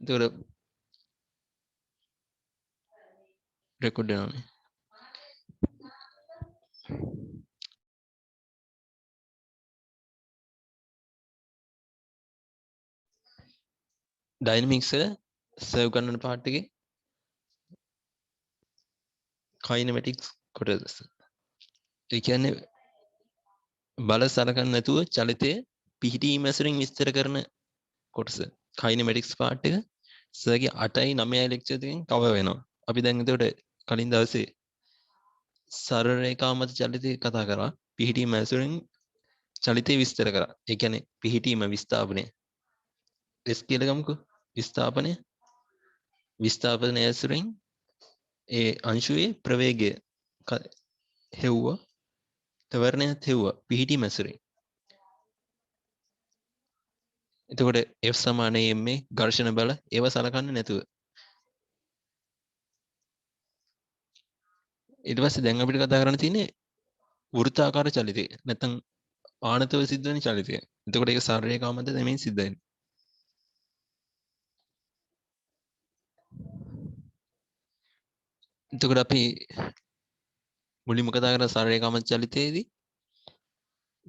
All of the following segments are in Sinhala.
එතකොට රෙකෝඩ් වෙනවනේ. ඩයිනමික්ස් එක සර්ව් කරන පාර්ට් එකේ කයිනමැටික්ස් කොටස. ඒ කියන්නේ බල සලකන්නේ නැතුව චලිතයේ පිහිටීම ඇසුරින් විස්තර කරන කොටස. කයිනමැටික්ස් පාර්ට් එක සර්ගේ 8යි 9යි ලෙක්චර් එකෙන් කවර් වෙනවා. අපි දැන් එතකොට කලින් දවසේ සරල රේඛා මත චලිතය කතා කරා. පිහිටීම ඇසුරින් චලිතය විස්තර කරා. ඒ කියන්නේ පිහිටීම විස්ථාපනය. S කියලා ගමුකෝ. විස්ථාපනය. විස්ථාපනය ඇසුරින් ඒ අංශුවේ ප්‍රවේගය හෙව්වා. තවරණයත් හෙව්වා. පිහිටීම ඇසුරින්. එතකොට F සමාන මේ ඝර්ෂණ බල ඒව සලකන්නේ නැතුව ඊට පස්සේ දැන් අපිට කතා කරන්න තියෙන්නේ වෘත්තාකාර චලිතය. නැත්නම් ආනතව සිද්ධ වෙන චලිතය. එතකොට ඒක සරල රේඛාව මත නෙමෙයි සිද්ධ වෙන්නේ. එතකොට අපි මුලින්ම කතා කරන සරල රේඛාව මත චලිතයේදී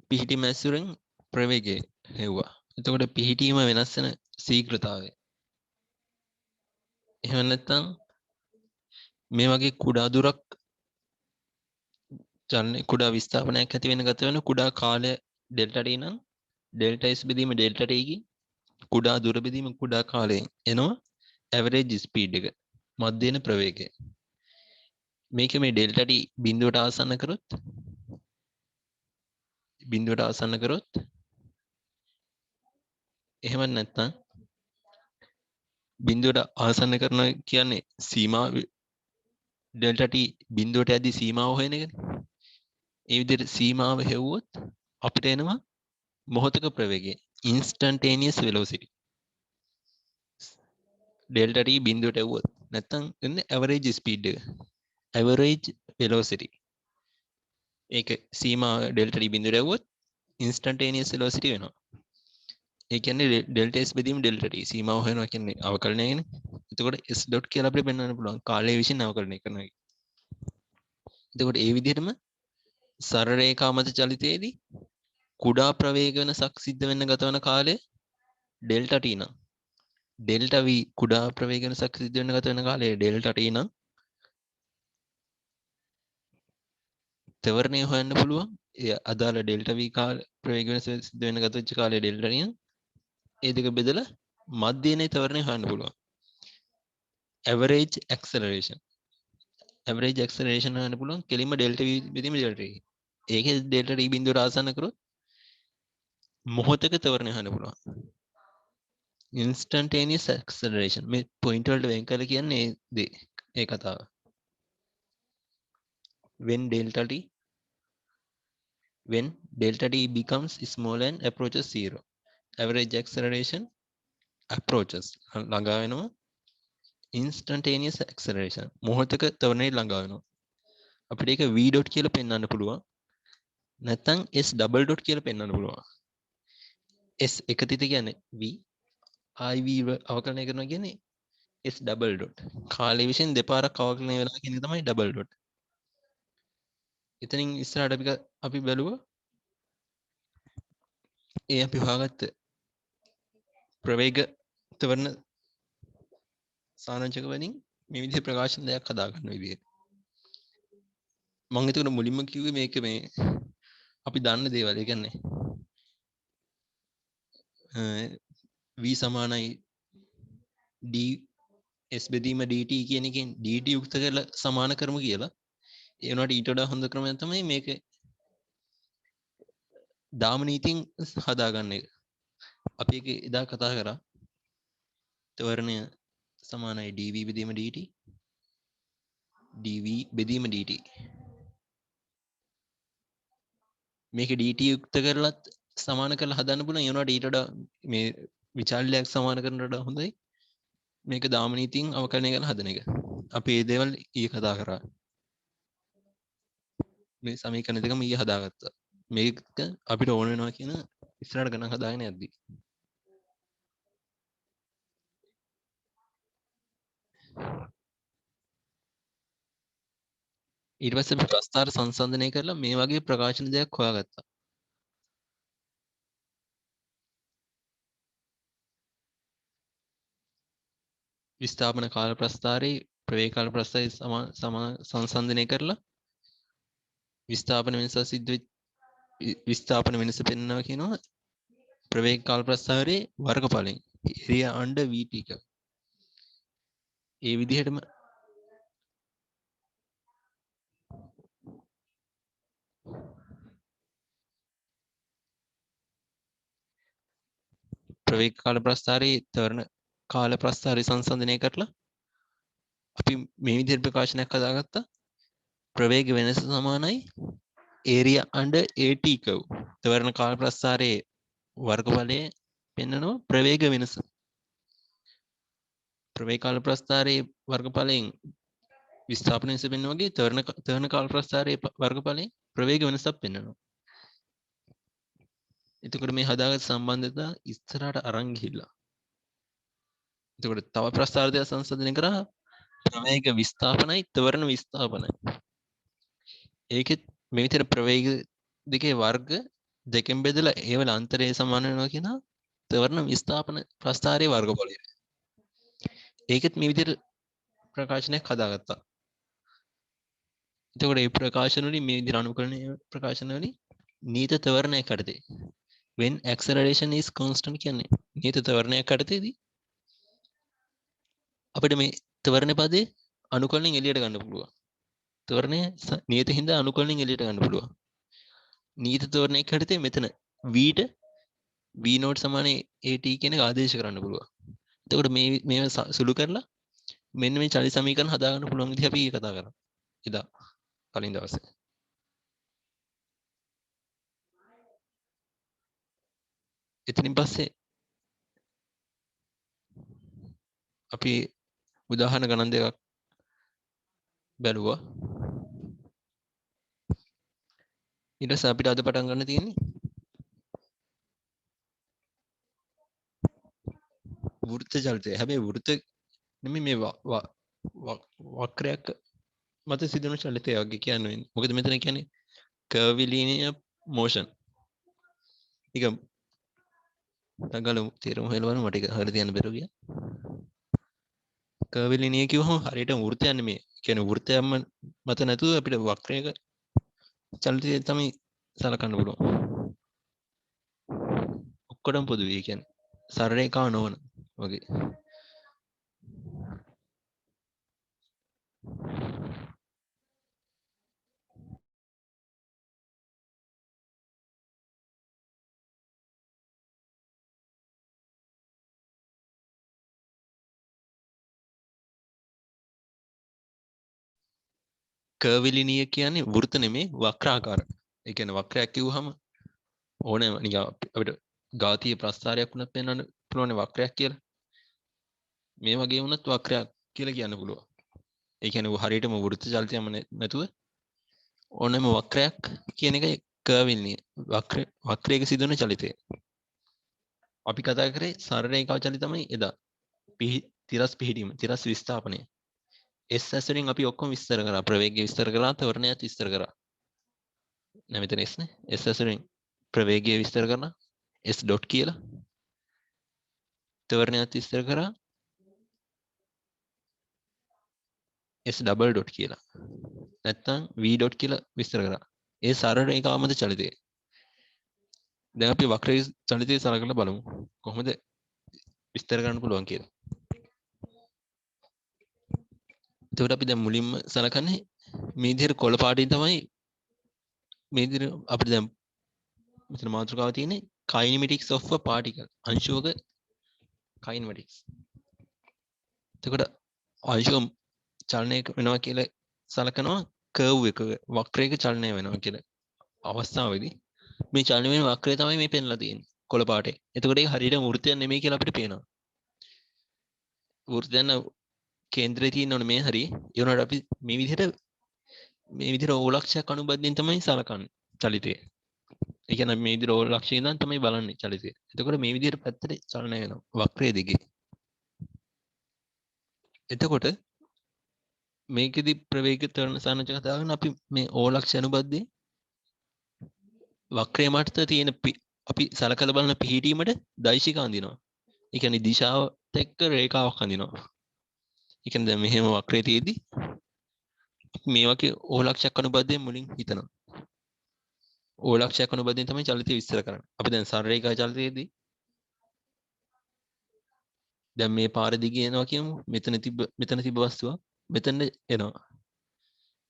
පිහිටීම ඇසුරෙන් ප්‍රවේගය හෙව්වා. එතකොට පිහිටීම වෙනස් වෙන ශීඝ්‍රතාවය. එහෙම නැත්නම් මේ වගේ කුඩා දුරක් චලනය කුඩා විස්ථාපනයක් ඇති වෙන ගත වෙන කුඩා කාලය ඩෙල්ටා t නම් ඩෙල්ටා s බෙදීම ඩෙල්ටා t කි කුඩා දුර බෙදීම කුඩා කාලයෙන් එනවා ඇවරේජ් ස්පීඩ් එක මධ්‍යන ප්‍රවේගය. මේක මේ ඩෙල්ටා t බිඳුවට ආසන්න කරොත් එහෙම නැත්නම් බිඳුවට ආසන්න කරනවා කියන්නේ සීමා ඩෙල්ටා t බිඳුවට යද්දි සීමාව හොයන එකනේ. ඒ විදිහට සීමාව හෙව්වොත් අපිට එනවා මොහොතක ප්‍රවේගය instantaneous velocity. ඩෙල්ටා t බිඳුවට එව්වොත් නැත්නම් එන්නේ average speed එක. average velocity. ඒක සීමාව ඩෙල්ටා t බිඳුවට එව්වොත් instantaneous velocity වෙනවා. ඒ කියන්නේ ඩෙල්ටා s බෙදීම ඩෙල්ටා t සීමාව හොයනවා කියන්නේ අවකලනයනේ. එතකොට s ඩොට් කියලා අපිට පෙන්වන්න පුළුවන් කාලය විසින් අවකලනය කරනවා. එතකොට ඒ විදිහටම සරල රේඛා මත චලිතයේදී කුඩා ප්‍රවේග වෙනසක් සිද්ධ වෙන්න ගත වන කාලය ඩෙල්ටා t නම් ඩෙල්ටා v කුඩා ප්‍රවේග වෙනසක් සිද්ධ වෙන්න ගත වෙන කාලය ඩෙල්ටා t නම් තවරණය හොයන්න පුළුවන්. ඒ අදාළ ඩෙල්ටා v කාල ප්‍රවේග වෙනස සිද්ධ වෙන්න ගත වෙච්ච කාලය ඩෙල්ටා t නම් ඒ දෙක බෙදලා මධ්‍යනේ තවරණය හොයන්න පුළුවන්. average acceleration හොයන්න පුළුවන් කෙලින්ම ඩෙල්ටා v බෙදීම ඩෙල්ටා t. ඒකේ ඩෙල්ටා t බිඳුවට ආසන්න කරොත් මොහොතක තවරණය හොයන්න පුළුවන්. instantaneous acceleration මේ පොයින්ට් වලට වෙන් කරලා කියන්නේ ඒ කතාව. when delta t becomes small and approaches zero, average acceleration approaches ළඟා වෙනවා. instantaneous acceleration මොහොතක තවරණය ළඟා වෙනවා. අපිට ඒක v dot කියලා පෙන්වන්න පුළුවන්. නැත්නම් s double dot කියලා පෙන්වන්න පුළුවන්. s එක තිත කියන්නේ v iv අවකලනය කරනවා කියන්නේ s double dot. කාලය විසින් දෙපාරක් අවකලනය වෙනවා කියන එක තමයි double dot. එතනින් ඉස්සරහට අපි බැලුවා ඒ අපි හොයාගත්ත ප්‍රවේග තවරණ සානංශක වලින් මේ විදිහේ ප්‍රකාශන දෙයක් හදා ගන්න විදිහට. මම එතකොට මුලින්ම කිව්වේ මේක මේ අපි දන්න දේවල්. ඒ කියන්නේ v සමානයි d s බෙදීම dt කියන එකෙන් dt යුක්ත කරලා සමාන කරමු කියලා. ඒ වුණාට ඊට වඩා හොඳ ක්‍රමයක් තමයි මේක දාම නීතියෙන් හදාගන්න එක. අපි ඒක එදා කතා කරා. තවරණය සමානයි dv බෙදීම dt dv බෙදීම dt. මේක dt යුක්ත කරලත් සමාන කරලා හදන්න පුළුවන්. ඒ වුණාට ඊට වඩා මේ විචාල්‍යයක් සමාන කරනට වඩා හොඳයි මේක දාම නීතියෙන් අවකලනය කරලා හදන එක. අපි මේ දේවල් ඊයේ කතා කරා. මේ සමීකරණ දෙකම ඊයේ හදාගත්තා. මේක අපිට ඕන වෙනවා කියන ඉස්සරහට ගණන් හදාගෙන යද්දි. ඊට පස්සේ අපි ප්‍රස්ථාර සංසන්දනය කරලා මේ වගේ ප්‍රකාශන දෙයක් හොයාගත්තා. විස්ථාපන කාල ප්‍රස්ථාරේ ප්‍රවේග කාල ප්‍රස්ථාරය සංසන්දනය කරලා විස්ථාපන වෙනස සිද්ධ විස්ථාපන වෙනස පෙන්වනවා කියනවා ප්‍රවේග කාල ප්‍රස්ථාරයේ වර්ගඵලයෙන් area under vt එක. ඒ විදිහටම ප්‍රවේග කාල ප්‍රස්ථාරයේ ත්වරණ කාල ප්‍රස්ථාරය සංසන්දනය කරලා අපි මේ විදිහට ප්‍රකාශනයක් හදාගත්තා. ප්‍රවේග වෙනස සමානයි area under at curve. ත්වරණ කාල ප්‍රස්ථාරයේ වර්ගඵලය පෙන්වනවා ප්‍රවේග වෙනස. ප්‍රවේග කාල ප්‍රස්ථාරයේ වර්ගඵලයෙන් විස්ථාපන වෙනස පෙන්වන වගේ ත්වරණ කාල ප්‍රස්ථාරයේ වර්ගඵලයෙන් ප්‍රවේග වෙනසක් පෙන්වනවා. එතකොට මේ හදාගත් සම්බන්ධතා ඉස්සරහට අරන් ගිහිල්ලා. එතකොට තව ප්‍රස්ථාර දෙක සංසන්දනය කරා ප්‍රවේග විස්ථාපනයි ත්වරණ විස්ථාපනයි. ඒකෙත් මේ විතර ප්‍රවේග දෙකේ වර්ග දෙකෙන් බෙදලා ඒවල අන්තරය සමාන වෙනවා කියන ත්වරණ විස්ථාපන ප්‍රස්ථාරයේ වර්ගඵලය. ඒකෙත් මේ විදිහට ප්‍රකාශනයක් හදාගත්තා. එතකොට මේ ප්‍රකාශන වලින් මේ විදිහට අනුකරණය ප්‍රකාශන වලින් නීත ත්වරණයක් යටතේ when acceleration is constant කියන්නේ නීත ත්වරණයක් යටතේදී අපිට මේ ත්වරණ පදේ අනුකරණයෙන් එළියට ගන්න පුළුවන්. ත්වරණය නීත හින්දා අනුකරණයෙන් එළියට ගන්න පුළුවන්. නීත ත්වරණයක් යටතේ මෙතන v ට v0 සමාන at කියන එක ආදේශ කරන්න පුළුවන්. එතකොට මේ සුළු කරලා මෙන්න මේ චලි සමීකරණ හදාගන්න පුළුවන් විදිහ අපි කතා කරා. එදා කලින් දවසේ. එතනින් පස්සේ අපි උදාහරණ ගණන් දෙකක් බැලුවා. ඊට පස්සේ අපිට අද පටන් ගන්න තියෙන්නේ වෘත්ත චලිතය. හැබැයි වෘත්ත නෙමෙයි මේ වක්‍රයක් මත සිදුවන චලිතය වගේ කියන්නේ. මොකද මෙතන කියන්නේ curvilinear motion. ඒක තගලු තේරුම හොයලවන්න මට ඒක හරියට තියන්න බැරුව ගියා. curvilinear කිව්වම හරියට වෘත්තයක් නෙමෙයි. කියන්නේ වෘත්තයක්ම මත නැතුව අපිට වක්‍රයක චලිතය තමයි සලකන්න පුළුවන්. ඔක්කොටම පොදුයි. කියන්නේ සරල රේඛාව නොවන වගේ. curvilinear කියන්නේ වෘත්ත නෙමෙයි වක්‍රාකාර. ඒ කියන්නේ වක්‍රයක් කිව්වහම ඕනෑම නිකන් අපිට ගාතීය ප්‍රස්ථාරයක් වුණත් පෙන්වන්න පුළුවන් වක්‍රයක් කියලා. මේ වගේ වුණත් වක්‍රයක් කියලා කියන්න පුළුවන්. ඒ කියන්නේ හරියටම වෘත්ත චලිතයක්ම නැතුව ඕනෑම වක්‍රයක් කියන එකයි curvilinear. වක්‍රයක සිදුවන චලිතය. අපි කතා කරේ සරල රේඛාව චලිත තමයි එදා. තිරස් පිහිටීම, තිරස් විස්ථාපනය. S ඇසුරින් අපි ඔක්කොම විස්තර කරා. ප්‍රවේගය විස්තර කරා, ත්වරණයත් විස්තර කරා. නෑ මෙතන S නේ. S ඇසුරින් ප්‍රවේගය විස්තර කරා. S ඩොට් කියලා. ත්වරණයත් විස්තර කරා. S ඩබල් ඩොට් කියලා. නැත්තම් V ඩොට් කියලා විස්තර කරා. ඒ සරල රේඛාව මත චලිතය. දැන් අපි වක්‍රයේ චලිතය සලකලා බලමු. කොහොමද විස්තර කරන්න පුළුවන් කියලා. එතකොට අපි දැන් මුලින්ම සලකන්නේ මේ විදිහට කොළ පාටින් තමයි මේ විදිහට අපිට දැන් මෙතන මාතෘකාව තියෙන්නේ kinematics of a particle. අංශුවක kinematics. එතකොට අංශුව චලනය වෙනවා කියලා සලකනවා curve එක වක්‍රයක චලනය වෙනවා කියලා අවස්ථාවේදී මේ චලනය වෙන වක්‍රය තමයි මේ පෙන්ලා තියෙන්නේ කොළ පාටේ. එතකොට ඒක හරියට වෘත්තයක් නෙමෙයි කියලා අපිට පේනවා. වෘත්තයන් කේන්ද්‍රයේ තියෙනවනේ මේ හරිය. ඒ වුණාට අපි මේ විදිහට ඕලක්ෂයක් අනුබද්ධයෙන් තමයි සලකන්නේ චලිතය. ඒ කියන්නේ මේ විදිහට ඕලක්ෂයෙන් ඉඳන් තමයි බලන්නේ චලිතය. එතකොට මේ විදිහට පැත්තට චලනය වෙනවා වක්‍රයේ දිගේ. එතකොට මේකෙදි ප්‍රවේග ත්වරණ සානච කතා කරන අපි මේ ඕලක්ෂ අනුබද්ධය වක්‍රය මට්ට තියෙන අපි සලකල බලන පිහිටීමට දෛශික අඳිනවා. ඒ කියන්නේ දිශාවත් එක්ක රේඛාවක් අඳිනවා. ඒ කියන්නේ දැන් මෙහෙම වක්‍රය තියෙද්දි මේ වගේ ඕලක්ෂයක් අනුබද්ධයෙන් මුලින් හිතනවා. ඕලක්ෂයක් අනුබද්ධයෙන් තමයි චලිතය විස්තර කරන්නේ. අපි දැන් සරල රේඛා චලිතයේදී දැන් මේ පාර දිගේ යනවා කියමු. මෙතන තිබ්බ වස්තුවක් මෙතන එනවා.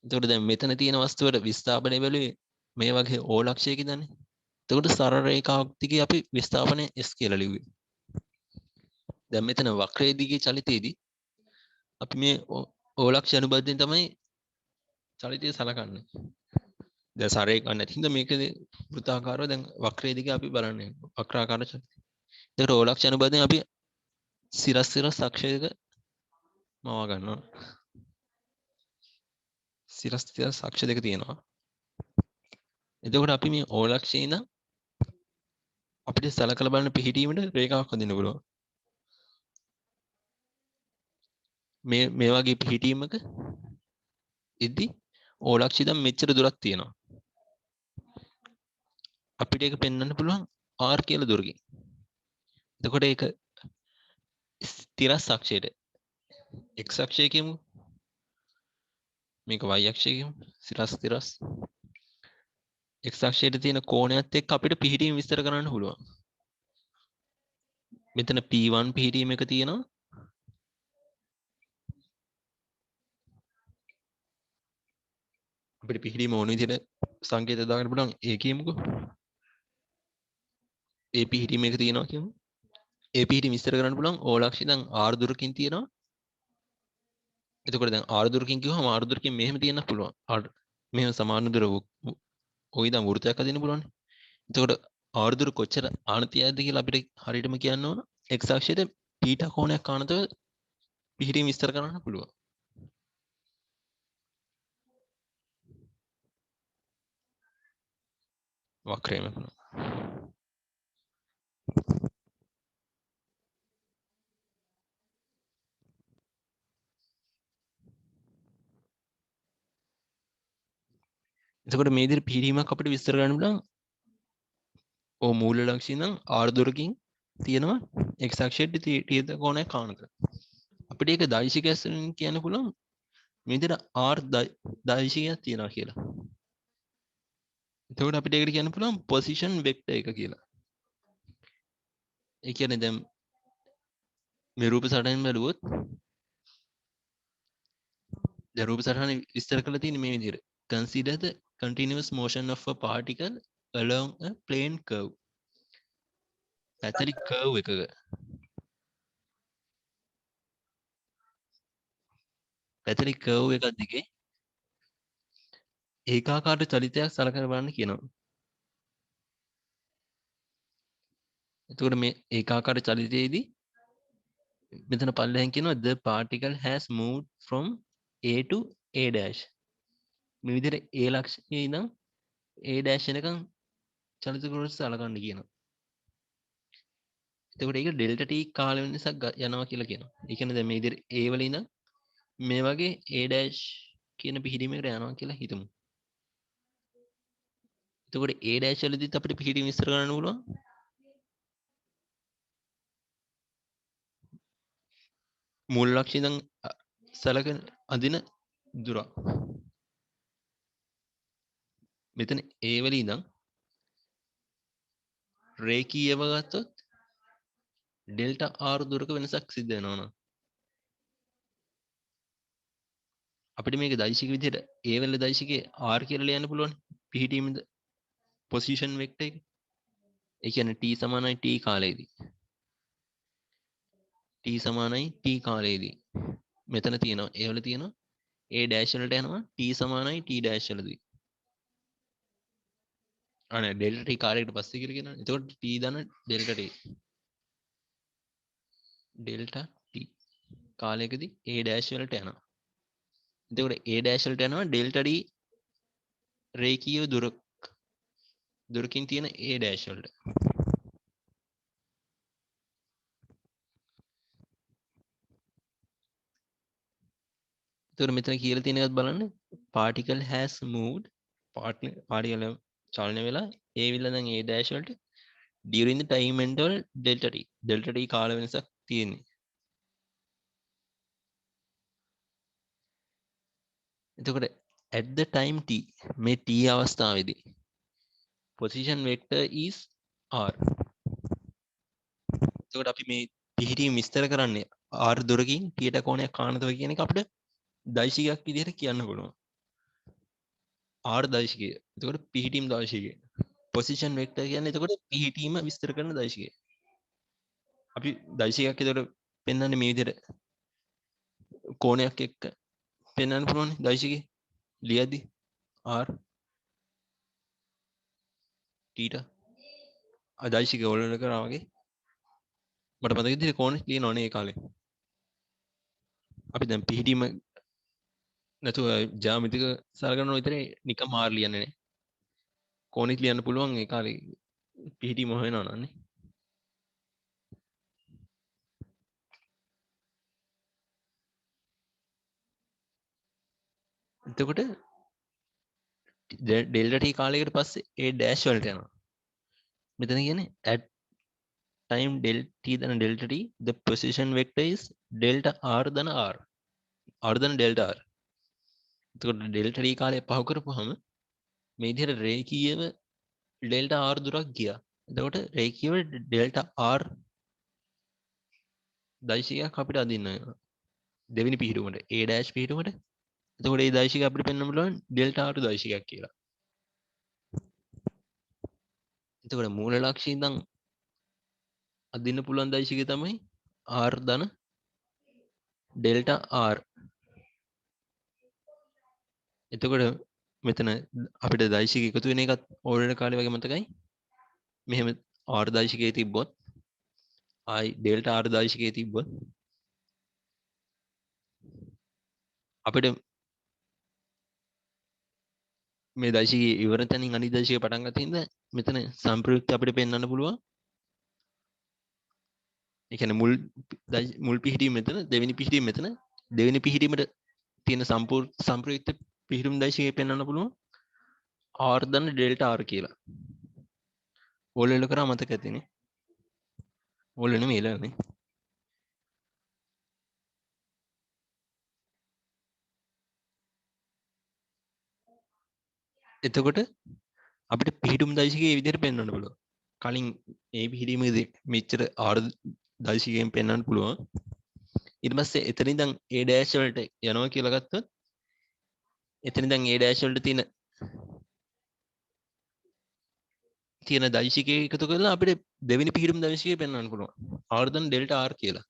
එතකොට දැන් මෙතන තියෙන වස්තුවට විස්ථාපනය බැලුවේ මේ වගේ ඕලක්ෂයකින්දනේ. එතකොට සරල රේඛාවක් දිගේ අපි විස්ථාපනය S කියලා ලිව්වේ. දැන් මෙතන වක්‍රයේ දිගේ චලිතයේදී අපි මේ ඕලක්ෂ අනුබද්ධයෙන් තමයි චලිතය සලකන්නේ. දැන් සරල රේඛා නැති හින්දා මේකේ වෘත්තාකාරව දැන් වක්‍රයේ දිගේ අපි බලන්නේ. වක්‍රාකාර චලිතය. එතකොට ඕලක්ෂ අනුබද්ධයෙන් අපි සිරස් අක්ෂයක මවා ගන්නවා. සිරස් අක්ෂ දෙක තියෙනවා. එතකොට අපි මේ ඕලක්ෂයේ ඉඳන් අපිට සලකලා බලන පිහිටීමට රේඛාවක් හදින්න පුළුවන්. මේ වගේ පිහිටීමක ඉදි ඕලක්ෂය දැන් මෙච්චර දුරක් තියෙනවා. අපිට ඒක පෙන්වන්න පුළුවන් r කියලා දුරකින්. එතකොට ඒක ස්ථිරස් අක්ෂයට x අක්ෂය කියමු. මේක y අක්ෂය කියමු. ස්ථිරස් x අක්ෂයට තියෙන කෝණයත් එක්ක අපිට පිහිටීම විස්තර කරන්න පුළුවන්. මෙතන p1 පිහිටීම එක තියෙනවා. අපිට පිහිටීම ඕන විදිහට සංකේත දාගන්න පුළුවන්. ඒ කියමුකෝ. ඒ පිහිටීම එක තියෙනවා කියමු. ඒ පිහිටීම විස්තර කරන්න පුළුවන් ඕලක්ෂය දැන් r දුරකින් තියෙනවා. එතකොට දැන් r දුරකින් කිව්වම r දුරකින් මෙහෙම තියෙන්න පුළුවන්. r මෙහෙම සමාන දුර ඔය දැන් වෘත්තයක් හදින්න පුළුවන්. එතකොට r දුර කොච්චර ආනතියද කියලා අපිට හරියටම කියන්න ඕන. x අක්ෂයට පීටා කෝණයක් ආනතව පිහිටීම විස්තර කරන්න පුළුවන්. වක්‍රයම එතකොට මේ විදිහට පිහිටීමක් අපිට විස්තර කරන්න පුළුවන්. ඕ මූල ලක්ෂය නම් r දුරකින් තියෙනවා x අක්ෂයට t කෝණයක් ආනත. අපිට ඒක දෛශිකයක් වලින් කියන්න පුළුවන් මේ විදිහට r දෛශිකයක් තියනවා කියලා. එතකොට අපිට ඒකට කියන්න පුළුවන් පොසිෂන් වෙක්ටර් එක කියලා. ඒ කියන්නේ දැන් මේ රූප සටහන් බැලුවොත් දැන් රූප සටහන විස්තර කරලා තියෙන්නේ මේ විදිහට. Consider the continuous motion of a particle along a plane curve. පැහැදිලි curve එකක. පැහැදිලි curve එකක් දිගේ ඒකාකාර චලිතයක් සලකලා බලන්න කියනවා. එතකොට මේ ඒකාකාර චලිතයේදී මෙතන පල්ලෙහෙන් කියනවා the particle has moved from A to A dash. මේ විදිහට A ලක්ෂයේ ඉඳන් A dash වෙනකන් චලිත කොටස සලකන්න කියනවා. එතකොට ඒක ඩෙල්ටා t කාල වෙනසක් යනවා කියලා කියනවා. ඒ කියන්නේ දැන් මේ විදිහට A වල ඉඳන් මේ වගේ A dash කියන පිහිටීමකට යනවා කියලා හිතමු. එතකොට A dash වලදීත් අපිට පිහිටීම විස්තර කරන්න පුළුවන්. මූල ලක්ෂය ඉඳන් සලකන අදින දුර. මෙතන A වල ඉඳන් රේඛීයව ගත්තොත් ඩෙල්ටා r දුරක වෙනසක් සිද්ධ වෙනවා නම් අපිට මේක දෛශික විදිහට A වල දෛශිකේ r කියලා ලියන්න පුළුවන්. පිහිටීමේ පොසිෂන් වෙක්ටර් එක. ඒ කියන්නේ t සමානයි t කාලයේදී. t සමානයි t කාලයේදී. මෙතන තියෙනවා A වල තියෙනවා A dash වලට යනවා t සමානයි t dash වලදී. අනේ ඩෙල්ටා t කාලයකට පස්සේ කියලා කියනවා. එතකොට t දන delta t. Delta t කාලයකදී A dash වලට යනවා. එතකොට A dash වලට යනවා ඩෙල්ටා d රේඛීය දුරකින් තියෙන A dash වලට. එතකොට මෙතන කියලා තියෙන එකත් බලන්න particle has moved particle චලනය වෙලා ඒ විල දැන් a dash වලට during the time interval delta t කාල වෙනසක් තියෙන්නේ. එතකොට at the time t මේ t අවස්ථාවේදී position vector is r. එතකොට අපි මේ පිහිටීම විස්තර කරන්නේ r දුරකින් t ට කෝණයක් කාණතව කියන එක අපිට දෛශිකයක් විදිහට කියන්න පුළුවන්. r දෛශිකය. එතකොට පිහිටීම් දෛශිකය. position vector කියන්නේ එතකොට පිහිටීම විස්තර කරන දෛශිකය. අපි දෛශිකයක් එතකොට පෙන්වන්නේ මේ විදිහට කෝණයක් එක්ක පෙන්වන්න පුළුවන් දෛශිකය. ලියද්දි r θ අදෛශික වලට කරා වගේ මට මතක විදිහට කෝණෙ ලියනවනේ ඒ කාලේ. අපි දැන් පිහිටීම නැතුව ජ්‍යාමිතික සලකනවා විතරේ නිකම් r ලියන්නේ නේ. කෝණෙත් ලියන්න පුළුවන් ඒ කාලේ පිහිටීම හොයනවා නන්නේ. එතකොට ඩෙල්ටා t කාලයකට පස්සේ ඒ ඩෑෂ් වලට යනවා. මෙතන කියන්නේ at time del t than delta t the position vector is delta r than r than delta r. එතකොට delta t කාලය පහ කරපුවාම මේ විදිහට රේඛීයව delta r දුරක් ගියා. එතකොට රේඛීයව delta r දෛශිකයක් අපිට අදින්න වෙනවා. දෙවෙනි පිහිටුමට a dash පිහිටුමට. එතකොට මේ දෛශිකය අපිට පෙන්වන්න පුළුවන් delta r දෛශිකයක් කියලා. එතකොට මූල ලක්ෂ්‍ය ඉඳන් අදින්න පුළුවන් දෛශිකය තමයි r ධන delta r. එතකොට මෙතන අපිට දෛශික එකතු වෙන එකත් ඕල්ඩර් කාලේ වගේ මතකයි. මෙහෙම r දෛශිකයේ තිබ්බොත් i delta r දෛශිකයේ තිබ්බොත් අපිට මේ දෛශිකයේ ඉවර තැනින් අනිත් දෛශිකය පටන් ගන්න හින්දා මෙතන සම්ප්‍රයුක්ත අපිට පෙන්වන්න පුළුවන්. ඒ කියන්නේ මුල් පිහිටීම මෙතන දෙවෙනි පිහිටීම මෙතන දෙවෙනි පිහිටීමට තියෙන සම්ප්‍රයුක්ත පිහිටුම් දෛශිකය පෙන්වන්න පුළුවන් r ධන delta r කියලා. ඕලෙල කරා මතක ඇතිනේ. ඕලෙ නෙමෙයි ඊළඟනේ. එතකොට අපිට පිහිටුම් දෛශිකය මේ විදිහට පෙන්වන්න පුළුවන්. කලින් මේ පිහිටීමේදී මෙච්චර r දෛශිකයෙන් පෙන්වන්න පුළුවන්. ඊට පස්සේ එතන ඉඳන් a dash වලට යනවා කියලා ගත්තොත් එතන ඉඳන් a dash වලට තියෙන දෛශිකය එකතු කරලා අපිට දෙවෙනි පිහිටුම් දෛශිකය පෙන්වන්න පුළුවන්. r then delta r කියලා.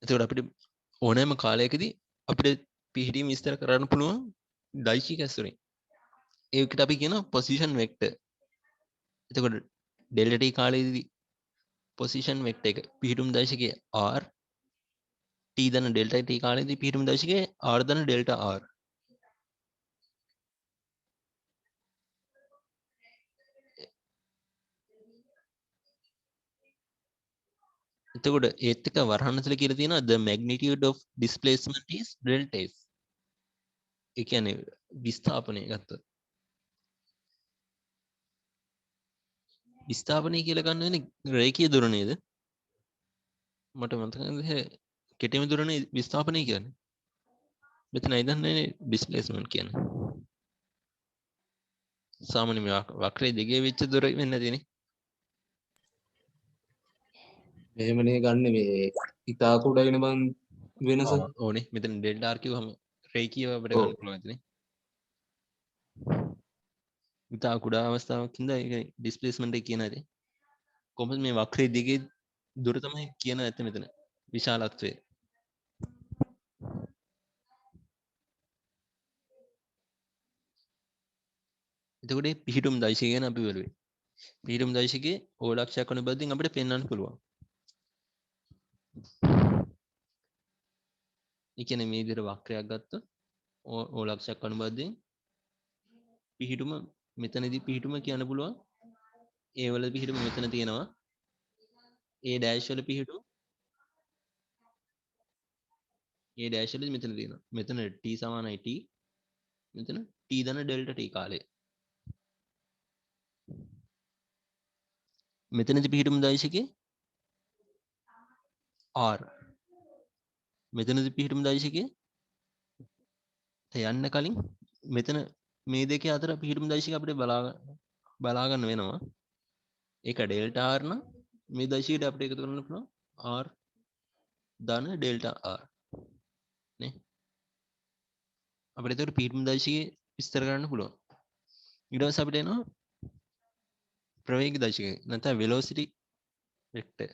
එතකොට අපිට ඕනෑම කාලයකදී අපිට පිහිටීම් විස්තර කරන්න පුළුවන් දෛශික ඇසුරින්. ඒකට අපි කියනවා position vector. එතකොට delta t කාලයේදී position vector එක පිහිටුම් දෛශිකය r t ධන delta t කාලයේදී පිහිටුම් දෛශිකය r ධන delta r. එතකොට ඒත් එක වරහන් ඇතුලේ කියලා තියෙනවා the magnitude of displacement is delta s. ඒ කියන්නේ විස්ථාපනය ගත්තොත් විස්ථාපනය කියලා ගන්න වෙන්නේ රේඛීය දුර නේද? මට මතක නැහැ කෙටිම දුරනේ විස්ථාපනය කියන්නේ. මෙතන ඉදන්නේ displacement කියන්නේ. සාමාන්‍ය මේ වක්‍රයේ දිගේ වෙච්ච දුර වෙන්නේ නැතිනේ. එහෙමනේ ගන්න මේ ඉතා කුඩ වෙන බං වෙනස. ඕනේ මෙතන delta r කිව්වම රේඛීයව අපිට ගන්න පුළුවන් ඉතින්. ඉතා කුඩා අවස්ථාවක් හින්දා ඒක displacement එක කියන හැටි. කොහොමද මේ වක්‍රයේ දිගේ දුර තමයි කියන ඇත්ත මෙතන. විශාලත්වය. එතකොට මේ පිහිටුම් දෛශිකය ගැන අපි බලුවේ. පිහිටුම් දෛශිකයේ O ලක්ෂයක් වන බදින් අපිට පෙන්වන්න පුළුවන්. ඒ කියන්නේ මේ විදිහට වක්‍රයක් ගත්තොත් O ලක්ෂයක් වන බදින් පිහිටුම මෙතනදී පිහිටුම කියන්න පුළුවන්. A වල පිහිටුම මෙතන තියෙනවා. A dash වල පිහිටුම A dash වල මෙතන තියෙනවා. මෙතන t සමානයි t. මෙතන t ධන ඩෙල්ටා t කාලය. මෙතනදී පිහිටුම් දෛශිකේ r. මෙතනදී පිහිටුම් දෛශිකේ යන්න කලින් මෙතන මේ දෙකේ අතර පිහිටුම් දෛශික අපිට බලා ගන්න වෙනවා. ඒක ඩෙල්ටා r නම් මේ දෛශිකයට අපිට එකතු කරන්න පුළුවන් r ධන ඩෙල්ටා r නේ. අපිට ඒතර පිහිටුම් දෛශිකේ විස්තර කරන්න පුළුවන්. ඊට පස්සේ අපිට එනවා ප්‍රවේග දෛශිකය නැත්නම් velocity vector.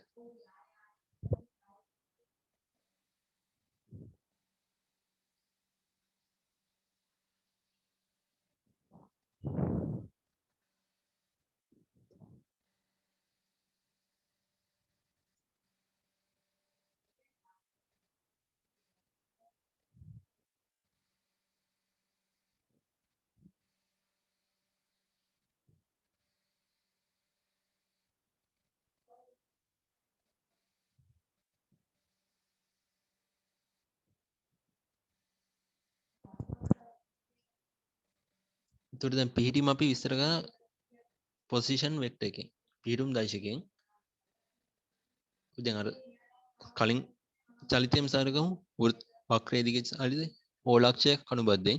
එතකොට දැන් පිහිටීම අපි විස්තර කරා පොසිෂන් වෙක්ටර් එකෙන්. පිහිටුම් දෛශිකයෙන්. දැන් අර කලින් චලිතයම සාරගමු වක්‍රයේ දිගේ චලිතේ O ලක්ෂයක් අනුබද්ධයෙන්.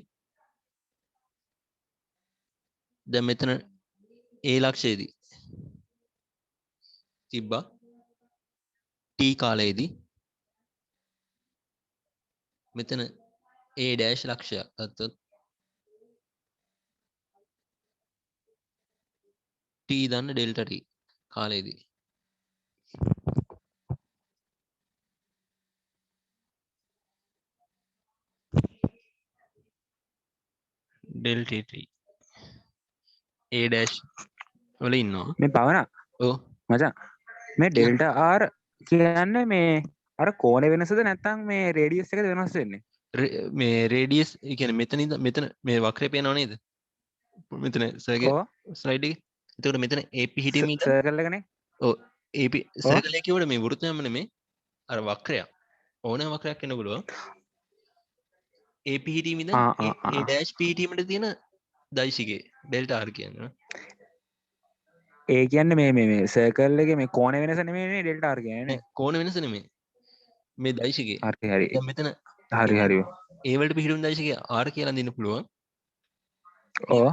දැන් මෙතන A ලක්ෂයේදී තිබ්බා t කාලයේදී මෙතන A dash ලක්ෂයක් ගත්තොත් t දන්න ඩෙල්ටා t කාලයේදී ඩෙල්ටා t A dash වල ඉන්නවා. මේ පවන ඔව් මචං මේ ඩෙල්ටා R කියන්නේ මේ අර කෝණ වෙනසද නැත්නම් මේ රේඩියස් එකද වෙනස් වෙන්නේ? මේ රේඩියස් ඒ කියන්නේ මෙතන ඉඳන් මෙතන මේ වක්‍රය පේනව නේද? මෙතන සර්කල් ඔව් ස්ලයිඩ් එකේ. එතකොට මෙතන AP හිටීම ඉඳන් සර්කල් එකනේ. ඔව් AP සර්කල් එක කියවල මේ වෘත්තයම නෙමෙයි අර වක්‍රයක්. ඕනෑම වක්‍රයක් වෙන්න පුළුවන්. AP හිටීම ඉඳන් A dash P හිටීමට තියෙන දෛශිකේ ඩෙල්ටා R කියන්නේ. ඒ කියන්නේ මේ සර්කල් එකේ මේ කෝණ වෙනස නෙමෙයිනේ ඩෙල්ටා R කියන්නේ නේ. කෝණ වෙනස නෙමෙයි. මේ දෛශිකේ. හරි හරි. දැන් මෙතන හරි හරි. A වලට පිහිටුම් දෛශිකේ R කියලා දෙන්න පුළුවන්. ඔව්.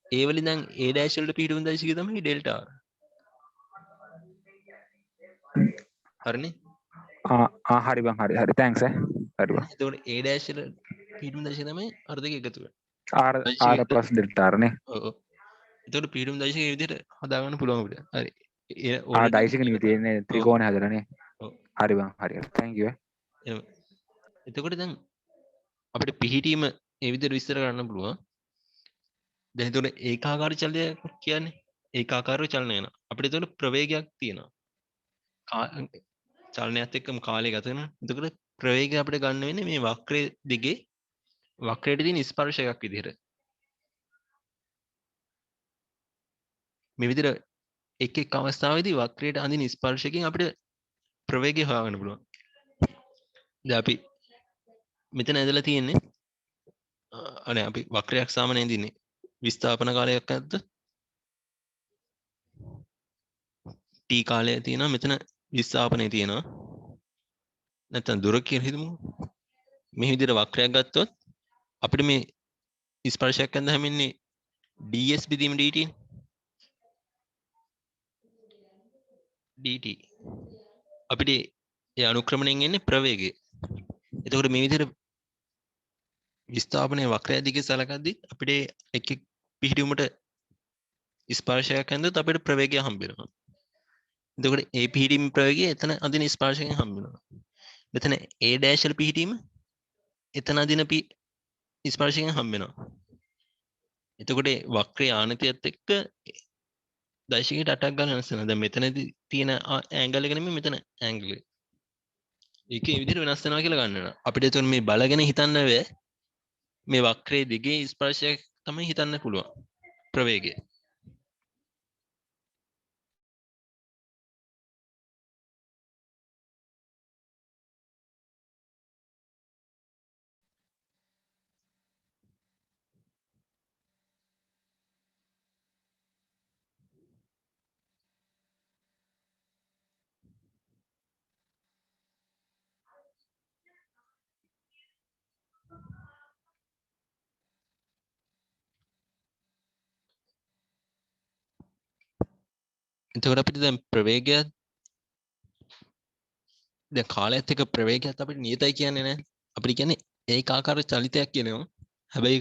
A වලින් දැන් A dash වලට පිහිටුම් දෛශිකය තමයි ඩෙල්ටා R. හරිනේ? හරි බං හරි හරි තෑන්ක්ස් හරි බං. එතකොට A dash වල පිහිටුම් දෛශිකය තමයි R දෙක එකතු වෙන්නේ. R +ඩෙල්ටා R නේ. ඔව් ඔව්. එතකොට පිහිටුම් දෛශිකය මේ විදිහට හදාගන්න පුළුවන් අපිට. හරි. දෛශික නෙමෙයි තියෙන්නේ ත්‍රිකෝණය හදලානේ. ඔව්. හරි බං හරි. Thank you. එතකොට දැන් අපිට පිහිටීම මේ විදිහට විස්තර කරන්න පුළුවන්. දැන් එතකොට ඒකාකාර චලනය කියන්නේ ඒකාකාරව චලනය වෙනවා. අපිට එතකොට ප්‍රවේගයක් තියෙනවා. චලනයත් එක්කම කාලය ගත වෙනවා. එතකොට ප්‍රවේගය අපිට ගන්න වෙන්නේ මේ වක්‍රයේ දිගේ වක්‍රයට තියෙන ස්පර්ශයක් විදිහට. මේ විදිහට එක් එක් අවස්ථාවේදී වක්‍රයට අඳින ස්පර්ශකයෙන් අපිට ප්‍රවේගය හොයාගන්න පුළුවන්. දැන් අපි මෙතන ඇදලා තියෙන්නේ අනේ අපි වක්‍රයක් සාමාන්‍යයෙන් දින්නේ විස්ථාපන කාලයක් නැද්ද? t කාලය තියෙනවා මෙතන විස්ථාපනය තියෙනවා. නැත්නම් දුර කියලා හිතමු. මේ විදිහට වක්‍රයක් ගත්තොත් අපිට මේ ස්පර්ශයක් ඇඳ හැමෙන්නේ ds බෙදීම dt dt අපිට ඒ අනුක්‍රමණයෙන් එන්නේ ප්‍රවේගය. එතකොට මේ විදිහට විස්ථාපනයේ වක්‍රය දිගේ සලකද්දි අපිට එක් එක් පිහිටුමට ස්පර්ශයක් ඇඳුත් අපිට ප්‍රවේගය හම්බ වෙනවා. එතකොට ඒ පිහිටීම ප්‍රවේගය එතන අදින ස්පර්ශයෙන් හම්බ වෙනවා. මෙතන A dash වල පිහිටීම එතන අදින ස්පර්ශයෙන් හම්බ වෙනවා. එතකොට වක්‍රයේ ආනතියත් එක්ක දශකයට අටක් ගන්න වෙනස් වෙනවා. දැන් මෙතනදී තියෙන ඇන්ගල් එක නෙමෙයි මෙතන ඇන්ගල් එක. ඒකේ විදිහට වෙනස් වෙනවා කියලා ගන්න වෙනවා. අපිට එතන මේ බලගෙන හිතන්න බෑ. මේ වක්‍රයේ දිගේ ස්පර්ශයක් තමයි හිතන්න පුළුවන්. ප්‍රවේගය. එතකොට අපිට දැන් ප්‍රවේගය දැන් කාලයත් එක්ක ප්‍රවේගයත් අපිට නියතයි කියන්නේ නැහැ. අපිට කියන්නේ ඒකාකාර චලිතයක් කියනවා. හැබැයි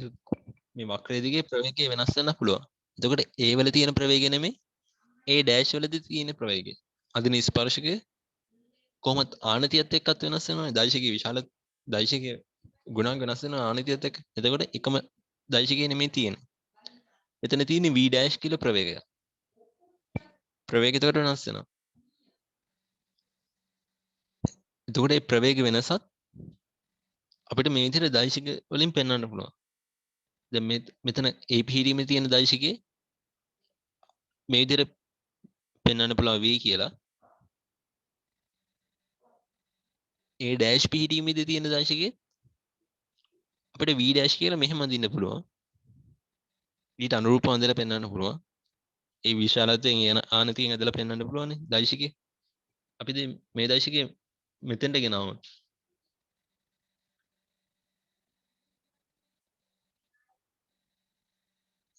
මේ වක්‍රයේ දිගේ ප්‍රවේගය වෙනස් වෙන්න පුළුවන්. එතකොට ඒ වල තියෙන ප්‍රවේගය නෙමෙයි ඒ ඩෑෂ් වලදී තියෙන ප්‍රවේගය. අදින ස්පර්ශකය කොහොමද ආනතියත් එක්කත් වෙනස් වෙනවනේ. දෛශිකයේ විශාල දෛශිකයේ ගුණාංග වෙනස් වෙනවා ආනතියත් එක්ක. එතකොට එකම දෛශිකය නෙමෙයි තියෙන්නේ. එතන තියෙන්නේ v ඩෑෂ් කියලා ප්‍රවේගය. ප්‍රවේගය එතකොට වෙනස් වෙනවා. එතකොට මේ ප්‍රවේග වෙනසත් අපිට මේ විදිහට දෛශික වලින් පෙන්වන්න පුළුවන්. දැන් මෙතන ඒ පිහිරීමේ තියෙන දෛශිකයේ මේ විදිහට පෙන්වන්න පුළුවන් v කියලා. ඒ ඩෑෂ් පිහිරීමේදී තියෙන දෛශිකයේ අපිට v ඩෑෂ් කියලා මෙහෙම අඳින්න පුළුවන්. ඊට අනුරූපව අඳලා පෙන්වන්න පුළුවන්. ඒ විශාලත්වයෙන් යන ආනතියෙන් ඇදලා පෙන්වන්න පුළුවන් නේ දෛශිකේ. අපි දැන් මේ දෛශිකේ මෙතෙන්ට ගෙනාවොත්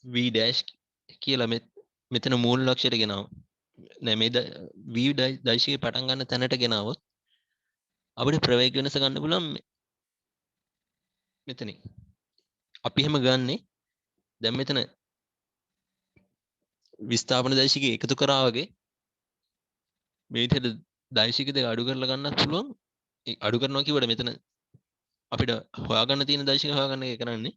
v ඩෑෂ් කියලා මෙතන මූල ලක්ෂයට ගෙනාවොත් නෑ මේ v දෛශිකේ පටන් ගන්න තැනට ගෙනාවොත් අපිට ප්‍රවේග වෙනස ගන්න පුළුවන් මෙතනින්. අපි එහෙම ගන්නෙ දැන් මෙතන විස්ථාපන දෛශිකේ එකතු කරා වගේ මේ විදිහට දෛශික දෙක අඩු කරලා ගන්නත් පුළුවන්. ඒ අඩු කරනවා කිව්වට මෙතන අපිට හොයාගන්න තියෙන දෛශික හොයාගන්න එක කරන්නේ.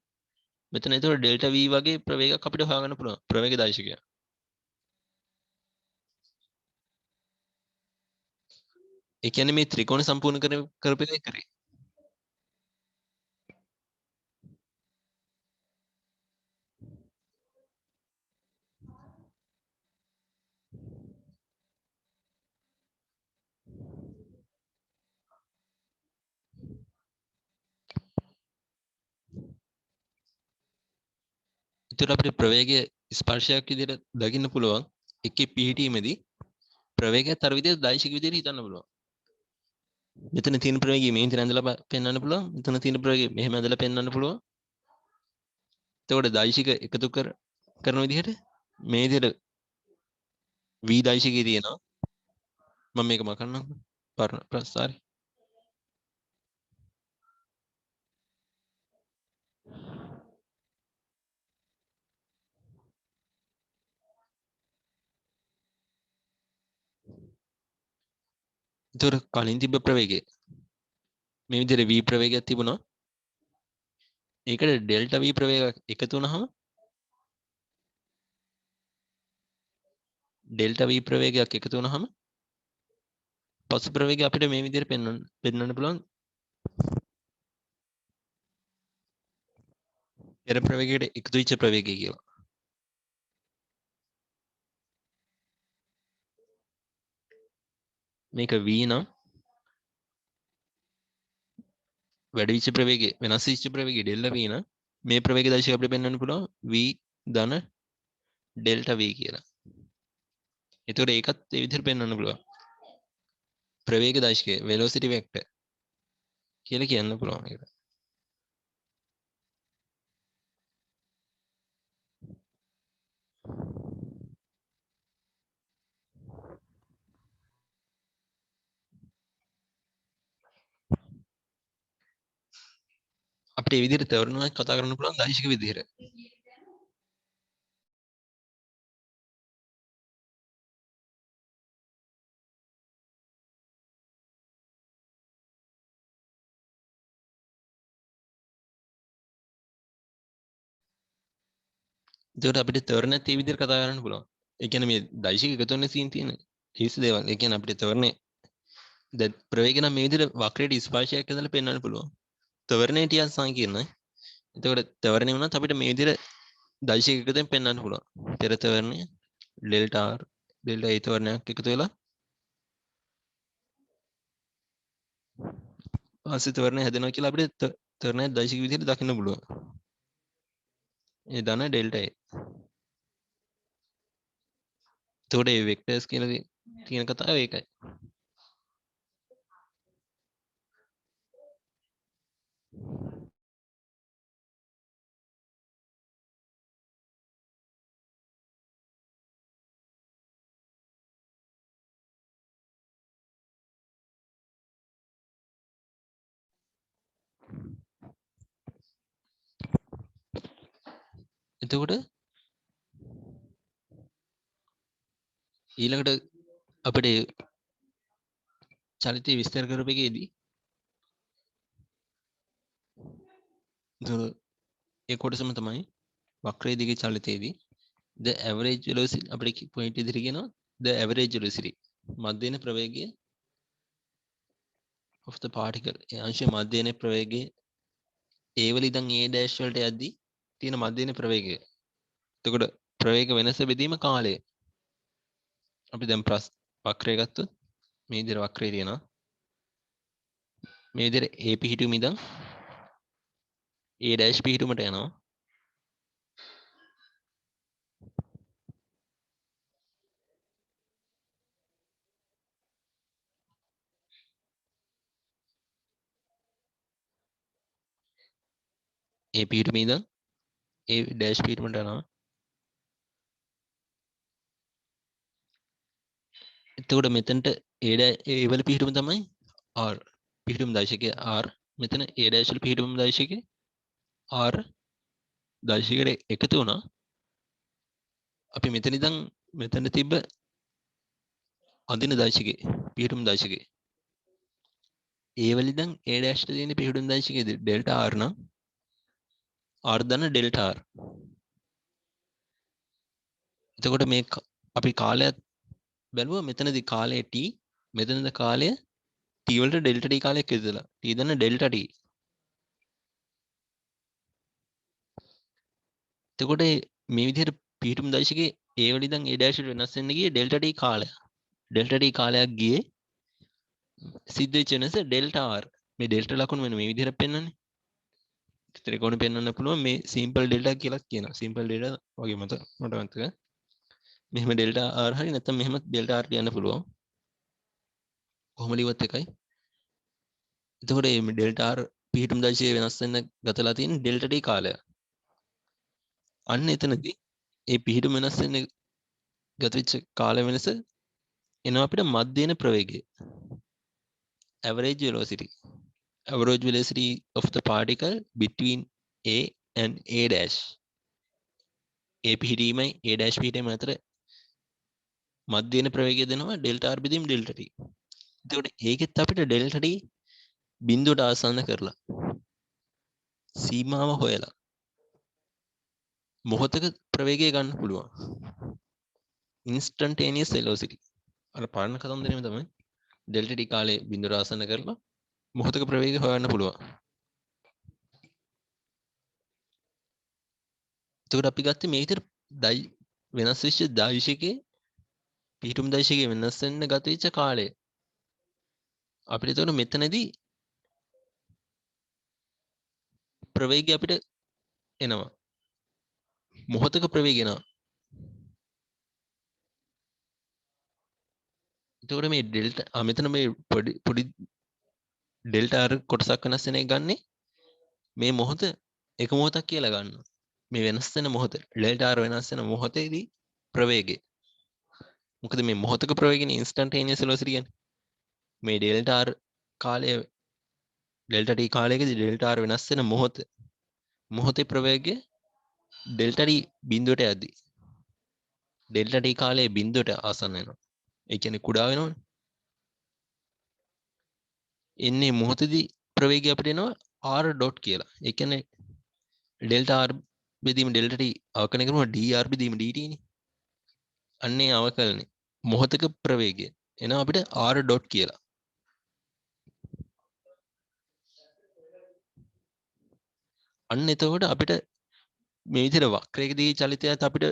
මෙතන ඒතකොට ඩෙල්ටා v වගේ ප්‍රවේගයක් අපිට හොයාගන්න පුළුවන්. ප්‍රවේග දෛශිකය. ඒ කියන්නේ මේ ත්‍රිකෝණ සම්පූර්ණ කරපෙලේ කරේ. ඒතර අපිට ප්‍රවේගය ස්පර්ශයක් විදිහට දකින්න පුළුවන්. එකේ පිහිටීමේදී ප්‍රවේගයත් අර විදිහට දෛශික විදිහට හිතන්න පුළුවන්. මෙතන තියෙන ප්‍රවේගය මේ විදිහට ඇඳලා පෙන්වන්න පුළුවන්. මෙතන තියෙන ප්‍රවේගය මෙහෙම ඇඳලා පෙන්වන්න පුළුවන්. එතකොට දෛශික එකතු කරන විදිහට මේ විදිහට v දෛශිකයේ තියෙනවා. මම මේක මකන්නම්. ප්‍රස්තාරි. ඒතර කලින් තිබ්බ ප්‍රවේගය මේ විදිහට v ප්‍රවේගයක් තිබුණා. ඒකට ඩෙල්ටා v ප්‍රවේගයක් එකතු වුණාම ඩෙල්ටා v ප්‍රවේගයක් එකතු වුණාම පසු ප්‍රවේගය අපිට මේ විදිහට පෙන්වන්න පුළුවන්. පෙර ප්‍රවේගයට එකතු වෙච්ච ප්‍රවේගය කියලා. මේක v නම් වැඩි වෙච්ච ප්‍රවේගය වෙනස් වෙච්ච ප්‍රවේගය ඩෙල්ටා v නම් මේ ප්‍රවේග දශක අපිට පෙන්වන්න පුළුවන් v ධන ඩෙල්ටා v කියලා. ඒතකොට ඒකත් ඒ විදිහට පෙන්වන්න පුළුවන්. ප්‍රවේග දශකය velocity vector කියලා කියන්න පුළුවන් ඒක. අපිට මේ විදිහට තවරනවා කතා කරන්න පුළුවන් දෛශික විදිහට. එතකොට අපිට ත්වරණයත් ඒ විදිහට කතා කරන්න පුළුවන්. ඒ කියන්නේ මේ දෛශික එකතු වෙන සීන් තියෙන හිස් දේවල්. ඒ කියන්නේ අපිට ත්වරණය දැන් ප්‍රවේගය නම් මේ විදිහට වක්‍රයට ස්පර්ශයක් ඇදලා පෙන්වන්න පුළුවන්. ත්වරණය ටිකක් සංකීර්ණයි. එතකොට ත්වරණය වුණත් අපිට මේ විදිහට දෛශික එකතුවෙන් පෙන්වන්න පුළුවන්. පෙර ත්වරණය ඩෙල්ටා R ඩෙල්ටා A ත්වරණයක් එකතු වෙලා පස්සේ ත්වරණය හැදෙනවා කියලා අපිට ත්වරණය දෛශික විදිහට දකින්න පුළුවන්. ඒ දන ඩෙල්ටා A. එතකොට මේ වෙක්ටර්ස් කියලා තියෙන කතාව ඒකයි. එතකොට ඊළඟට අපිට චලිතය විස්තර කරපෙකේදී ඒ කොටසම තමයි වක්‍රයේ දිගේ චලිතයේදී the average velocity අපිට පොයින්ට් ඉදිරි කියනවා the average velocity මධ්‍යන ප්‍රවේගය of the particle ඒ අංශයේ මධ්‍යන ප්‍රවේගය a වල ඉඳන් a dash වලට යද්දී තියෙන මධ්‍යන ප්‍රවේගය. එතකොට ප්‍රවේග වෙනස බෙදීම කාලය. අපි දැන් වක්‍රය ගත්තොත් මේ විදිහට වක්‍රය තියෙනවා. මේ විදිහට a පිහිටුම ඉඳන් a dash පිහිටුමට යනවා. a පිහිටුම ඉඳන් a dash පිහිටුමට යනවා. එතකොට මෙතනට a වල පිහිටුම තමයි r පිහිටුම දශකයේ r මෙතන a dash වල පිහිටුම දශකයේ r දශකයට එකතු වුණා. අපි මෙතන ඉඳන් මෙතන තිබ්බ අඳින දශකයේ පිහිටුම දශකයේ a වල ඉඳන් a dash ට තියෙන පිහිටුම දශකයේ ඩෙල්ටා r නම් r දන්න ඩෙල්ටා r. එතකොට මේ අපි කාලයක් බැලුවා මෙතනදී කාලය t මෙතනද කාලය t වලට ඩෙල්ටා t කාලයක් ඉඳලා t දන්න ඩෙල්ටා t. එතකොට මේ විදිහට පිහිටුම් දශකයේ a වල ඉඳන් a dash වෙනස් වෙන්න ගියේ ඩෙල්ටා t කාලය. ඩෙල්ටා t කාලයක් ගියේ සිද්ධ වෙච්ච වෙනස ඩෙල්ටා r. මේ ඩෙල්ටා ලකුණු වෙන මේ විදිහට පෙන්වන්නේ. ත්‍රිකෝණ පෙන්වන්න පුළුවන් මේ සිම්පල් ඩෙල්ටා කියලා කියනවා. සිම්පල් ඩෙල්ටා වගේ මතක මතක. මෙහෙම ඩෙල්ටා r හරි නැත්නම් මෙහෙම ඩෙල්ටා r කියන්න පුළුවන්. කොහොම ලියුවත් එකයි. එතකොට මේ ඩෙල්ටා r පිහිටුම් දශකයේ වෙනස් වෙන්න ගතලා තියෙන ඩෙල්ටා t කාලය. අන්න එතනදී ඒ පිහිටුම වෙනස් වෙන්න ගත වෙච්ච කාල වෙනස එනවා අපිට මධ්‍යන ප්‍රවේගය. average velocity. Average velocity of the particle between a and a dash. a පිහිටීමයි a dash පිහිටීම අතර මධ්‍යන ප්‍රවේගය දෙනවා ඩෙල්ටා r බෙදීම ඩෙල්ටා t. එතකොට ඒකෙත් අපිට ඩෙල්ටා t බිඳුවට ආසන්න කරලා සීමාව හොයලා මොහොතක ප්‍රවේගය ගන්න පුළුවන්. instantaneous velocity. අර පරණ කතන්දරේම තමයි ඩෙල්ටා t කාලේ බිඳුවට ආසන්න කරලා මොහොතක ප්‍රවේගය හොයන්න පුළුවන්. එතකොට අපි ගත්තේ මේ විතර වෙනස් වෙච්ච දශකයේ පිහිටුම් දශකයේ වෙනස් වෙන්න ගත වෙච්ච කාලය. අපිට එතකොට මෙතනදී ප්‍රවේගය අපිට එනවා. මොහොතක ප්‍රවේගය එනවා. එතකොට මේ ඩෙල්ටා මෙතන මේ පොඩි ඩෙල්ටා r කොටසක් වෙනස් වෙන එක ගන්නෙ මේ මොහොත එක මොහොතක් කියලා ගන්නවා. මේ වෙනස් වෙන මොහොත ඩෙල්ටා r වෙනස් වෙන මොහොතේදී ප්‍රවේගය. මොකද මේ මොහොතක ප්‍රවේගයනේ ඉන්ස්ටන්ටේනියස් වෙලොසිටි කියන්නේ. මේ ඩෙල්ටා r කාලය ඩෙල්ටා t කාලයකදී ඩෙල්ටා r වෙනස් වෙන මොහොතේ ප්‍රවේගය ඩෙල්ටා t බිඳුවට යද්දී ඩෙල්ටා t කාලයේ බිඳුවට ආසන්න වෙනවා. ඒ කියන්නේ කුඩා වෙනවනේ. එන්නේ මොහොතදී ප්‍රවේගය අපිට එනවා r ඩොට් කියලා. ඒ කියන්නේ ඩෙල්ටා r බෙදීම ඩෙල්ටා t අවකලනය කරනවා dr බෙදීම dt නේ. අන්නේ අවකලනේ මොහොතක ප්‍රවේගය. එනවා අපිට r ඩොට් කියලා. අන්න එතකොට අපිට මේ විදිහට වක්‍රයකදී චලිතයත් අපිට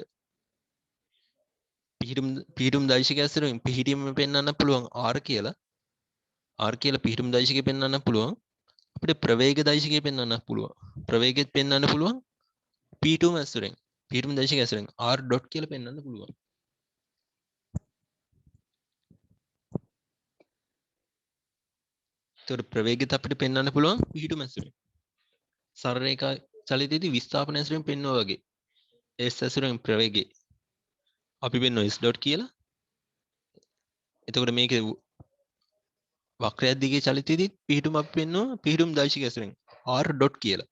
පිහිටුම් දෛශික ඇසුරින් පිහිටීම පෙන්වන්න පුළුවන් r කියලා. r කියලා පිහිටුම් දෛශිකය පෙන්වන්න පුළුවන්. අපිට ප්‍රවේග දෛශිකය පෙන්වන්න පුළුවන්. ප්‍රවේගෙත් පෙන්වන්න පුළුවන් p2 ඇසුරෙන්. පිහිටුම් දෛශික ඇසුරෙන් r ඩොට් කියලා පෙන්වන්න පුළුවන්. ඒතකොට ප්‍රවේගෙත් අපිට පෙන්වන්න පුළුවන් පිහිටුම් ඇසුරෙන්. සරල රේඛා චලිතයේදී විස්ථාපන ඇසුරෙන් පෙන්වනවා වගේ. s ඇසුරෙන් ප්‍රවේගය අපි පෙන්වනවා s ඩොට් කියලා. එතකොට මේකේ වක්‍රයක් දිගේ චලිතයේදී පිහිටුම අපි පෙන්වනවා පිහිටුම් දෛශික ඇසුරෙන් r ඩොට් කියලා.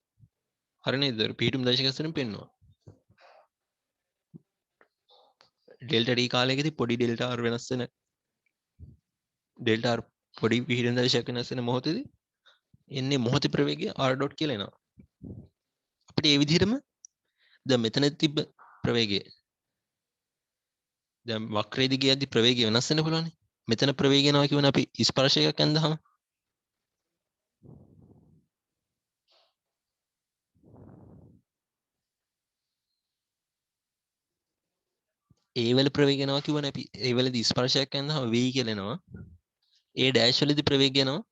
හරි නේද? පිහිටුම් දෛශික ඇසුරෙන් පෙන්වනවා. ඩෙල්ටා t කාලයකදී පොඩි ඩෙල්ටා r වෙනස් වෙන ඩෙල්ටා r පොඩි පිහිටුම් දෛශිකයක් වෙනස් වෙන මොහොතේදී එන්නේ මොහොතේ ප්‍රවේගය r ඩොට් කියලා එනවා. අපිට මේ විදිහටම දැන් මෙතන තිබ්බ ප්‍රවේගය දැන් වක්‍රයේ දිගේ යද්දි ප්‍රවේගය වෙනස් වෙන්න පුළුවන්. මෙතන ප්‍රවේගය යනවා කියවනේ අපි ස්පර්ශයක් ඇඳහම ඒ වල ප්‍රවේගය යනවා කියවනේ අපි ඒ වලදී ස්පර්ශයක් ඇඳහම v කියලා එනවා. ඒ ඩෑෂ් වලදී ප්‍රවේගය යනවා.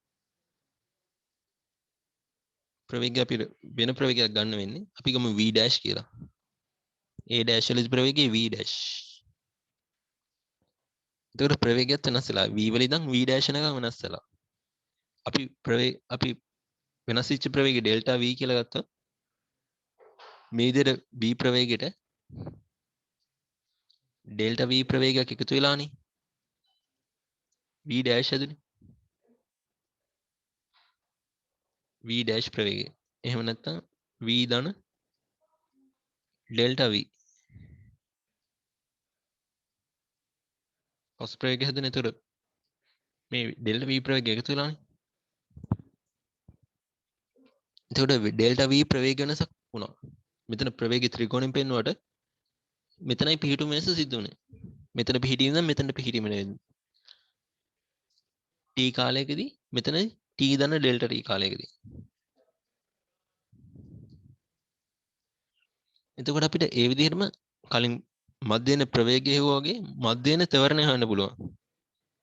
ප්‍රවේගය අපි වෙන ප්‍රවේගයක් ගන්න වෙන්නේ. අපි ගමු v ඩෑෂ් කියලා. ඒ ඩෑෂ් වලදී ප්‍රවේගය v ඩෑෂ්. එතකොට ප්‍රවේගයත් වෙනස් වෙලා v වල ඉඳන් v ඩෑෂ් වෙනකම් වෙනස් වෙලා. අපි වෙනස් වෙච්ච ප්‍රවේගය ඩෙල්ටා v කියලා ගත්තොත් මේ විදිහට v ප්‍රවේගයට ඩෙල්ටා v ප්‍රවේගයක් එකතු වෙලානේ v ඩෑෂ් ඇතුලේ v ඩෑෂ් ප්‍රවේගය. එහෙම නැත්නම් v ධන ඩෙල්ටා v cos ප්‍රවේගය හැදෙන. එතකොට මේ ඩෙල්ටා v ප්‍රවේගය එකතු වෙලානේ. එතකොට ඩෙල්ටා v ප්‍රවේග වෙනසක් වුණා. මෙතන ප්‍රවේගය ත්‍රිකෝණයෙන් පෙන්වුවට මෙතනයි පිහිටුම වෙනස සිද්ධ වුණේ. මෙතන පිහිටීම නම් මෙතනට පිහිටීම නෙවෙයි. t කාලයකදී මෙතනයි t ධන ඩෙල්ටා t කාලයකදී. එතකොට අපිට ඒ විදිහටම කලින් මධ්‍යන ප්‍රවේගය හේවෝ වගේ මධ්‍යන ත්වරණය හොයන්න පුළුවන්.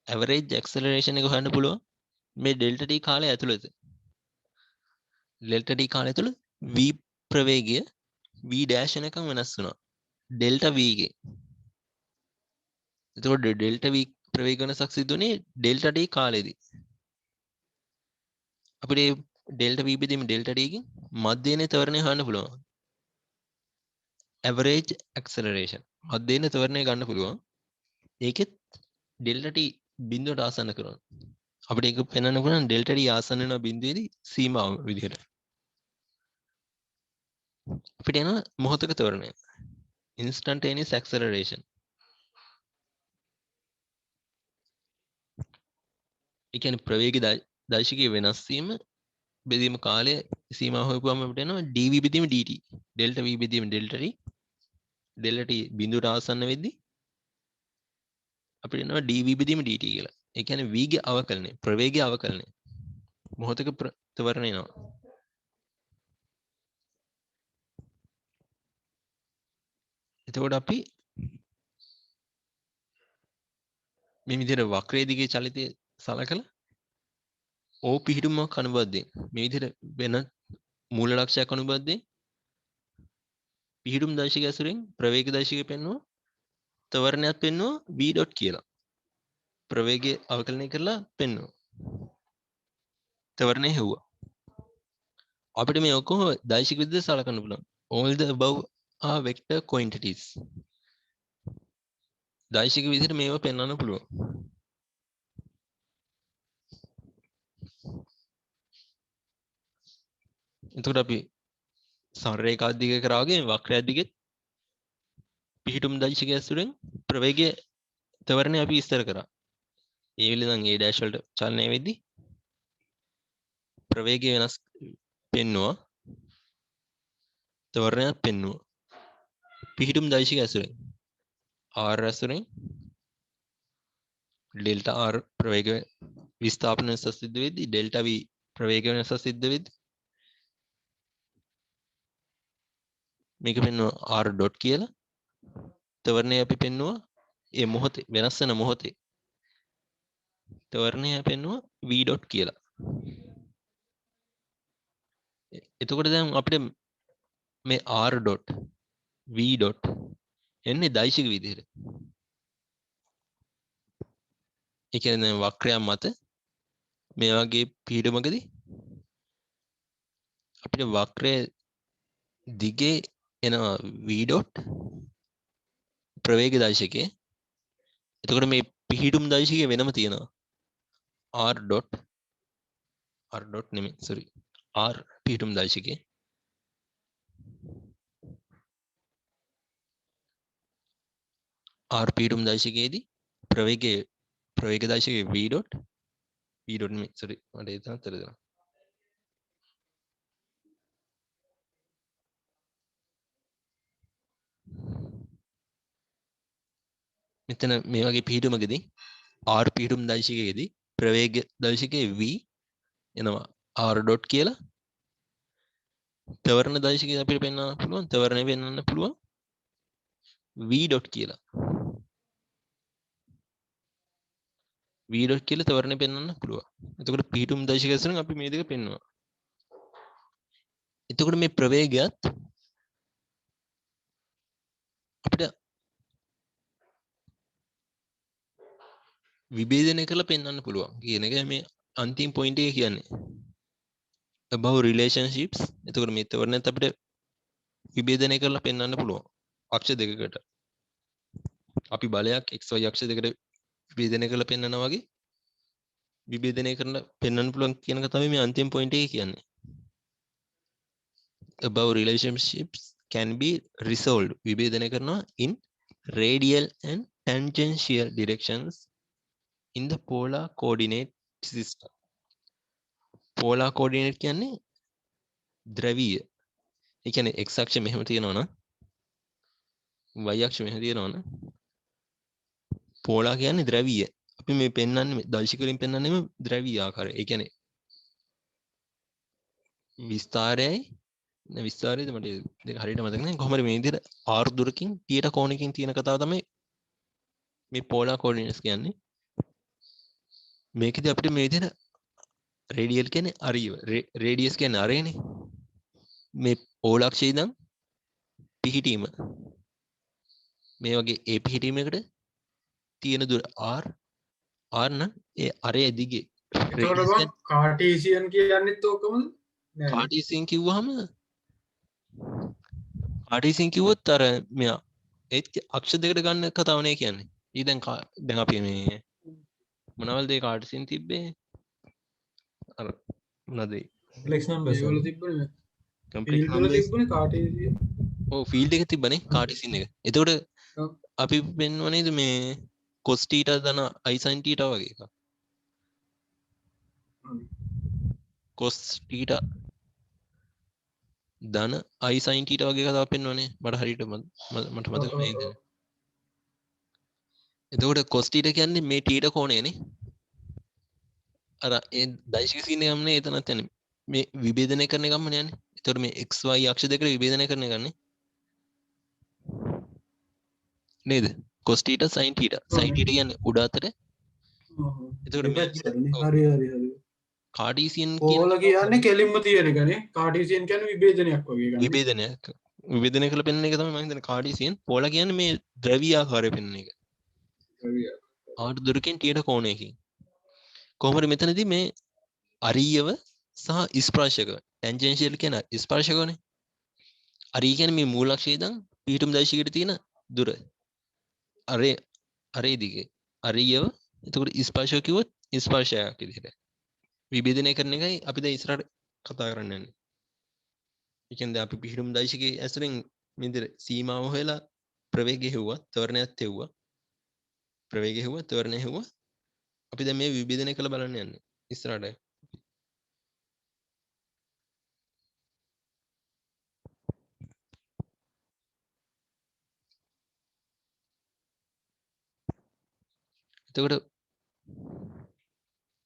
ඇවරේජ් ඇක්සලරේෂන් එක හොයන්න පුළුවන් මේ ඩෙල්ටා t කාලය ඇතුළත. ඩෙල්ටා t කාලය තුළ v ප්‍රවේගය v ඩෑෂ් වෙනකම් වෙනස් වුණා. ඩෙල්ටා v ගේ. එතකොට ඩෙල්ටා v ප්‍රවේග වෙනසක් සිදු වුණේ ඩෙල්ටා t කාලෙදී. අපිට ඩෙල්ටා v බෙදීම ඩෙල්ටා t ගෙන් මධ්‍යන ත්වරණය හොයන්න පුළුවන්. ඇවරේජ් ඇක්සලරේෂන් මධ්‍යන ත්වරණය ගන්න පුළුවන්. ඒකෙත් ඩෙල්ටා t බිඳුවට ආසන්න කරනවා. අපිට ඒක පෙන්වන්න පුළුවන් ඩෙල්ටා t ආසන්න වෙන බිඳුවේදී සීමාව විදිහට. අපිට එන මොහොතක ත්වරණය instantaneous acceleration. ඒ කියන්නේ ප්‍රවේග දෛශිකයේ වෙනස් වීම බෙදීම කාලය සීමාව හොයපුවම අපිට එනවා dv බෙදීම dt. ඩෙල්ටා v බෙදීම ඩෙල්ටා t ඩෙල්ටා t බිඳුවට ආසන්න වෙද්දී අපිට එනවා dv බෙදීම dt කියලා. ඒ කියන්නේ v ගේ අවකලනය ප්‍රවේගයේ අවකලනය මොහොතක ත්වරණය එනවා. එතකොට අපි මේ විදිහට වක්‍රයේ දිගේ චලිතය සලකලා O පිහිටුමක් අනුබද්ධයෙන් මේ විදිහට වෙන මූල ලක්ෂයක් අනුබද්ධයෙන් පිහිටුම් දෛශික ඇසුරෙන් ප්‍රවේග දෛශිකය පෙන්වනවා. ත්වරණයක් පෙන්වනවා v ඩොට් කියලා. ප්‍රවේගය අවකලනය කරලා පෙන්වනවා. ත්වරණය හෙව්වා. අපිට මේ ඔක්කොම දෛශික විදිහට සලකන්න පුළුවන්. all the above are vector quantities. දෛශික විදිහට මේවා පෙන්වන්න පුළුවන්. එතකොට අපි සරල රේඛා දිග කරා වගේ වක්‍රයක් දිගෙත් පිහිටුම් දෛශික ඇසුරෙන් ප්‍රවේගය ත්වරණය අපි විස්තර කරා. ඒ වෙලෙන් a dash වලට චලනය වෙද්දී ප්‍රවේගය වෙනස් පෙන්වුවා. ත්වරණයක් පෙන්වුවා. පිහිටුම් දෛශික ඇසුරෙන් R ඇසුරෙන් ඩෙල්ටා R ප්‍රවේග විස්ථාපන වෙනස සිද්ධ වෙද්දී ඩෙල්ටා V ප්‍රවේග වෙනස සිද්ධ වෙද්දී මේක පෙන්වනවා R ඩොට් කියලා. තවරණය අපි පෙන්වුවා ඒ මොහොතේ වෙනස් වෙන මොහොතේ තවරණය පෙන්වුවා V ඩොට් කියලා. එතකොට දැන් අපිට මේ R ඩොට් V ඩොට් එන්නේ දෛශික විදිහට. ඒ කියන්නේ වක්‍රයක් මත මේ වගේ පීඩමකදී අපිට වක්‍රයේ දිගේ එනවා v ඩොට් ප්‍රවේග දෛශිකයේ. එතකොට මේ පිහිටුම් දෛශිකය වෙනම තියෙනවා r ඩොට් නෙමෙයි sorry r පිහිටුම් දෛශිකයේ. r පිහිටුම් දෛශිකයේදී ප්‍රවේග දෛශිකයේ v dot නෙමෙයි sorry මට ඒක තමයි තේරෙන්නේ. මෙතන මේ වගේ පිහිටුමකදී r පිහිටුම් දෛශිකයේදී ප්‍රවේග දෛශිකයේ v එනවා r ඩොට් කියලා. තවරණ දෛශිකය අපිට පෙන්වන්න පුළුවන් තවරණය පෙන්වන්න පුළුවන් v ඩොට් කියලා. v ඩොට් කියලා තවරණය පෙන්වන්න පුළුවන්. එතකොට පිහිටුම් දෛශිකය ඇසුරෙන් අපි මේ දෙක පෙන්වනවා. එතකොට මේ ප්‍රවේගයත් අපිට විභේදනය කරලා පෙන්වන්න පුළුවන් කියන එක මේ අන්තිම පොයින්ට් එක කියන්නේ. above relationships. එතකොට මේ තවරණයත් අපිට විභේදනය කරලා පෙන්වන්න පුළුවන් අක්ෂ දෙකකට. අපි බලයක් xy අක්ෂ දෙකට විභේදනය කරලා පෙන්වනවා වගේ විභේදනය කරලා පෙන්වන්න පුළුවන් කියන එක තමයි මේ අන්තිම පොයින්ට් එක කියන්නේ. above relationships can be resolved විභේදනය කරනවා in radial and tangential directions in the polar coordinate system. polar coordinate කියන්නේ ද්‍රවීය. ඒ කියන්නේ x අක්ෂය මෙහෙම තියෙනවා නම් y අක්ෂය මෙහෙම තියෙනවා නම් polar කියන්නේ ද්‍රවීය. අපි මේ පෙන්වන්නේ දෛශික වලින් පෙන්වන්නේ ද්‍රවීය ආකාරය. ඒ කියන්නේ විස්තරයද මට දෙක හරියට මතක නැහැ. කොහොමද මේ විදිහට r දුරකින් θ කෝණකින් තියෙන කතාව තමයි මේ polar coordinates කියන්නේ. මේකදී අපිට මේ විදිහට රේඩියල් කියන්නේ අරියව. රේඩියස් කියන්නේ අරේනේ. මේ ඕලක්ෂය ඉඳන් පිහිටීම. මේ වගේ ඒ පිහිටීමකට තියෙන දුර r නම් ඒ අරේ දිගේ එතකොට කාටීසියන් කියන්නෙත් ඕකමද? කාටීසියන් කිව්වහම කාටීසියන් කිව්වොත් අර මෙයා ඒත් අක්ෂ දෙකට ගන්න කතාව නේ කියන්නේ. ඊ දැන් අපි මේ මොනවලද ඒ කාටීසියන් තිබ්බේ? අර මොනවද complex numbers ඒවල තිබ්බනේ. කම්ප්ලෙක්ස් ෆීල්ඩ් වල නම්බර්ස්. තිබ්බනේ කාටීසියන්. ඔව් ෆීල්ඩ් එක තිබ්බනේ කාටීසියන් එක. එතකොට ඔව්. අපි පෙන්වන්නේ නේද මේ cos θ ධන i sin θ වගේ එකක්. cos θ ධන i sin θ වගේ කතාවක් පෙන්වන්නේ. මට හරියට මට මතක නෑ දැන්. එතකොට cos θ කියන්නේ මේ θ කෝණයනේ. අර ඒ දෛශික සීන යන්නේ එතනත් යන්නේ. මේ විභේදනය කරන එකම යන්නේ. එතකොට මේ xy අක්ෂ දෙකට විභේදනය කරන එකනේ. නේද? cos θ sin θ. sin θ කියන්නේ උඩ අතට. එතකොට මේ හරි හරි හරි. කාටීසියන් පෝල කියන්නේ කෙලින්ම තියෙන එකනේ. කාටීසියන් කියන්නේ විභේදනයක් වගේ එකනේ. විභේදනයක්. විභේදනය කරලා පෙන්වන එක තමයි මම හිතන්නේ කාටීසියන්. පෝලා කියන්නේ මේ ද්‍රවීය ආකාරය පෙන්වන එක. ආට දුරකින් ටියට කෝණයකින්. කොහොමද මෙතනදී මේ අරීයව සහ ස්පර්ශක ටැන්ජෙන්ෂියල් කියන ස්පර්ශකවනේ. අරීය කියන්නේ මේ මූලාක්ෂය ඉඳන් පිහිටුම් දෛශිකයට තියෙන දුර. අරේ දිගේ. අරීයව එතකොට ස්පර්ශක කිව්වොත් ස්පර්ශයක් විදිහට. විභේදනය කරන එකයි අපි දැන් ඉස්සරහට කතා කරන්න යන්නේ. ඒ කියන්නේ අපි පිහිටුම් දෛශිකයේ ඇසුරෙන් මේ විදිහට සීමාව හොයලා ප්‍රවේගය හෙව්වා, ත්වරණයත් හෙව්වා. ප්‍රවේගය හෙව්වා, ත්වරණය හෙව්වා. අපි දැන් මේ විභේදනය කරලා බලන්න යන්නේ ඉස්සරහට. එතකොට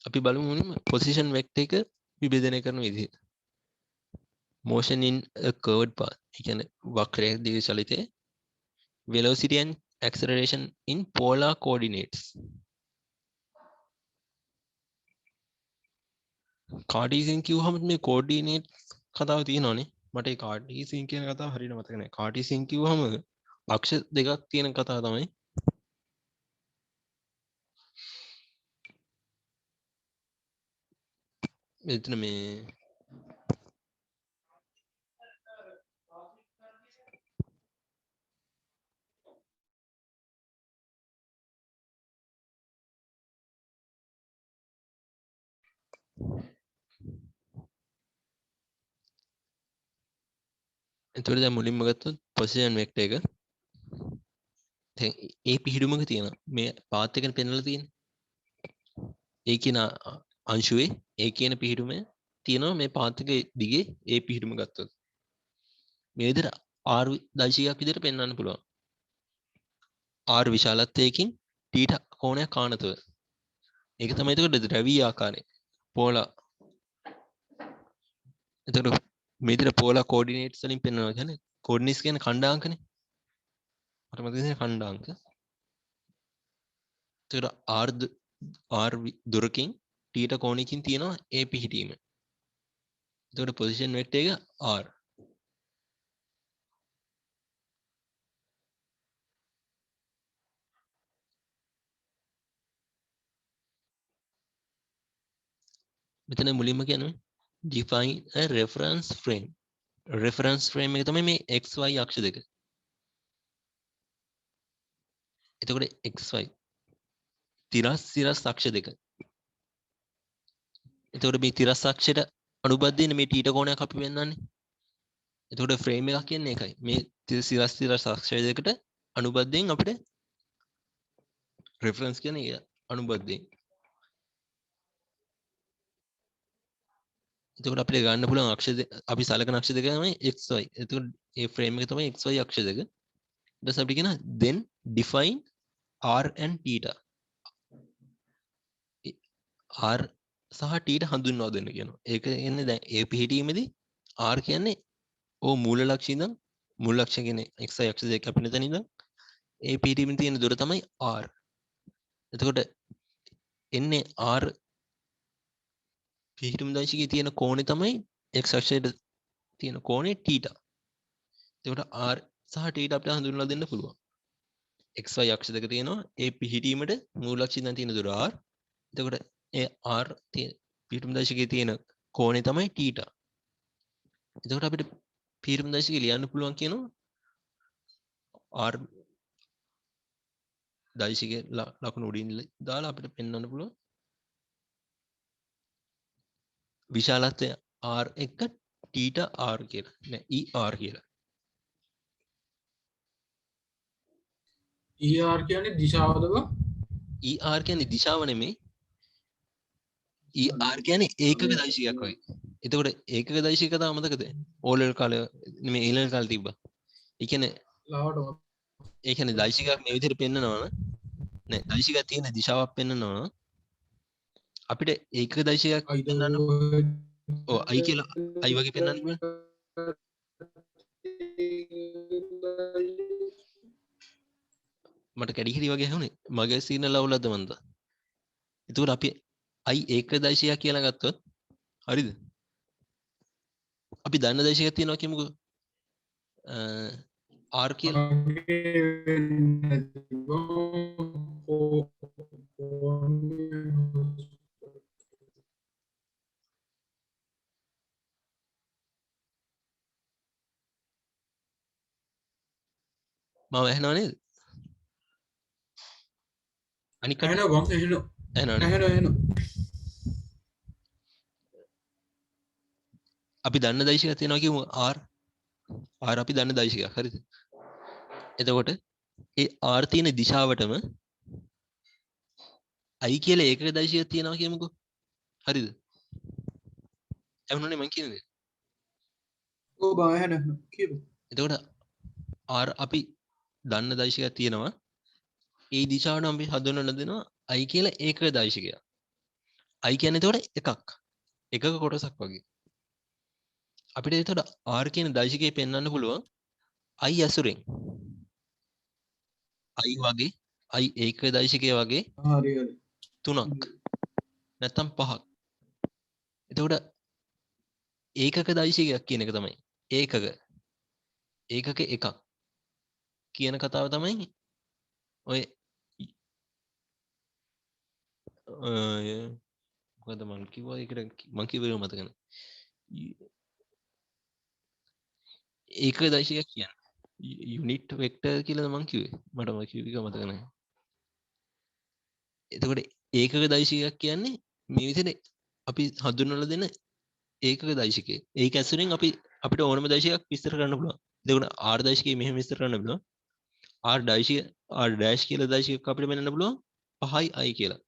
අපි බලමු මුලින්ම පොසිෂන් වෙක්ටර් එක විභේදනය කරන විදිහ. motion in a curved path. ඒ කියන්නේ වක්‍රයේ දිග චලිතයේ velocity and acceleration in polar coordinates. කාටීසියන් කිව්වහම මේ coordinate කතාව තියෙනවනේ. මට ඒ කාටීසියන් කියන කතාව හරියට මතක නැහැ. කාටීසියන් කිව්වහම අක්ෂ දෙකක් තියෙන කතාව තමයි. මෙතන මේ එතකොට දැන් මුලින්ම ගත්තොත් පොසිෂන් වෙක්ටර් එක දැන් ඒ පිහිටුමක තියෙනවා. මේ පාත් එකනේ පෙන්වලා තියෙන්නේ. ඒ කියන අංශුවේ ඒ කියන පිහිටුම තියෙනවා මේ පාත් එක දිගේ ඒ පිහිටුම ගත්තොත්. මේ විදිහට r දශිකයක් විදිහට පෙන්වන්න පුළුවන්. r විශාලත්වයකින් θ කෝණයක් කාණතව. ඒක තමයි එතකොට ද්‍රවීය ආකාරය. පෝලා. එතකොට මේ විදිහට පෝලා කෝඩිනේට්ස් වලින් පෙන්වනවා කියන්නේ කෝඩිනේට්ස් කියන්නේ ඛණ්ඩාංකනේ. මට මතක තියෙන ඛණ්ඩාංක. එතකොට r දුරකින් θ කෝණයකින් තියෙනවා ඒ පිහිටීම. එතකොට පොසිෂන් වෙක්ටර් එක r. මෙතන මුලින්ම කියන්නේ define a reference frame. reference frame එක තමයි මේ xy අක්ෂ දෙක. එතකොට xy තිරස් අක්ෂ දෙක. එතකොට මේ තිරස් අක්ෂයට අනුබද්ධයෙන් මේ θ කෝණයක් අපි පෙන්වන්නේ. එතකොට ෆ්‍රේම් එකක් කියන්නේ ඒකයි. මේ තිරස් අක්ෂ දෙකට අනුබද්ධයෙන් අපිට රෙෆරන්ස් කියන්නේ අනුබද්ධයෙන්. එතකොට අපිට ගන්න පුළුවන් අක්ෂ අපි සලකන අක්ෂ දෙක තමයි xy. එතකොට මේ ෆ්‍රේම් එක තමයි xy අක්ෂ දෙක. ඊට පස්සේ අපිට කියන then define r and θ. r සහ θ හඳුන්වා දෙන්න කියනවා. ඒක එන්නේ දැන් ඒ පිහිටීමේදී r කියන්නේ ඕ මූල ලක්ෂය ඉඳන් මූල ලක්ෂය කියන්නේ xy අක්ෂ දෙක අපිට එතන ඉඳන් ඒ පිහිටීමේ තියෙන දුර තමයි r. එතකොට එන්නේ r පිහිටුම් දශකයේ තියෙන කෝණය තමයි x අක්ෂයට තියෙන කෝණය θ. එතකොට r සහ θ අපිට හඳුන්වලා දෙන්න පුළුවන්. xy අක්ෂ දෙක තියෙනවා. ඒ පිහිටීමට මූල අක්ෂය ඉඳන් තියෙන දුර r. එතකොට ඒ r පිහිටුම් දශකයේ තියෙන කෝණය තමයි θ. එතකොට අපිට පිහිටුම් දශකයේ ලියන්න පුළුවන් කියනවා r දශකයේ ලකුණු උඩින් දාලා අපිට පෙන්වන්න පුළුවන් විශාලත්වය r එක θ r කියලා. නෑ er කියලා. ER කියන්නේ දිශාවද බං? er කියන්නේ දිශාව නෙමෙයි. er කියන්නේ ඒකක දශකයක් වගේ. එතකොට ඒකක දශකය කතාව මතකද? O level කාලේ නෙමෙයි A level කාලේ තිබ්බා. ඒ කියන්නේ ලාවට ඒ කියන්නේ දශකයක් මේ විදිහට පෙන්නනවා නෑ දශකයක් තියෙන දිශාවක් පෙන්නනවා අපිට ඒකක දශකයක් පෙන්වන්න ඔව් i කියලා i වගේ පෙන්වන්න පුළුවන්. මට කැඩිහිරි වගේ ඇහුනේ මගේ සිග්නල් අවුලක්ද මන්ද. එතකොට අපි i ඒක දශකයක් කියලා ගත්තොත් හරිද? අපි දන්න දශකයක් තියෙනවා කියමුකෝ. r කියලා මම ඇහෙනව නේද? අනික ඇහෙනවා බං ඇහෙනවා. ඇහෙනවනේ. ඇහෙනවා. අපි දන්න දශකයක් තියෙනවා කියමු r අපි දන්න දශකයක් හරිද? එතකොට ඒ r තියෙන දිශාවටම i කියලා ඒකක දශකයක් තියෙනවා කියමුකෝ. හරිද? ඇහුණනේ මං කියන්නේ. ඔව් බං ඇහෙනවා. කියපන්. එතකොට r අපි දන්න දශකයක් තියෙනවා. ඒ දිශාවට අපි හඳුන්වලා දෙනවා i කියලා ඒකක දෛශිකයක්. i කියන්නේ එතකොට එකක කොටසක් වගේ. අපිට එතකොට r කියන දෛශිකය පෙන්වන්න පුළුවන් i ඇසුරෙන්. i වගේ i ඒකක දෛශිකය වගේ හරි හරි 3ක් නැත්තම් 5ක්. එතකොට ඒකක දෛශිකයක් කියන එක තමයි ඒකක එකක් කියන කතාව තමයි ඔය මොකද මං කිව්වා ඒකට මං කිව්වේ මතක නැහැ. ඒකක දෛශිකයක් කියන්නේ යුනිට් වෙක්ටර් කියලා මං කිව්වේ. මට මතක නැහැ. එතකොට ඒකක දෛශිකයක් කියන්නේ මේ විදිහට අපි හඳුන්වලා දෙන ඒකක දෛශිකය. ඒක ඇසුරෙන් අපිට ඕනම දෛශිකයක් විස්තර කරන්න පුළුවන්. එතකොට r දෛශිකය මෙහෙම විස්තර කරන්න පුළුවන්. r dash කියලා දෛශිකයක් අපිට මෙන්න පුළුවන් 5යි i කියලා.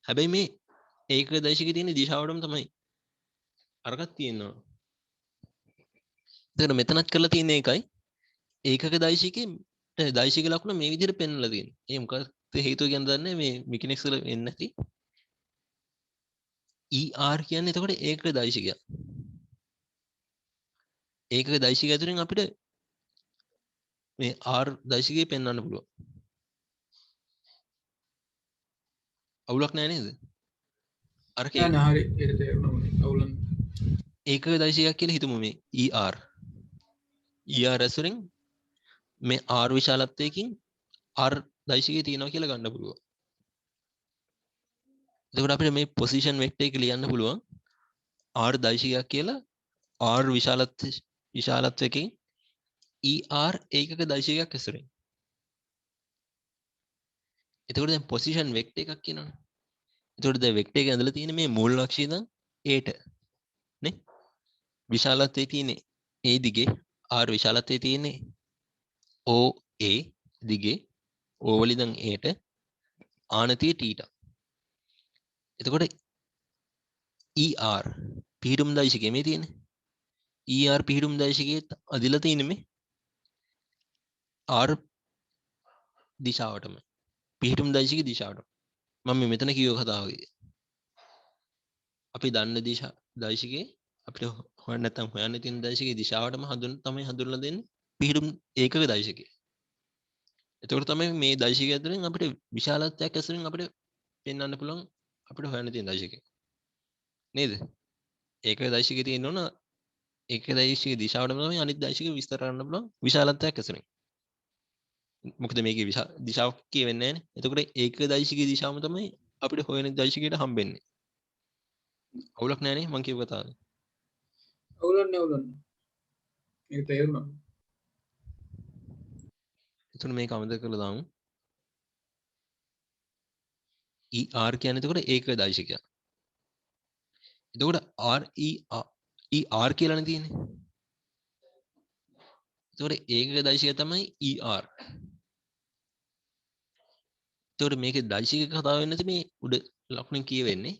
හැබැයි මේ ඒකක දෛශිකයේ තියෙන දිශාවටම තමයි අරකට තියෙනවා. එතකොට මෙතනත් කරලා තියෙන එකයි ඒකක දෛශිකයේ දෛශික ලකුණ මේ විදිහට පෙන්වලා තියෙන්නේ. ඒ මොකක්ද හේතුව කියන දන්නේ මේ මෙකැනික්ස් වල වෙන්නේ නැති. ER කියන්නේ එතකොට ඒකක දෛශිකයක්. ඒකක දෛශිකය ඇතුලෙන් අපිට මේ R දෛශිකය පෙන්වන්න පුළුවන්. අවුලක් නැහැ නේද? අර නෑ හරි ඒක තේරුණා අවුලන් ඒකක දෛශිකයක් කියලා හිතමු මේ ER. ER ඇසුරෙන් මේ R විශාලත්වයකින් R දෛශිකය තියෙනවා කියලා ගන්න පුළුවන්. එතකොට අපිට මේ පොසිෂන් වෙක්ටර් එක ලියන්න පුළුවන් R දෛශිකයක් කියලා R විශාලත්වයකින් ER ඒකක දෛශිකයක් ඇසුරෙන්. එතකොට දැන් පොසිෂන් වෙක්ටර් එකක් කියනවනේ. එතකොට දැන් වෙක්ටර් එක ඇඳලා තියෙන මේ මූල අක්ෂය ඉඳන් Aට නේ විශාලත්වයේ තියෙන A දිගේ R විශාලත්වයේ තියෙන OA දිගේ O වලින් ඉඳන් Aට ආනතිය θ. එතකොට ER පිහිටුම් දෛශිකය මේ තියෙන්නේ. ER පිහිටුම් දෛශිකයේ අදිලා තියෙන්නේ මේ R දිශාවටම. පිහිටුම් දෛශික දිශාවට. මම මෙතන කියව කතාව වගේ. අපි දන්න දෛශිකයේ අපිට හොයන්න නැත්නම් හොයන්න තියෙන දෛශිකයේ දිශාවටම තමයි හඳුන්වලා දෙන්නේ පිහිටුම් ඒකක දෛශිකය. එතකොට තමයි මේ දෛශිකය ඇතුලෙන් අපිට විශාලත්වයක් ඇසුරින් අපිට පෙන්වන්න පුළුවන් අපිට හොයන්න තියෙන දෛශිකය. නේද? ඒකක දෛශිකයේ තියෙන්න ඕන ඒකක දෛශික දිශාවටම තමයි අනිත් දෛශික විස්තර කරන්න පුළුවන් විශාලත්වයක් ඇසුරින්. මොකද මේකේ දිශාවක් කියවෙන්නේ නැහැනේ. එතකොට ඒකක දෛශිකයේ දිශාවම තමයි අපිට හොයන දෛශිකයට හම්බෙන්නේ. අවුලක් නැහැ නේ මං කියව කතාවේ. අවුලන් ඒක තේරුණා එතකොට මේක අමතක කරලා දාමු. ER කියන්නේ එතකොට ඒකක දෛශිකයක්. එතකොට ER කියලානේ තියෙන්නේ. එතකොට ඒකක දෛශිකය තමයි ER. එතකොට මේකේ දෛශික කතාව වෙන්නේ මේ උඩ ලකුණෙන් කියවෙන්නේ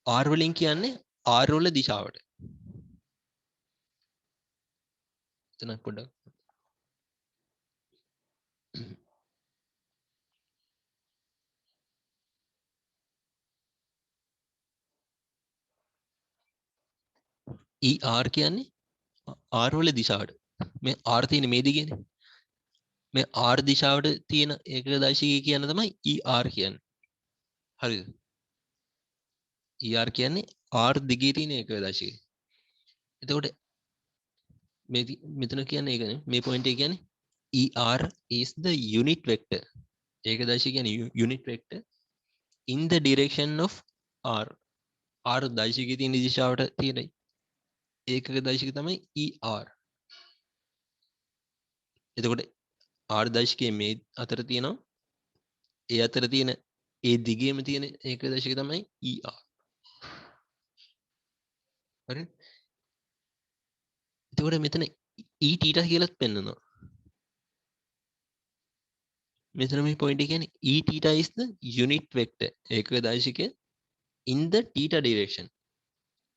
R වලින් කියන්නේ R වල දිශාවට. එතන පොඩ්ඩක් ER කියන්නේ R වල දිශාවට. මේ R තියෙන මේ දිගේනේ. මේ R දිශාවට තියෙන ඒකක දෛශිකය කියන තමයි ER කියන්නේ. හරිද? ER කියන්නේ R දිගේ තියෙන ඒකක දෛශිකය. එතකොට මෙතන කියන්නේ ඒකනේ. මේ පොයින්ට් එක කියන්නේ ER is the unit vector. ඒකක දෛශිකය කියන්නේ unit vector in the direction of R. R දෛශිකයේ තියෙන දිශාවට තියෙන ඒකක දෛශිකය තමයි ER. එතකොට R දෛශිකයේ මේ අතර තියෙනවා ඒ අතර තියෙන ඒ දිගේම තියෙන ඒකක දෛශිකය තමයි ER. හරි? එතකොට මෙතන E θ කියලාත් පෙන්නනවා. මෙතන මේ පොයින්ට් එක කියන්නේ E θ is the unit vector. ඒකක දෛශිකය in the theta direction.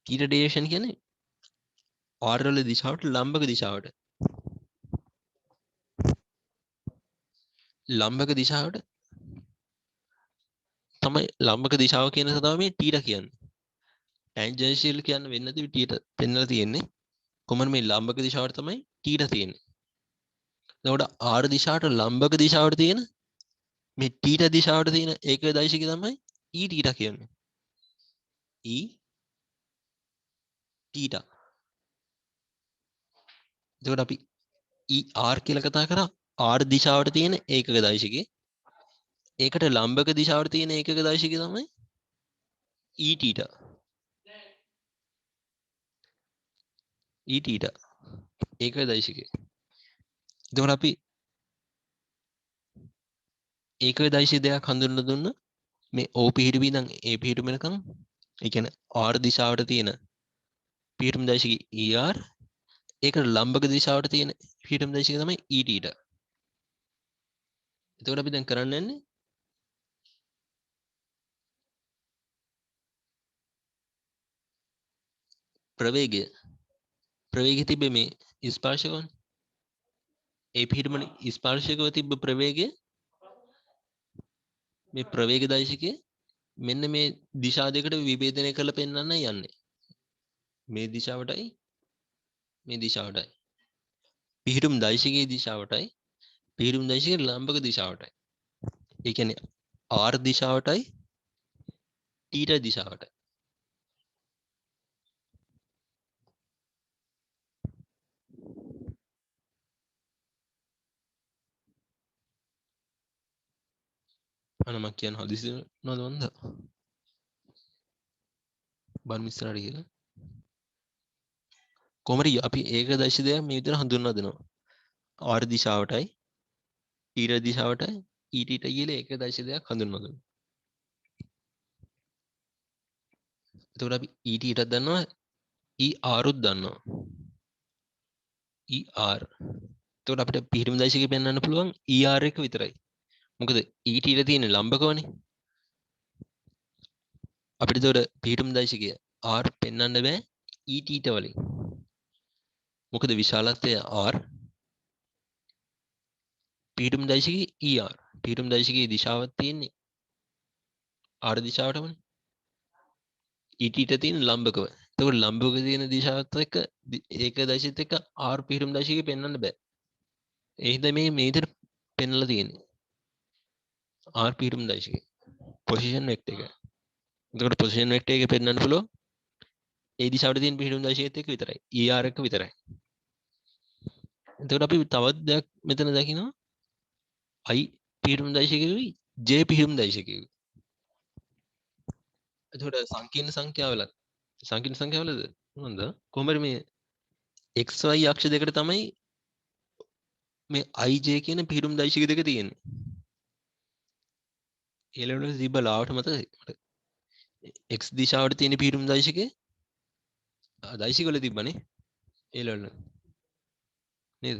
theta direction කියන්නේ R වල දිශාවට ලම්බක දිශාවට. ලම්බක දිශාවට තමයි ලම්බක දිශාව කියන එක තමයි මේ θ කියන්නේ. ටැන්ජන්ෂියල් කියන්න වෙන්නේ නැති θ පෙන්වලා තියෙන්නේ. කොහොමද මේ ලම්බක දිශාවට තමයි θ තියෙන්නේ. එතකොට r දිශාවට ලම්බක දිශාවට තියෙන මේ θ දිශාවට තියෙන ඒකක දෛශිකය තමයි e θ කියන්නේ. e θ. එතකොට අපි er කියලා කතා කරා r දිශාවට තියෙන ඒකක දෛශිකය. ඒකට ලම්බක දිශාවට තියෙන ඒකක දෛශිකය තමයි e θ. e θ. ඒකක දෛශිකය. එතකොට අපි ඒකක දෛශික දෙයක් හඳුන්වලා දුන්න මේ O පිහිටුවී ඉඳන් A පිහිටුව වෙනකන් ඒ කියන්නේ r දිශාවට තියෙන පිහිටුම් දෛශිකය er ඒකට ලම්බක දිශාවට තියෙන පිහිටුම් දෛශිකය තමයි e θ. එතකොට අපි දැන් කරන්න යන්නේ ප්‍රවේගය තිබ්බේ මේ ස්පර්ශකවනේ. ඒ පිහිටුමනේ ස්පර්ශකව තිබ්බ ප්‍රවේගය මේ ප්‍රවේග දෛශිකය මෙන්න මේ දිශා දෙකට විභේදනය කරලා පෙන්වන්න යන්නේ. මේ දිශාවටයි මේ දිශාවටයි. පිහිටුම් දෛශිකයේ දිශාවටයි පිහිටුම් දෛශිකයේ ලම්බක දිශාවටයි. ඒ කියන්නේ r දිශාවටයි θ දිශාවටයි. අනම කියන හදිසි නේද වන්ද? බන් මිස්රාරි කියලා. කොහමද අපි ඒක දෛශිකය මේ විදිහට හඳුන්වා දෙනවා. r දිශාවටයි θ දිශාවටයි e θ කියලා ඒක දෛශිකයක් හඳුන්වා දෙනවා. එතකොට අපි e θ දන්නවා er උත් දන්නවා. er. එතකොට අපිට පිහිටුම් දෛශිකය පෙන්වන්න පුළුවන් er එක විතරයි. මොකද e θ තියෙන ලම්බකවනේ. අපිට එතකොට පිහිටුම් දෛශිකය r පෙන්වන්න බෑ e θ වලින්. මොකද විශාලත්වය r පිහිටුම් දෛශිකය er. පිහිටුම් දෛශිකයේ දිශාවක් තියෙන්නේ r දිශාවටමනේ. e θ තියෙන ලම්බකව. එතකොට ලම්බකව තියෙන දිශාවත් එක්ක ඒක දෛශිකයත් එක්ක r පිහිටුම් දෛශිකය පෙන්වන්න බෑ. ඒ හින්දා මේ විදිහට පෙන්වලා තියෙන්නේ. r පිහිටුම් දෛශිකය. පොසිෂන් වෙක්ටර් එක. එතකොට පොසිෂන් වෙක්ටර් එක පෙන්වන්න පුළුවන් ඒ දිශාවට තියෙන පිහිටුම් දෛශිකයත් එක්ක විතරයි. er එක විතරයි. එතකොට අපි තවත් දෙයක් මෙතන දකිනවා i පිහිටුම් දෛශිකයයි j පිහිටුම් දෛශිකයයි. එතකොට සංකීර්ණ සංඛ්‍යාවලද මොනද කොහමද මේ xy අක්ෂ දෙකට තමයි මේ ij කියන පිහිටුම් දෛශික දෙක තියෙන්නේ. ඒ ලෙවල් වල තිබ්බ ලාවට මතකයි මට. x දිශාවට තියෙන පිහිටුම් දෛශිකේ දෛශික වල තිබ්බනේ. ඒ ලෙවල් වල නේද?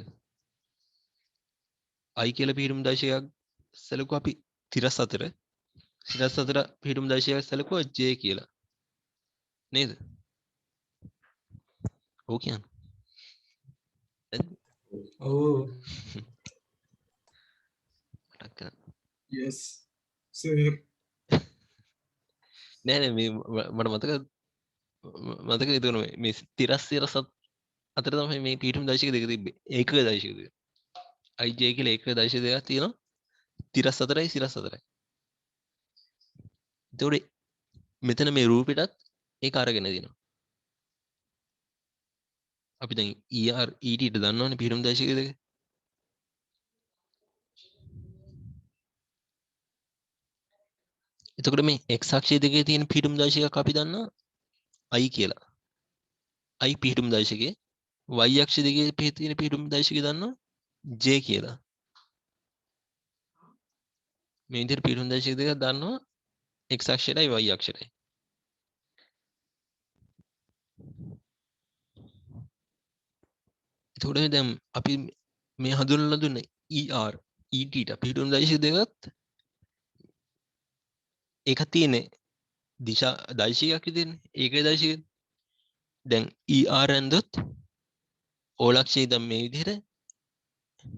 i කියලා පිහිටුම් දෛශිකයක් සැලකුවා අපි 34 පිහිටුම් දෛශිකයක් සැලකුවා j කියලා. නේද? ඔව් කියන්නේ. Oh, මතක් කරන්න. yes, sir. නෑ මේ මට මතක එතන මේ තිරස් අතර තමයි මේ පිහිටුම් දෛශික දෙක තිබ්බේ. ඒකක දෛශික දෙක. ij කියලා ඒකක දෛශික දෙකක් තියෙනවා. තිරස් 4යි සිරස් 4යි. ඒතකොට මෙතන මේ රූපෙටත් ඒක අරගෙන දිනවා. අපි දැන් er et දන්නවනේ පිහිටුම් දෛශික දෙක. එතකොට මේ x අක්ෂය දෙකේ තියෙන පිහිටුම් දෛශිකයක් අපි දන්නවා i කියලා. i පිහිටුම් දෛශිකේ y අක්ෂය දෙකේ තියෙන පිහිටුම් දෛශිකය දන්නවා j කියලා. මේ විදිහට පිහිටුම් දෛශික දෙකක් දන්නවා x අක්ෂයයි y අක්ෂයයි. එතකොට දැන් අපි මේ හඳුන්වලා දුන්නේ er et පිහිටුම් දෛශික දෙකත් එකක් තියෙන්නේ දිශා දෛශිකයක් විදිහනේ. ඒකේ දෛශිකය. දැන් er ඇන්දොත් o ලක්ෂය ඉඳන් මේ විදිහට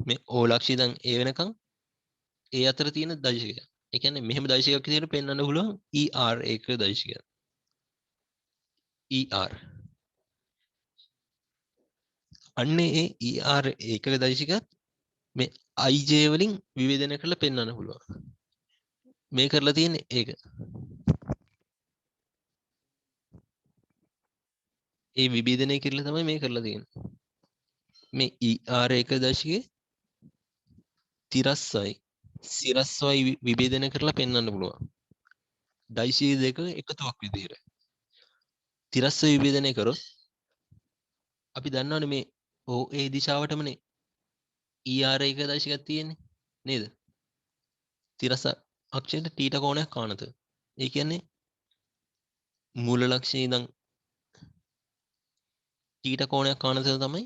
මේ o ලක්ෂය ඉඳන් a වෙනකන් ඒ අතර තියෙන දෛශිකය. ඒ කියන්නේ මෙහෙම දෛශිකයක් විදිහට පෙන්වන්න පුළුවන් ER ඒක දෛශිකය. ER. අන්නේ ඒ ER ඒකක දෛශිකයත් මේ IJ වලින් විවේදනය කරලා පෙන්වන්න පුළුවන්. මේ කරලා තියෙන්නේ ඒක. ඒ විභේදනය කරලා තමයි මේ කරලා තියෙන්නේ. මේ ER ඒක දශකයේ තිරස්සයි සිරස්වයි විභේදනය කරලා පෙන්වන්න පුළුවන්. දෛශී දෙක එකතුවක් විදිහට. තිරස්ස විභේදනය කරොත් අපි දන්නවනේ මේ OA දිශාවටමනේ ER එක දශකයක් තියෙන්නේ නේද? තිරස අක්ෂයට තීට කෝණයක් කාණත. ඒ කියන්නේ මූල ලක්ෂණය ඉඳන් තීට කෝණයක් කාණත තමයි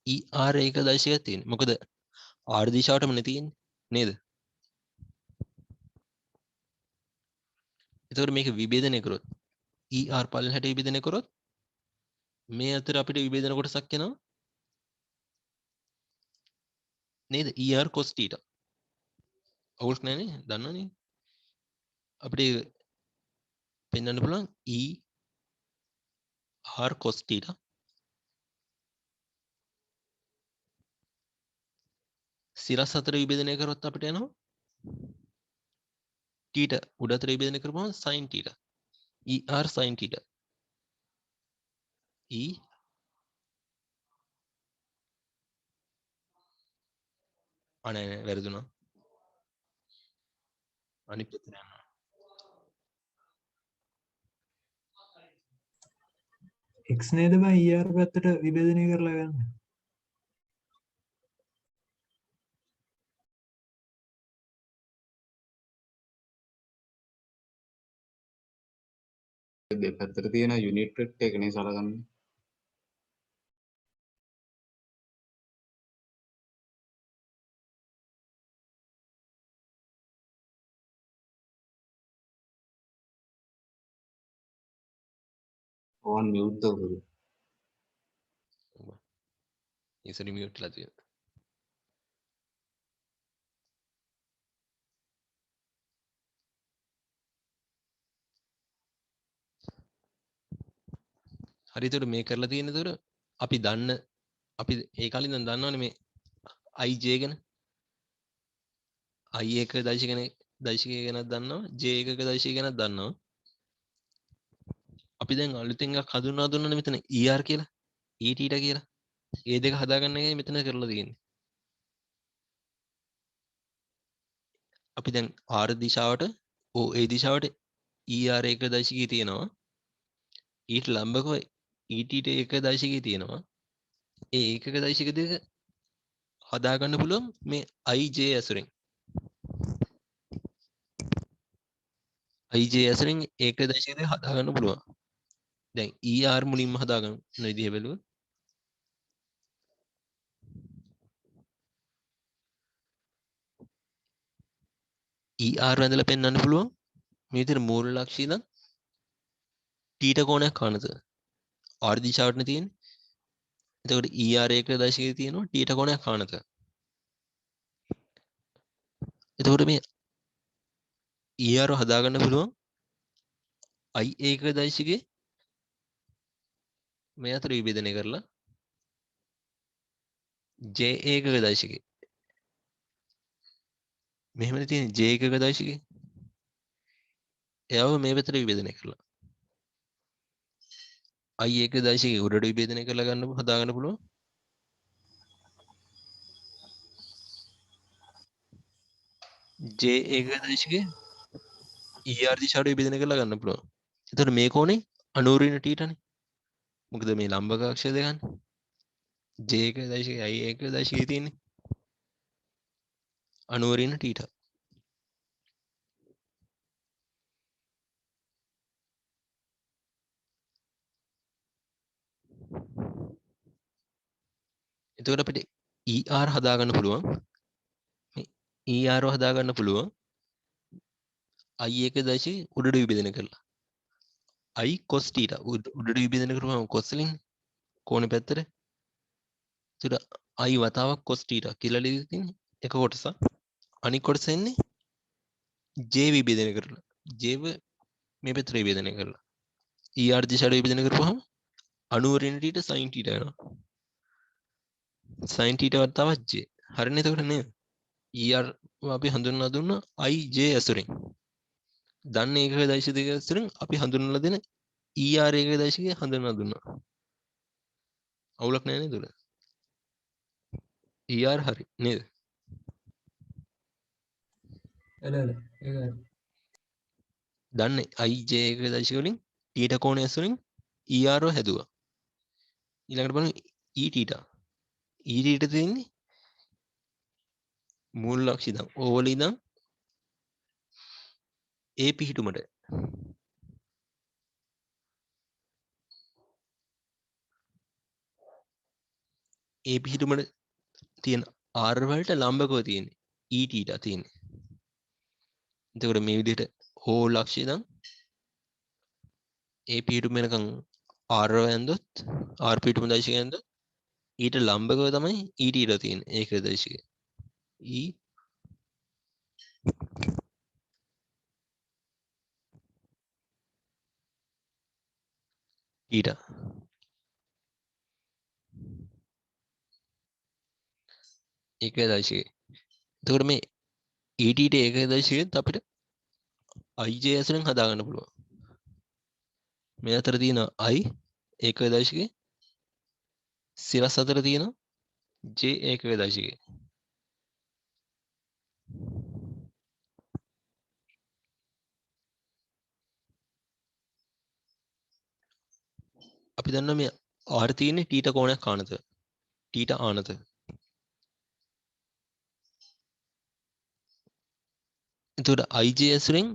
ER එක දශකයක් තියෙන්නේ. මොකද R දිශාවටමනේ තියෙන්නේ නේද? එතකොට මේක විභේදනය කරොත් ER පල්ලෙහාට විභේදනය කරොත් මේ අතර අපිට විභේදන කොටසක් එනවා නේද? ER cos θ. අවුලක් නැනේ දන්නවනේ. අපිට පෙන්වන්න පුළුවන් ER cos θ සිරස් අතර විභේදනය කරොත් අපිට එනවා θ උඩ අතර විභේදනය කරපුවම sin θ. ER sin θ. අනේ වැරදුනා. අනිත් පැත්තට යනවා. X නේද බං ER පැත්තට විභේදනය කරලා ගන්න. දෙපැත්තට තියෙන යුනිට් වෙක්ටර් එකනේ සලකන්නේ. ඕන් මියුට් කරගන්න. ඉතින් මියුට් ලා තියෙනවා. හරි එතකොට මේ කරලා තියෙන දොර අපි දන්න අපි ඒ කාලේ ඉඳන් දන්නවනේ මේ IJ ගැන I එක දෛශිකය ගැනත් දන්නවා J එකක දෛශිකය ගැනත් දන්නවා. අපි දැන් අලුතෙන් එකක් හඳුන්වා දුන්නනේ මෙතන ER කියලා ET කියලා. ඒ දෙක හදාගන්න එකයි මෙතන කරලා තියෙන්නේ. අපි දැන් R දිශාවට OA දිශාවට ER එක දෛශිකය තියෙනවා. ඊට ලම්බකව ET එක දෛශිකය තියෙනවා. ඒ ඒකක දෛශික දෙක හදාගන්න පුළුවන් මේ IJ ඇසුරෙන්. IJ ඇසුරෙන් ඒක දෛශික දෙක හදාගන්න පුළුවන්. දැන් ER මුලින්ම හදාගන්න විදිහ බැලුවොත් ER වැඳලා පෙන්වන්න පුළුවන් මේ විදිහට මූල ලක්ෂය ඉඳන් θ කෝණයක් කාණත. R දිශාවටනේ තියෙන්නේ. එතකොට ER එක දශකයේ තියෙනවා θ කෝණයක් කාණත. එතකොට මේ ER හදාගන්න පුළුවන් I එක දශකයේ මේ අතර විභේදනය කරලා J එකක දශකයේ මෙහෙමනේ තියෙන J එකක දශකයේ එයාව මේ පැත්තට විභේදනය කරලා I එක දශකයේ උඩට විභේදනය කරලා ගන්න හදාගන්න පුළුවන් J එක දශකයේ ER දිශාවට විභේදනය කරලා ගන්න පුළුවන්. එතකොට මේ කෝණේ අනුරින θනේ. මොකද මේ ලම්බක අක්ෂය දෙකන්නේ J එක දශකයේ I එක දශකයේ තියෙන්නේ අනුරින θ. එතකොට අපිට ER හදාගන්න පුළුවන් මේ ER හදාගන්න පුළුවන් I එක දශකයේ උඩට විභේදනය කරලා I cos θ උඩට විභේදනය කරපුවම cos වලින් කෝණේ පැත්තට ඒතර I වතාවක් cos θ කියලා ලියලා තියෙන්නේ එක කොටසක්. අනිත් කොටස එන්නේ J විභේදනය කරලා J මේ පැත්තට විභේදනය කරලා ER දිශාවට විභේදනය කරපුවාම 90 ඍණ θ sin θ වෙනවා. sin θ වත් තවත් J. හරිනේ එතකොට නේද? ER අපි හඳුන්වා දුන්නා I J ඇසුරින්. දන්න ඒකක දෛශික දෙක ඇසුරින් අපි හඳුන්වලා දෙන ER ඒකක දෛශිකය හඳුන්වා දුන්නා. අවුලක් නැහැ නේද උඩ? ER හරි නේද? එල එල ඒක හරි. දන්නේ I J ඒකක දෛශික වලින් θ කෝණය ඇසුරින් ER ව හැදුවා. ඊළඟට බලමු E θ. E θ තියෙන්නේ මූල ලක්ෂ ඉදන් ඕවල ඉදන් A පිහිටුමට A පිහිටුමට තියෙන R වලට ලම්බකව තියෙන්නේ E θ තියෙන්නේ. එතකොට මේ විදිහට O ලක්ෂ ඉදන් A පිහිටුම වෙනකන් R වැන්දොත් R පිහිටුම දෛශිකය වැන්දොත් ඊට ලම්බකව තමයි E θ තියෙන්නේ ඒක දෛශිකය. E θ ඒක දෛශිකය. එතකොට මේ E θ ඒක දෛශිකයත් අපිට IJ ඇසුරෙන් හදා ගන්න පුළුවන්. මේ අතර තියෙන I ඒක දෛශිකය සිරස් අතර තියෙන J ඒක දෛශිකය. අපි දන්නවා මේ R තියෙන්නේ θ කෝණයක් ආනත. θ ආනත. එතකොට IJ ඇසුරෙන්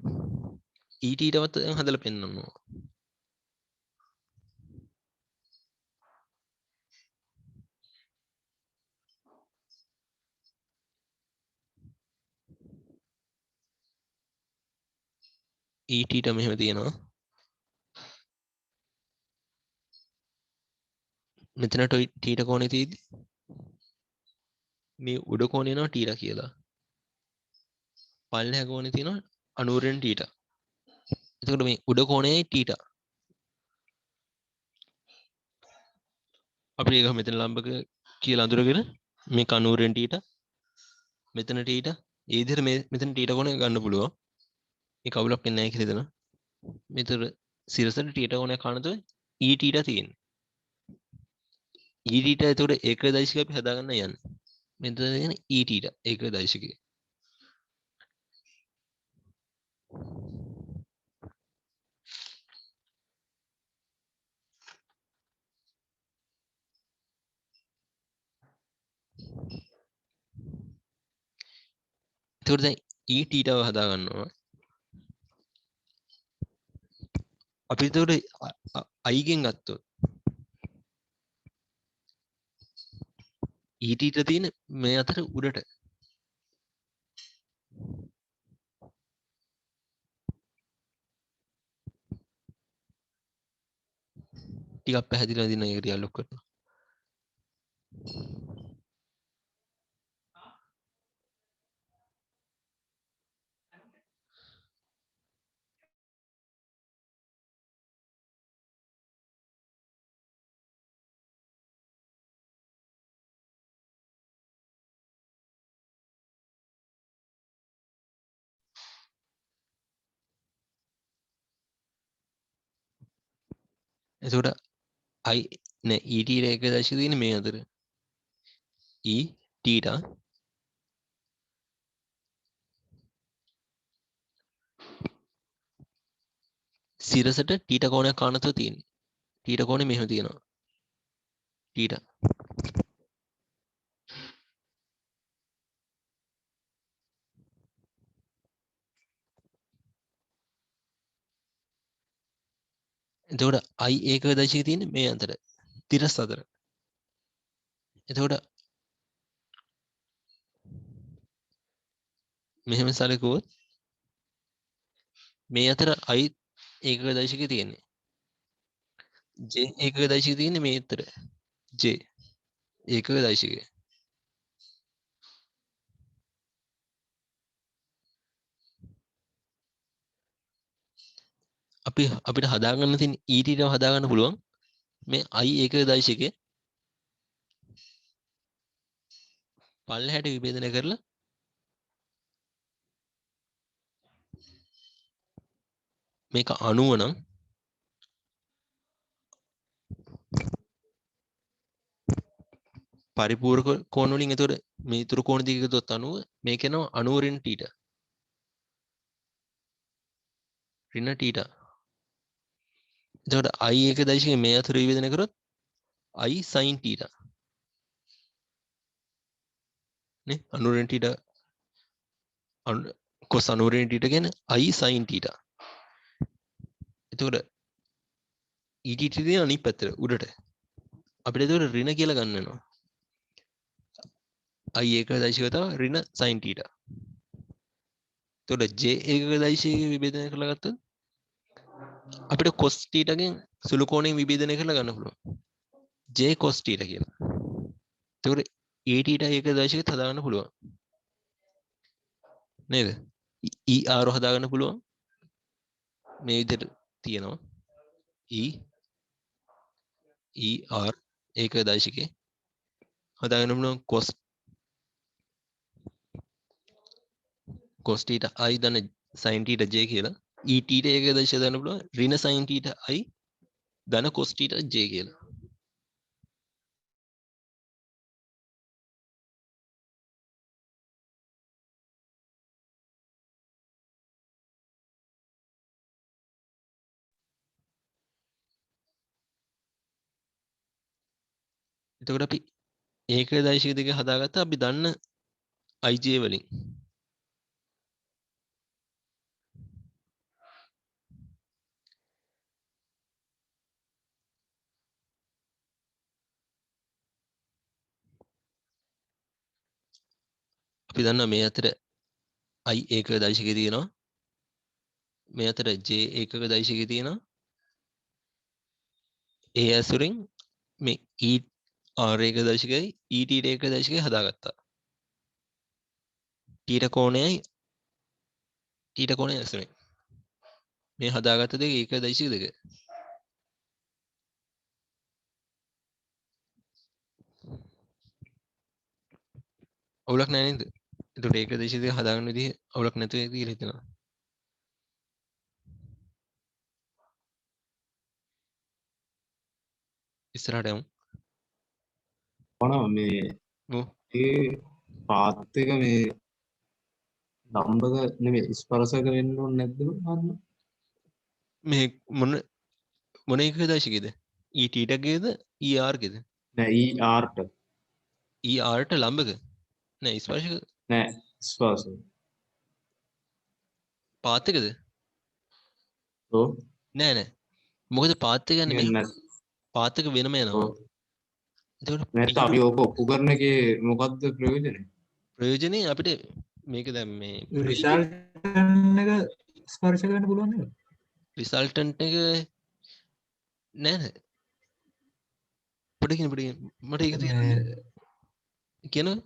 E θ වත් දැන් හදලා පෙන්නනවා. E θ මෙහෙම තියෙනවා. මෙතනට θ කෝණය තියෙද්දි මේ උඩ කෝණය එනවා θ කියලා. පල්ලෙහා කෝණය තියෙනවා 90 θ. එතකොට මේ උඩ කෝණයයි θ. අපි ඒක මෙතන ලම්බක කියලා අඳුරගෙන මේ 90 θ මෙතන θ ඒ විදිහට මේ මෙතන θ කෝණය ගන්න පුළුවන්. මේ කවුලක් වෙන්නේ නැහැ කියලා හිතනවා. මෙතන සිරසට θ කෝණයක් ආනතොයි E θ තියෙන්නේ. E θ එතකොට ඒක දෛශිකය අපි හදාගන්න යන්නේ. මෙතන තියෙන E θ ඒක දෛශිකය. එතකොට දැන් E θ ව හදා ගන්නවා. අපි එතකොට I ගෙන් ගත්තොත් E θ තියෙන මේ අතර උඩට ටිකක් පැහැදිලි නැදින ඒක ටිකක් ලොක් කරනවා. එතකොට I නෑ E θ ඒක දෛශිකය තියෙන්නේ මේ අතර. E θ සිරසට θ කෝණයක් ආනතව තියෙන්නේ. θ කෝණය මෙහෙම තියෙනවා. θ. එතකොට I ඒක දෛශිකය තියෙන්නේ මේ අතර. තිරස් අතර. එතකොට මෙහෙම සැලකුවොත් මේ අතර I ඒකක දෛශිකය තියෙන්නේ. J ඒකක දෛශිකය තියෙන්නේ මේ අතර. J ඒකක දෛශිකය. අපිට හදාගන්න තියෙන ET එක හදාගන්න පුළුවන් මේ I ඒකක දශකයේ පල්ලෙහාට විභේදනය කරලා මේක 90 නම් පරිපූර්ණක කෝණ වලින් එතකොට මේ ඉතුරු කෝණ දෙක එකතුවත් 90 මේක එනවා 90 රින් θ ඍණ θ එතකොට I එක දශකයේ මේ අතර විභේදනය කරොත් I sin θ නේ 90 රින් θ cos 90 රින් θ කියන්නේ I sin θ එතකොට ET තියෙන අනිත් පැත්තට උඩට අපිට එතකොට ඍණ කියලා ගන්න වෙනවා I එක දශකය තව ඍණ sin θ එතකොට J එකක දශකයේ විභේදනය කරලා ගත්තොත් අපිට cos θ ගෙන් සුළු කෝණයෙන් විභේදනය කරලා ගන්න පුළුවන් J cos θ කියලා. එතකොට AT එක දශකයත් හදාගන්න පුළුවන්. නේද? ER හදාගන්න පුළුවන්. මේ විදිහට තියෙනවා. ER ඒක දශකයේ හදාගන්න පුළුවන් cos θ I දන්න sin θ J කියලා. ET එක දශකය දාන්න පුළුවන් ඍණ sin θ I ධන cos θ J කියලා. එතකොට අපි ඒක දශක දෙක හදාගත්තා අපි දන්න IJ වලින්. අපි දන්නා මේ අතර I ඒකක දශකයේ තියෙනවා. මේ අතර J ඒකක දශකයේ තියෙනවා. ඒ ඇසුරින් මේ ER එක දශකයයි ET එක දශකයයි හදාගත්තා. ඊට කෝණය ඇසුරින් මේ හදාගත්ත දෙක ඒක දශක දෙක. අවුලක් නැහැ නේද? ඒකට ඒක දශක දෙක හදාගන්න විදිහ අවුලක් නැතුව කියලා හිතනවා. ඉස්සරහට යමු. වනා මේ ඔව්. ඒ පාත් එක මේ ලම්බක නෙමෙයි ස්පර්ශක වෙන්න ඕනේ නැද්ද අන්න මේ මොන එක දශකයේද? ET එකේද ER ගේද? නෑ ER ට ER ට ලම්බක නෑ ස්පර්ශක නෑ ස්පර්ශක පාත් එකද? ඔව් නෑ නෑ. මොකද පාත් එක යන්නේ මෙහෙම. කියන්නේ පාත් එක වෙනම යනවා. ඔව් එතකොට නැත්නම් අපි ඕක ඔප්පු කරන එකේ මොකද්ද ප්‍රයෝජනේ ප්‍රයෝජනේ අපිට මේක දැන් මේ රිසල්ට් එක ස්පර්ශ කරන්න පුළුවන් නේද? රිසල්ටන්ට් එක නෑ නෑ. පොඩකින් මට ඒක තේරෙන්නේ කියනවා.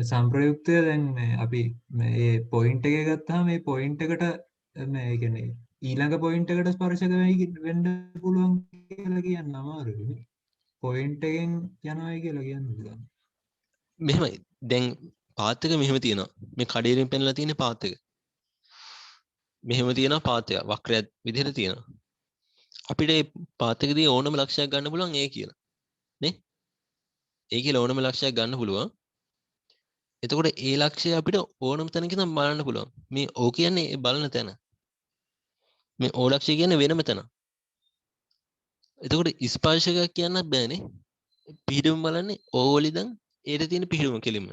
සම්ප්‍රයුක්තය දැන් මේ අපි මේ පොයින්ට් එක ගත්තාම මේ පොයින්ට් එකට මේ ඒ කියන්නේ ඊළඟ පොයින්ට් එකට ස්පර්ශක වෙන්න පුළුවන් කියලා කියන්න අමාරුයි. පොයින්ට් එකෙන් යනවායි කියලා කියන්න පුළුවන්. මෙහෙමයි. දැන් පාත් එක මෙහෙම තියෙනවා. මේ කඩේලින් පෙන්ලා තියෙන පාත් එක. මෙහෙම තියෙනවා පාත් එක. වක්‍රයක් විදිහට තියෙනවා. අපිට මේ පාත් එකදී ඕනම ලක්ෂයක් ගන්න පුළුවන් ඒ කියලා. නේ? ඒ කියලා ඕනම ලක්ෂයක් ගන්න පුළුවන්. එතකොට ඒ ලක්ෂය අපිට ඕනම තැනක ඉඳන් බලන්න පුළුවන්. මේ ඕ කියන්නේ ඒ බලන තැන. මේ ඕ ලක්ෂය කියන්නේ වෙනම තැන. එතකොට ස්පර්ශකයක් කියන්නත් බෑනේ. පිහිටුම බලන්නේ ඕ වල ඉඳන් ඒට තියෙන පිහිටුම කෙලින්ම.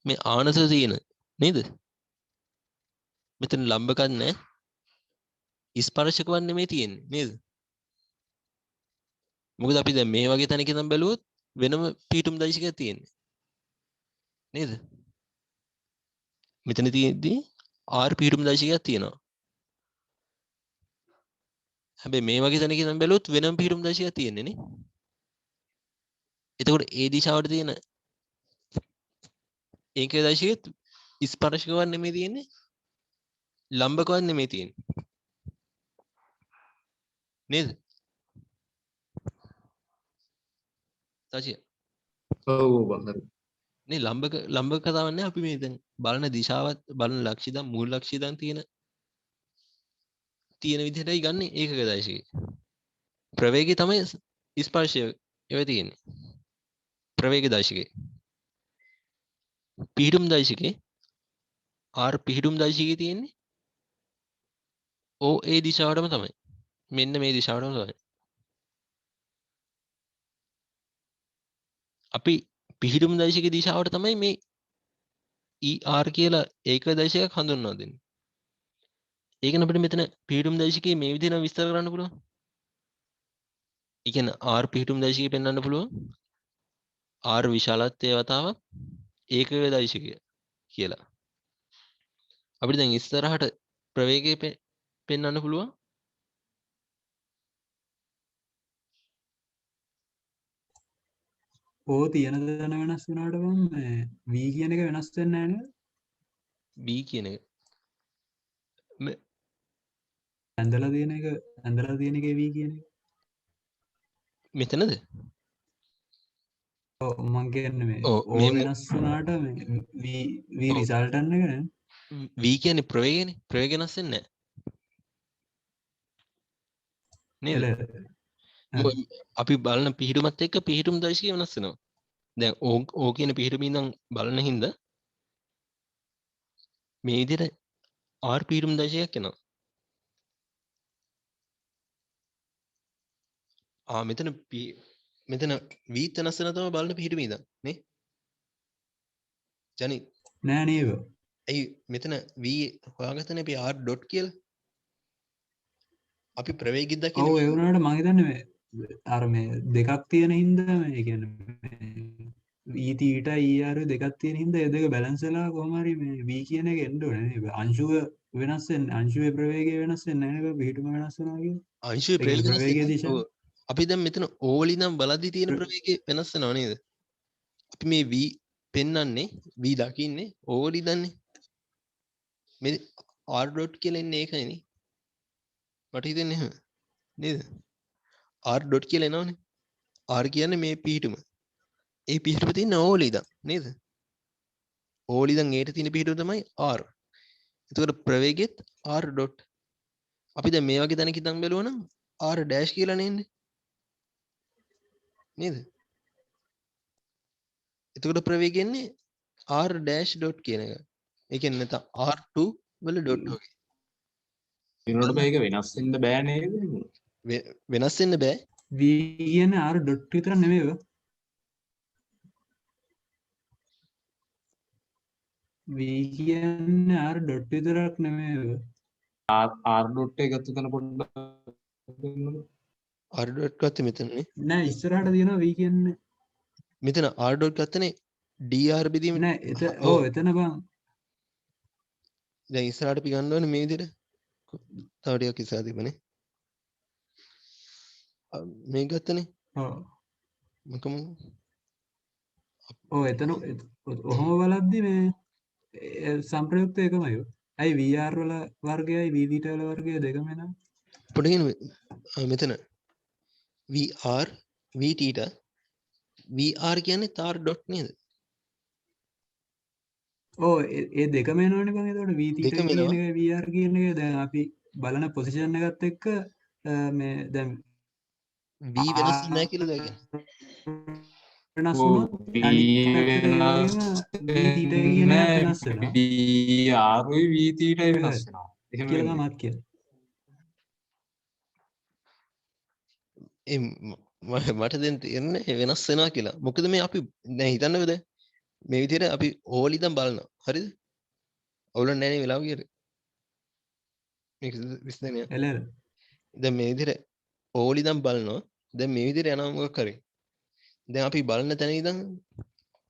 මේ ආනත තියෙන නේද? මෙතන ලම්බකක් නැහැ. ස්පර්ශකවක් නෙමෙයි තියෙන්නේ නේද? මොකද අපි දැන් මේ වගේ තැනක ඉඳන් බැලුවොත් වෙනම පිහිටුම් දශකයක් තියෙන්නේ. නේද? මෙතන තියෙද්දී R පිහිටුම් දශකයක් තියෙනවා. හැබැයි මේ වගේ තැනක ඉඳන් බැලුවොත් වෙනම පිහිටුම් දශකයක් තියෙන්නේ නේ. එතකොට ඒ දිශාවට තියෙන ඒකේ දශකෙත් ස්පර්ශකවක් නෙමෙයි තියෙන්නේ. ලම්බකවත් නෙමෙයි තියෙන්නේ. නේද? සචිය. ඔව් බං හරි. නේ ලම්බක කතාවක් නෑ අපි මේ දැන් බලන දිශාවත් බලන ලක්ෂ්‍ය දන් මූල ලක්ෂ්‍ය දන් තියෙන විදිහටයි ගන්න ඒකක දශකේ. ප්‍රවේගය තමයි ස්පර්ශය ඒව තියෙන්නේ. ප්‍රවේග දශකේ. පිහිටුම් දශකේ ආර් පිහිටුම් දශකේ තියෙන්නේ ඒ දිශාවටම තමයි. මෙන්න මේ දිශාවටම තමයි. අපි පිහිටුම් දශකේ දිශාවට තමයි මේ ER කියලා ඒක දශකයක් හඳුන්වලා දෙන්නේ. ඒකන අපිට මෙතන පිහිටුම් දශකයේ මේ විදිහට විස්තර කරන්න පුළුවන්. ඒ කියන්නේ R පිහිටුම් දශකයේ පෙන්වන්න පුළුවන්. R විශාලත්වයේ වතාවක් ඒකක දශකය කියලා. අපිට දැන් ඉස්සරහට ප්‍රවේගය පෙන්වන්න පුළුවන්. ඕ තියෙන දන වෙනස් වුණාට බං V කියන එක වෙනස් වෙන්නේ නැහැ නේද? B කියන එක. ඇඳලා තියෙන එක V කියන එක. මෙතනද? ඔව් මං කියන්නේ මේ ඔව් ඕ මේ වෙනස් වුණාට මේ V ඔව්. රිසල්ටන්ට් එක නේ. V කියන්නේ ප්‍රවේගයනේ. ප්‍රවේගය වෙනස් වෙන්නේ නැහැ. නේද? අපි බලන පිහිටුමත් එක්ක පිහිටුම් දශකය වෙනස් වෙනවා. දැන් ඕ කියන පිහිටුම ඉඳන් බලන හින්දා මේ විදිහට R පිහිටුම් දශකයක් එනවා. මෙතන V වෙනස් වෙනවා තමයි බලන පිහිටුම ඉඳන් නේ? ජනි නෑ නේද? ඇයි මෙතන V හොයාගත්තනේ අපි R ඩොට් කියලා. අපි ප්‍රවේගික ඔව් දකින්නේ ඒ වුණාට මං හිතන්නේ මේ අර මේ දෙකක් තියෙන හින්දා මේ කියන්නේ E θ ER දෙකක් තියෙන හින්දා ඒ දෙක බැලන්ස් වෙලා කොහොම හරි මේ V කියන එක එන්න ඕනේ නේද? අංශුව වෙනස් වෙන්නේ අංශුවේ ප්‍රවේගය වෙනස් වෙන්නේ නැහැ නේද? පිහිටුම වෙනස් වෙනවා කියන්නේ. අංශුවේ ඒ කියන්නේ ප්‍රවේගය වෙනස් ප්‍රවේගයේ වෙන්නේ. දිශාව. ඔව්. අපි දැන් මෙතන O වලින් බලද්දි තියෙන ප්‍රවේගය වෙනස් වෙනව නේද? අපි මේ V පෙන්වන්නේ V දකින්නේ O වලින්දන්නේ. මේ R ඩොට් කියලා එන්නේ ඒකයිනේ. මට හිතෙන්නේ එහෙම. නේද? R ඩොට් කියලා එනවනේ. R කියන්නේ මේ පිහිටුම. ඒ පිහිටුම තියෙන O වල ඉඳන් නේද? O වල ඉඳන් ඒට තියෙන පිහිටුම තමයි R. එතකොට ප්‍රවේගෙත් R ඩොට්. අපි දැන් මේ වගේ තැනක ඉඳන් බැලුවනම් R ඩෑෂ් කියලා නෙන්නේ. නේද? එතකොට ප්‍රවේගෙන්නේ R ඩෑෂ් ඩොට් කියන එක. ඒ කියන්නේ නැත්නම් R2 වල ඩොට් වගේ. ඒනොට මේක වෙනස් වෙන්න බෑ නේද? වෙනස් වෙන්න බෑ. V කියන්නේ R ඩොට් විතර නෙමෙයි. V කියන්නේ R ඩොට් විතරක් නෙමෙයි. R ඩොට් එක එකතු කරන පොඩ්ඩක් දෙන්නකෝ. R ඩොට් ගත්තේ මෙතනනේ. නෑ ඉස්සරහට තියෙනවා V කියන්නේ. මෙතන R ඩොට් ගත්තනේ DR බෙදීම. නෑ ඔව් එතන බං. දැන් ඉස්සරහට අපි ගන්න ඕනේ මේ විදිහට. තව ටිකක් ඉස්සරහ තිබුණේ. මේ ගත්තනේ. ඔව්. මොකම ඔව් එතන ඔහොම බලද්දි මේ සම්ප්‍රයුක්ත එකමයි. ඇයි VR වල වර්ගයයි V θ වල වර්ගය දෙකම එනවා? පොඩ්ඩකින් මෙතන VR V θ VR කියන්නේ තාර ඩොට් නේද? ඕ ඒ දෙකම එනවනේ බං. එතකොට V θ දෙකම කියන එනවා. එක VR කියන එක දැන් අපි බලන පොසිෂන් එකත් එක්ක මේ දැන් V වෙනස් වෙන්නේ නැහැ කියලාද කියන්නේ? වෙනස් ඔව් වුණොත් අනිත් පැත්තට වෙනස් V θ කියන එක වෙනස් වෙනවා ආරුයි V θ යි වෙනස් වෙනවා. එහෙම කියලා වෙන්නේ. මත් කියන්නේ. මට දැන් තේරෙන්නේ වෙනස් වෙනවා කියලා. මොකද මේ අපි දැන් හිතන්නකෝ දැන් මේ විදිහට අපි ඕලිදම් බලනවා. හරිද? අවුලක් නැහැ නේ වෙලාව කියලා. මේක විශ්ලේෂණය. එළල. දැන් මේ විදිහට ඕලිදම් බලනවා. දැන් මේ විදිහට යනවා මොකක් කරේ. දැන් අපි බලන තැන ඉඳන්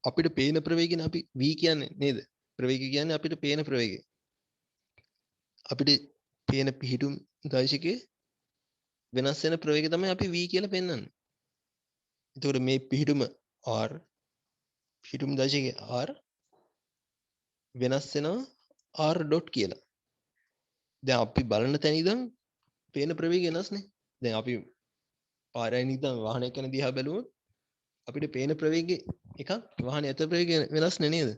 අපිට පේන ප්‍රවේගයනේ අපි v කියන්නේ නේද? ප්‍රවේගය කියන්නේ අපිට පේන ප්‍රවේගය. අපිට පේන පිහිටුම් දශකයේ වෙනස් වෙන ප්‍රවේගය තමයි අපි v කියලා පෙන්වන්නේ. එතකොට මේ පිහිටුම r පිහිටුම් දශකයේ r වෙනස් වෙනවා r ඩොට් කියලා. දැන් අපි බලන තැන ඉඳන් පේන ප්‍රවේගය වෙනස්නේ. දැන් අපි පාරේ ඉඳන් වාහනයක් යන දිහා බැලුවොත් අපිට පේන ප්‍රවේගය එකක් වාහනේ ඇත ප්‍රවේගය වෙනස් නේද?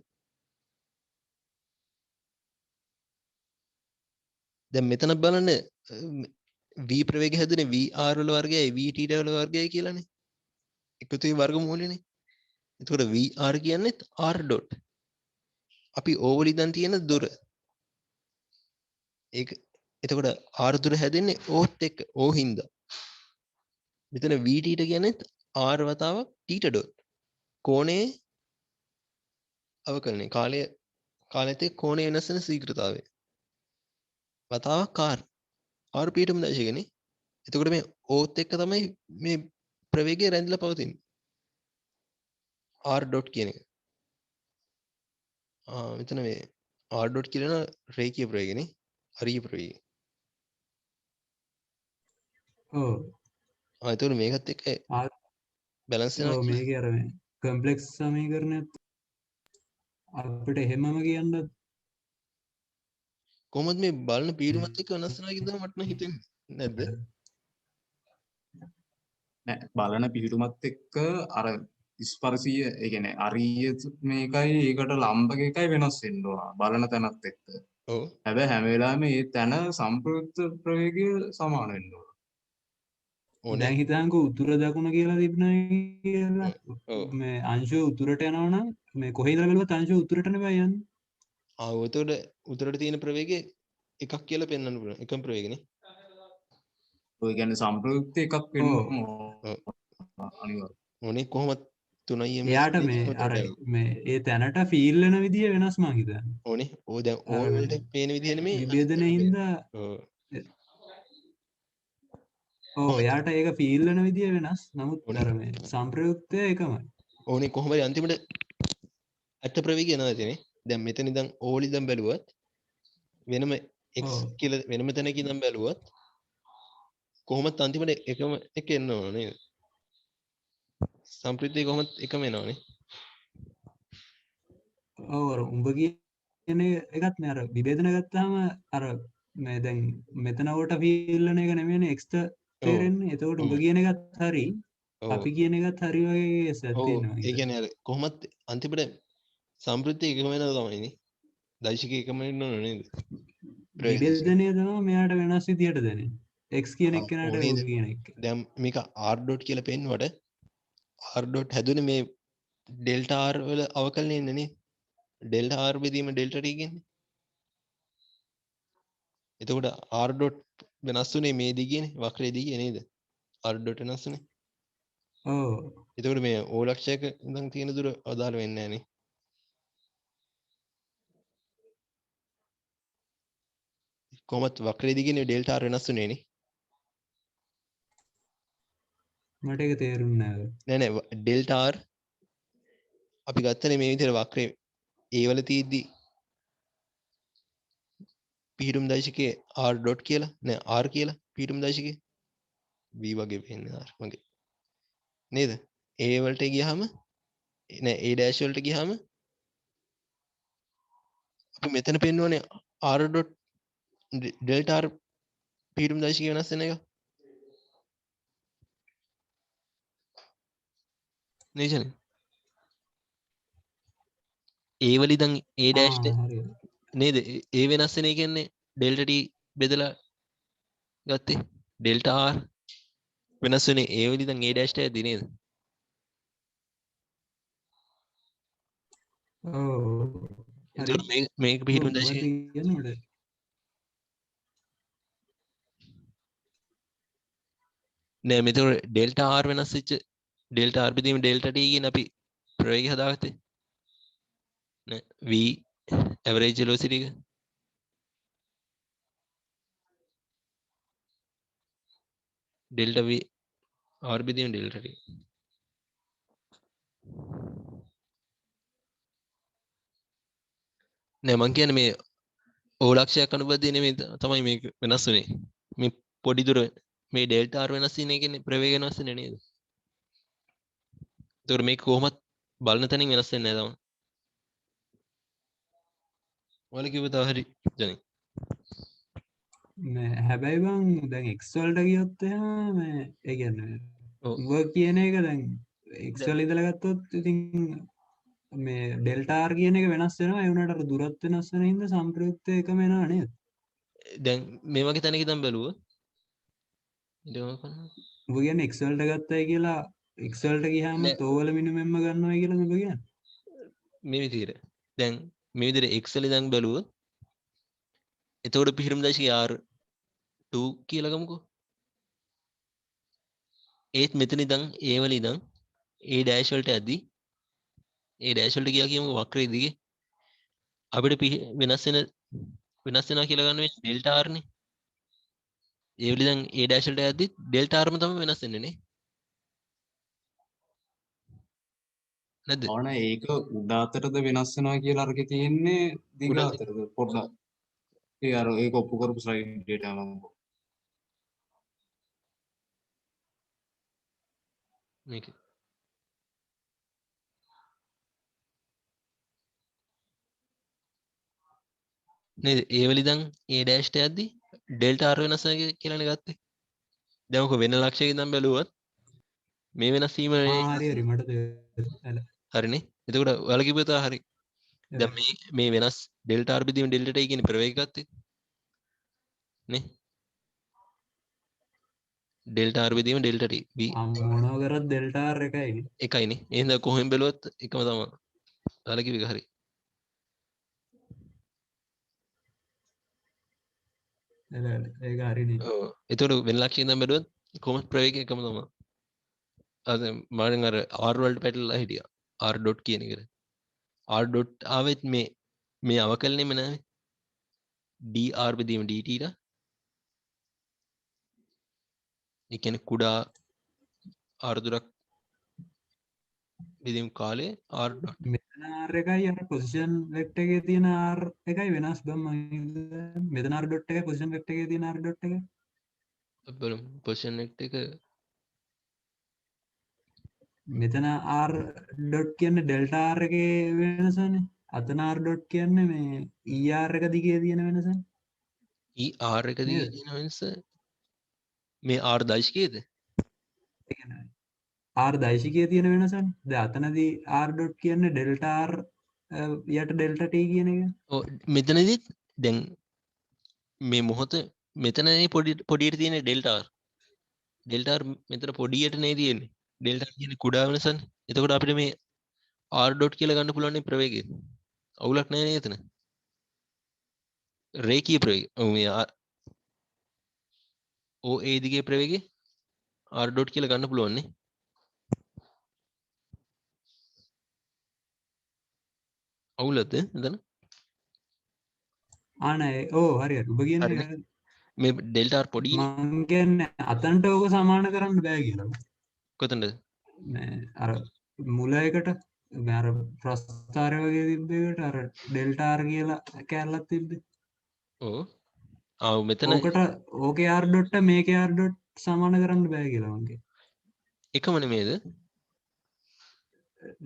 දැන් මෙතන බලන්න v ප්‍රවේගය හැදුනේ vr වල වර්ගයයි vt වල වර්ගයයි කියලානේ. එකතුවේ වර්ගමූලනේ. එතකොට vr කියන්නේ r dot. අපි o වල ඉඳන් තියෙන දුර. ඒක එතකොට r දුර හැදෙන්නේ oත් එක්ක o හින්දා. මෙතන vt කියන්නේ r වතාවක් θ dot. කෝණයේ අවකලනය කාලයත් එක්ක කෝණය වෙනස් වෙන ශීඝ්‍රතාවය. වතාවක් r පීඨම දශකනේ. එතකොට මේ oත් එක්ක තමයි මේ ප්‍රවේගය රැඳිලා පවතින්නේ. r dot කියන එක. මෙතන මේ r dot කියන රේඛීය ප්‍රවේගනේ. හරිය ප්‍රවේගය. ඔව් එතකොට මේකත් එක්ක බැලන්ස් වෙනවා ඔව් කියලා. මේකේ අර මේ කම්ප්ලෙක්ස් සමීකරණයත් අපිට එහෙමම කියන්නත් කොහොමද මේ බලන පීඩුමත් එක්ක වෙනස් වෙනවා කියලාද මට නම් හිතෙන්නේ නැද්ද? නෑ බලන පිළිතුමත් එක්ක අර ස්පර්ශීය ඒ කියන්නේ අරීය මේකයි ඒකට ලම්බක එකයි වෙනස් වෙන්න ඕන බලන තැනත් එක්ක. ඔව්. හැබැයි හැම වෙලාවෙම මේ තැන සම්ප්‍රයුක්ත ප්‍රවේගය සමාන වෙන්න ඕන. ඕනේ. දැන් හිතන්කෝ උතුර දකුණ කියලා තිබුණා කියලා ඔව්. මේ අංශුව උතුරට යනවා නම් මේ කොහේ ඉඳලා බැලුවත් අංශුව උතුරට නෙවෙයි යන්නේ. එතකොට උතුරට තියෙන ප්‍රවේගය එකක් කියලා පෙන්වන්න පුළුවන්. එකම ප්‍රවේගනේ. ඔය කියන්නේ සම්ප්‍රයුක්ත එකක් වෙන්න ඔව්. ඕන. ඔව්. අනිවාර්යයෙන්. ඕනේ කොහොමද 3m එයාට මේ අර මේ ඒ තැනට ෆීල් වෙන විදිය වෙනස් මං හිතන්නේ. ඕනේ. ඕ දැන් ඕ අර වලට පේන විදිහ නෙමෙයි. විභේදනයේ හින්දා ඔව්. ඔව් එයාට ඒක ෆීල් වෙන විදිය වෙනස්. නමුත් ඕනේ. අර මේ සම්ප්‍රයුක්තය එකමයි. ඕනේ කොහොම හරි අන්තිමට ඇත්ත ප්‍රවේගය එනවා තියෙන්නේ. දැන් මෙතන ඉඳන් O වල ඉඳන් බැලුවත් වෙනම x ඔව්. කියලා වෙනම තැනක ඉඳන් බැලුවත් කොහොමත් අන්තිමට එකම එක එන්න ඕන නේද? සම්ප්‍රිතය කොහොමත් එකම එනවනේ. ඔව් අර උඹ කියන එකත් මේ අර විභේදන ගත්තාම අර මේ දැන් මෙතන කොට ෆීල් වෙන එක නෙමෙයිනේ x ට තේරෙන්නේ. එතකොට උඹ කියන එකත් හරි ඔව්. අපි කියන එකත් හරි වගේ කේස් එකක් ඔව්. තියෙනවා. ඒ කියන්නේ අර කොහොමත් අන්තිමට සම්ප්‍රිතය එකම වෙනවා තමයිනේ. දෛශික එකම වෙන්න ඕන නේද? විභේදනය තමයි මෙයාට වෙනස් විදියට දැනෙන්නේ. x කියන එක්කෙනාට ඕනේද? o කියන එක. දැන් මේක r dot කියලා පෙන්නුවට r dot හැදුනේ මේ delta r වල අවකලනය ඉන්නේ නේ. delta r බෙදීම delta t කියන්නේ. එතකොට r dot වෙනස් වුනේ මේ දිගේනේ වක්‍රයේ දිගේ නේද? r dot වෙනස් වුනේ. ඔව්. එතකොට මේ o ලක්ෂයක ඉඳන් තියෙන දුර අදාළ වෙන්නේ නැහැ නේ. කොහොමත් වක්‍රයේ දිගේනේ delta r වෙනස් වුනේ නේ. මට ඒක තේරුන්නේ නැහැ. නෑ delta r අපි ගත්තනේ මේ විදිහට වක්‍රේ a වල තියෙද්දි පිහිටුම් දෛශිකයේ r dot කියලා නෑ r කියලා පිහිටුම් දෛශිකේ v වගේ වෙන්නේ r වගේ නේද? a වලට ගියාම නෑ a dash වලට ගියාම අපි මෙතන පෙන්වන්නේ r dot delta r පිහිටුම් දෛශිකය වෙනස් වෙන එක නේද? a වල ඉඳන් a dash හරි. නේද? ඒ වෙනස් වෙන එක කියන්නේ ඩෙල්ටා t බෙදලා ගත්තේ ඩෙල්ටා r වෙනස් වෙන්නේ a වල ඉඳන් a dash ට යද්දි නේද? ඔව්. එතකොට මේක පිහිටුම් දශකයේ කියන්නේ නෑ මෙතකොට ඩෙල්ටා r වෙනස් වෙච්ච ඩෙල්ටා r බෙදීම ඩෙල්ටා t කියන අපි ප්‍රවේගය හදාගත්තේ නෑ v average velocity එක ඩෙල්ටා v r බෙදීම ඩෙල්ටා t නෑ මං කියන්නේ මේ O ලක්ෂයක් අනුබද්ධිය නෙමෙයි තමයි මේක වෙනස් වුනේ මේ පොඩි දුර මේ ඩෙල්ටා r වෙනස් වෙන එකනේ ප්‍රවේගය වෙනස් වෙන්නේ නේද? එතකොට මේක කොහොමත් බලන තැනින් වෙනස් වෙන්නේ නැහැ තමයි. ඔයාලා කිව්ව තව හරි ජනි. හැබැයි බං දැන් එක්ස්වල්ට ගියොත් එහෙම මේ ඒ කියන්නේ ඔව් work කියන එක දැන් දැන් එක්ස්වල් ඉඳලා ගත්තොත් ඉතින් මේ ඩෙල්ටා R කියන එක වෙනස් වෙනවා ඒ වුණාට අර දුරත් වෙනස් වෙන හින්දා සම්ප්‍රයුක්තය එකම වෙනවා නේද? දැන් මේ වගේ තැනක ඉඳන් බැලුවා ඊට මොකක්ද ඔබ කියන්නේ එක්ස්වල්ට ගත්තයි කියලා එක්ස්වල්ට ගියාම නෑ තෝවල මිනිමෙන්ම ගන්නවා කියලා ඔබ කියන්නේ? මේ විදිහට දැන් මේ විදිහට Excel ඉඳන් බැලුවා එතකොට පිහිටුම් දශකයේ R2 කියලා ගමුකෝ ඒත් මෙතන ඉඳන් A වල ඉඳන් A dash වලට යද්දි A dash වලට ගියා කියමුකෝ වක්‍රයේ දිගේ අපිට වෙනස් වෙනවා කියලා ගන්න වෙන්නේ ඩෙල්ටා R නේ ඒ වල ඉඳන් A dash වලට යද්දි ඩෙල්ටා R ම තමයි වෙනස් වෙන්නේ නේ නැද්ද ඕන ඒක උඩ අතරද වෙනස් වෙනවා කියලා අරකේ තියෙන්නේ දිග උඩ අතරද පොඩ්ඩක් ඒ අර ඒක ඔප්පු කරපු ස්ලයිඩ් ඩේටා මම මේක නේද ඒ වල ඉඳන් A dash ට යද්දි ඩෙල්ටා R වෙනස් වෙනවා කියලානේ ගත්තේ දැන් ඔක වෙන ලක්ෂයකින් ඉඳන් බැලුවත් මේ වෙනස් වීම හරි හරි මට තේරෙනවා. හරිනේ එතකොට ඔයාලා කිව්ව හරි දැන් මේ වෙනස් ඩෙල්ටා R බෙදීම ඩෙල්ටා T කියන ප්‍රවේග ගත්තේ නේ ඩෙල්ටා R බෙදීම ඩෙල්ටා T B මොනවා කරත් ඩෙල්ටා R එකයිනේ. එකයිනේ එහෙනම් කොහෙන් බැලුවත් එකම තමයි ඔයාලා කිව්ව එක හරි ඒක හරිනේ. ඔව් එතකොට වෙන ලක්ෂයකින් ඉඳන් බැලුවත් කොහොමද ප්‍රවේගය එකම තමයි අද මම අර R වලට පැටලලා හිටියා R ඩොට් කියන එකට R ඩොට් ආවෙත් මේ අවකලනෙම නෑනේ dr බෙදීම dt ට ඒ කියන්නේ කුඩා r දුරක් බෙදීම කාලේ r ඩොට් මෙතන R එකයි අර පොසිෂන් වෙක්ටර් එකේ තියෙන R එකයි වෙනස් බම් මම හිතන්නේ. මෙතන R ඩොට් එකයි පොසිෂන් වෙක්ටර් එකේ තියෙන R ඩොට් එකයි. බලමු පොසිෂන් එක මෙතන R ඩොට් කියන්නේ ඩෙල්ටා R එකේ වෙනසනේ. අතන R ඩොට් කියන්නේ මේ ER එක දිගේ තියෙන වෙනසනේ. r එක දිගේ නේද? තියෙන වෙනස මේ r දශකයේද ඒ කියන්නේ R දෛශිකයේ තියෙන වෙනසනේ. දැන් අතනදී R ඩොට් කියන්නේ ඩෙල්ටා R යට ඩෙල්ටා T කියන එක. ඔව් මෙතනදිත් දැන් මේ මොහොත මෙතනනේ පොඩියට තියෙන ඩෙල්ටා r මෙතන පොඩියට නේ තියෙන්නේ ඩෙල්ටා කියන්නේ කුඩා වෙනසනේ එතකොට අපිට මේ r ඩොට් කියලා ගන්න පුළුවන් නේ ප්‍රවේගය අවුලක් නැහැ නේද එතන රේඛීය ප්‍රවේගය ඔව් මේ OA දිගේ ප්‍රවේගය r ඩොට් කියලා ගන්න පුළුවන් නේ අවුලද එතන නෑ ඕ හරි හරි. ඔබ කියන්නේ හරිනේ හරි. මේ ඩෙල්ටා r පොඩිනේ මං කියන්නේ අතන්ට ඕක සමාන කරන්න බෑ කියලා. කොතනද මේ අර මුල එකට අර ප්‍රස්ථාරය වගේ තිබ්බ එකට අර ඩෙල්ටා R කියලා කැලලක් තිබ්බේ. ඔව් ආ මෙතන ඕකට ඕකේ R ඩොට්ට මේකේ R ඩොට් සමාන කරන්න බෑ කියලා මං කියන්නේ. එකම නෙමේද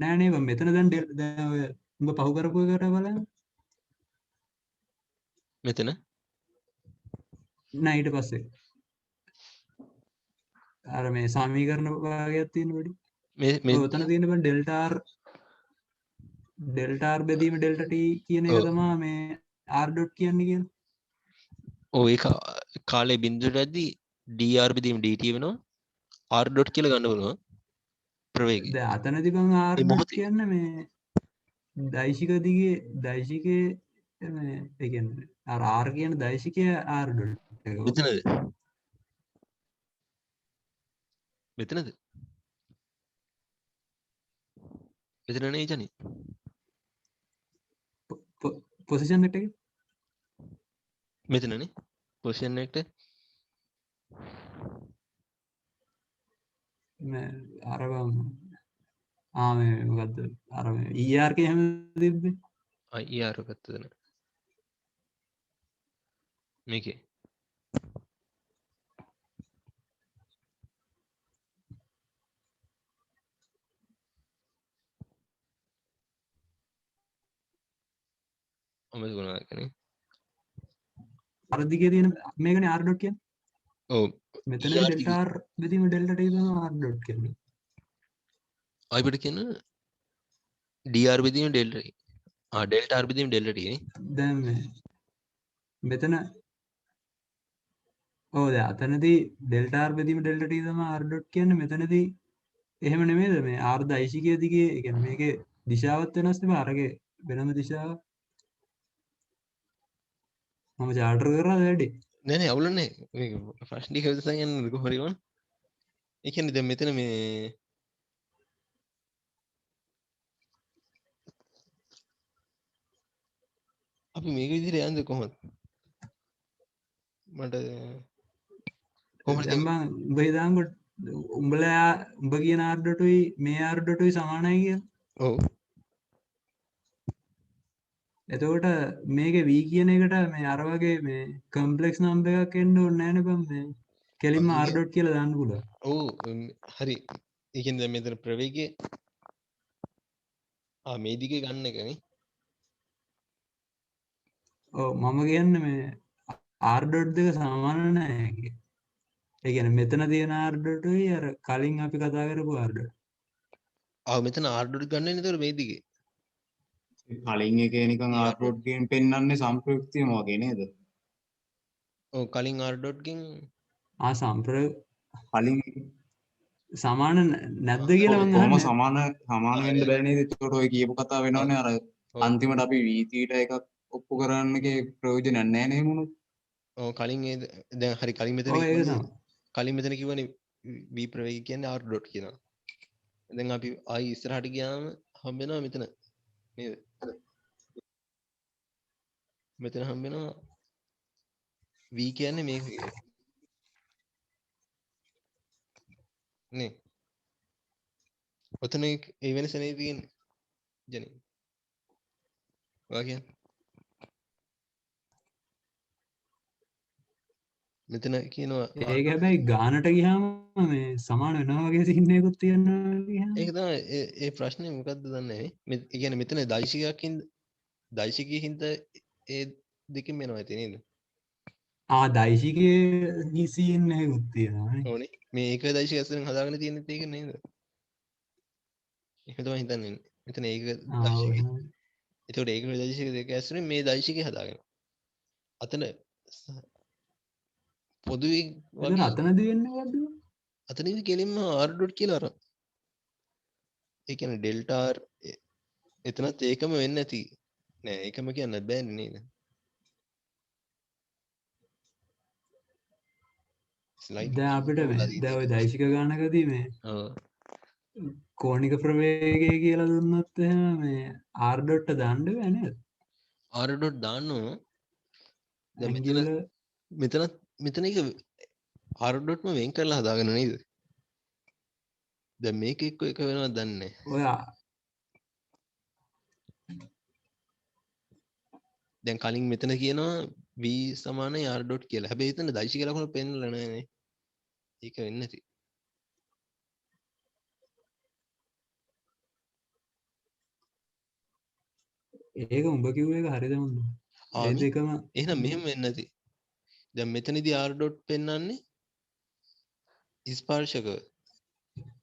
නෑ නේ බං මෙතන දැන් ඔය උඹ පහු කරපු එකට බලන්න. මෙතන නෑ ඊට පස්සේ අර මේ සමීකරණ භාගයක් තියෙන පොඩි. මේ ඔය උතන තියෙන බං ඩෙල්ටා R බෙදීම ඩෙල්ටා T කියන එක ඔව් තමයි මේ R ඩොට් කියන්නේ කියලා. ඔව් ඒක කාලේ බිඳුවට ඇද්දි dr බෙදීම dt වෙනවා r ඩොට් කියලා ගන්න පුළුවන් ප්‍රවේගය දැන් අතනදී බං R මේ ඩොට් මොහොතේ කියන්නේ මේ දෛශික දිගේ දෛශිකයේ මේ ඒ කියන්නේ අර R කියන දෛශිකය R ඩොට් එක. මෙතනද මෙතනද මෙතන නේ ජනි පොසිෂන් එකට මෙතනනේ පොසිෂන් එකට මේ අර බං මේ මොකද්ද අර මේ ER එක එහෙම තිබ්බේ. ir පැත්තද මේකේ ඔමද ගුණාකනේ අර දිගේ තියෙන මේකනේ r dot කියන්නේ. ඔව් මෙතන DR delta r බෙදීම delta t තමයි r dot කියන්නේ. ආයිපට කියන DR බෙදීම ඩෙල්ට ඩෙල්ට R බෙදීම ඩෙල්ට නේ දැන් මෙතන ඕ දැන් අතනදී delta r බෙදීම delta t තමයි r dot කියන්නේ. මෙතනදී එහෙම නෙමෙයිද මේ r දෛශිකය දිගේ ඒ කියන්නේ මේකේ දිශාවත් වෙනස් නේ අරගේ වෙනම දිශාවක්. මම චාටර් කරලා වැඩි. නෑ නෑ අවුල නෑ මේක ප්‍රශ්න ටික විසඳන් යන්න කොහොමද වුණා ඒ කියන්නේ දැන් මෙතන මේ අපි මේක විදිහට යන්නේ කොහොමද මට කොහොමද දැන් මම උඹ හිතාන්කො උඹ කියන r dot උයි මේ r dot උයි සමානයි කියලා. ඔව් එතකොට මේක v කියන එකට මේ අර වගේ මේ කම්ප්ලෙක්ස් නම්බර් එකක් එන්න ඕනේ නැහැ නේ බං මේ කෙලින්ම r dot කියලා දාන්න පුළුවන්. ඔව් හරි ඒ කියන්නේ දැන් මෙතන ප්‍රවේගය මේ දිගේ ගන්න එක නේ ඔව් මම කියන්නේ මේ r dot දෙක සමාන නැහැ කිය. ඒ කියන්නේ මෙතන තියෙන r dot උයි අර කලින් අපි කතා කරපු r dot. මෙතන R dot ගන්න නේද මේ දිගේ කලින් එකේ නිකන් R dot ගෙන් පෙන්වන්නේ සම්ප්‍රයුක්තියම වගේ නේද? ඔව් කලින් R dot ගෙන් කලින් සමාන නැද්ද කියලා මම කොහොම අහන්නේ. සමාන වෙන්න බෑ නේද? ඒකට ඔය කියපු කතාව වෙනවනේ අර අන්තිමට අපි v θ එකක් ඔප්පු කරන්න එකේ ප්‍රයෝජනයක් නැහැ නේ මොනොත්. ඔව් කලින් දැන් හරි කලින් මෙතන ඔව් ඒක තමයි. කලින් මෙතන කිව්වනේ v ප්‍රවේගය කියන්නේ R dot කියනවා. දැන් අපි ආයි ඉස්සරහට ගියාම හම්බ වෙනවා මෙතන නේද? මෙතන හම්බ වෙනවා v කියන්නේ මේක නේ. ඔතන ඒ වෙනස නේ තියෙන්නේ. ජනේ. ඔයා කියන්නේ මෙතන කියනවා ඒක හැබැයි ගානට ගියාම මේ සමාන වෙනවා වගේ සිහිනයකුත් තියෙනවා කියන්නේ. ඒක තමයි ඒ ප්‍රශ්නේ මොකද්ද දන්නේ නැහැ. මේ කියන්නේ මෙතන දෛශිකයකින් දෛශිකයෙකින්ද ඒ දෙකෙන් වෙනවා ඇති නේද? දෛශිකයේ නිසියෙන් නැකුත් තියෙනවා නේ. ඕනේ. මේ ඒක දෛශික ඇසෙන් හදාගෙන තියෙනෙත් ඒක නේද? එහෙම තමයි හිතන්නේ. මෙතන ඒක දෛශික. ඒතකොට ඒක දෛශික දෙක ඇසුරෙන් මේ දෛශිකය හදාගෙන. අතන පොදුවේ එතන අතනදී වෙන්නේ මොකද්ද? අතනදී කෙලින්ම r dot කියලා අර. ඒ කියන්නේ delta r එතනත් ඒකම වෙන්නේ නැති. නෑ ඒකම කියන්න බෑනේ නේද? දැන් අපිට දැන් ওই දෛශික ගානකදී මේ කෝණික ප්‍රවේගය කියලා දුන්නොත් එහෙම මේ r dot දාන්න බෑ නේද? r dot දාන්න ඕන. දැන් මෙතන එක r dot ම වෙන් කරලා හදාගෙන නේද? දැන් මේක එක්ක එක වෙනවද දන්නේ නැහැ. ඔයා දැන් කලින් මෙතන කියනවා v සමානයි r dot කියලා. හැබැයි එතන දෛශික ලකුණ පෙන්නලා නැහැ නේ. ඒක වෙන්නේ නැති. ඒක උඹ කිව්ව එක හරිද මොන්ද? ඒ දෙකම එහෙනම් මෙහෙම වෙන්නේ නැති. දැන් මෙතනදී r dot පෙන්වන්නේ ස්පර්ශක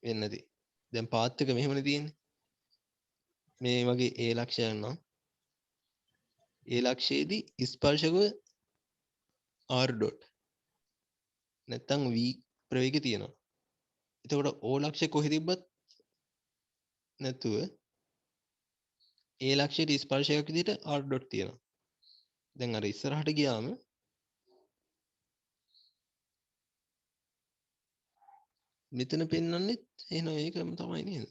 වෙන්නේ නැති. දැන් පාත් එක මෙහෙමනේ තියෙන්නේ. මේ වගේ a ලක්ෂයක් නම් a ලක්ෂයේදී ස්පර්ශකව r dot නැත්තම් v ප්‍රවේගය තියෙනවා. එතකොට o ලක්ෂය කොහෙ තිබ්බත් නැතුව a ලක්ෂයට ස්පර්ශයක් විදිහට r dot තියෙනවා. දැන් අර ඉස්සරහට ගියාම මෙතන පෙන්වන්නෙත් එහෙනම් ඒකම තමයි නේද?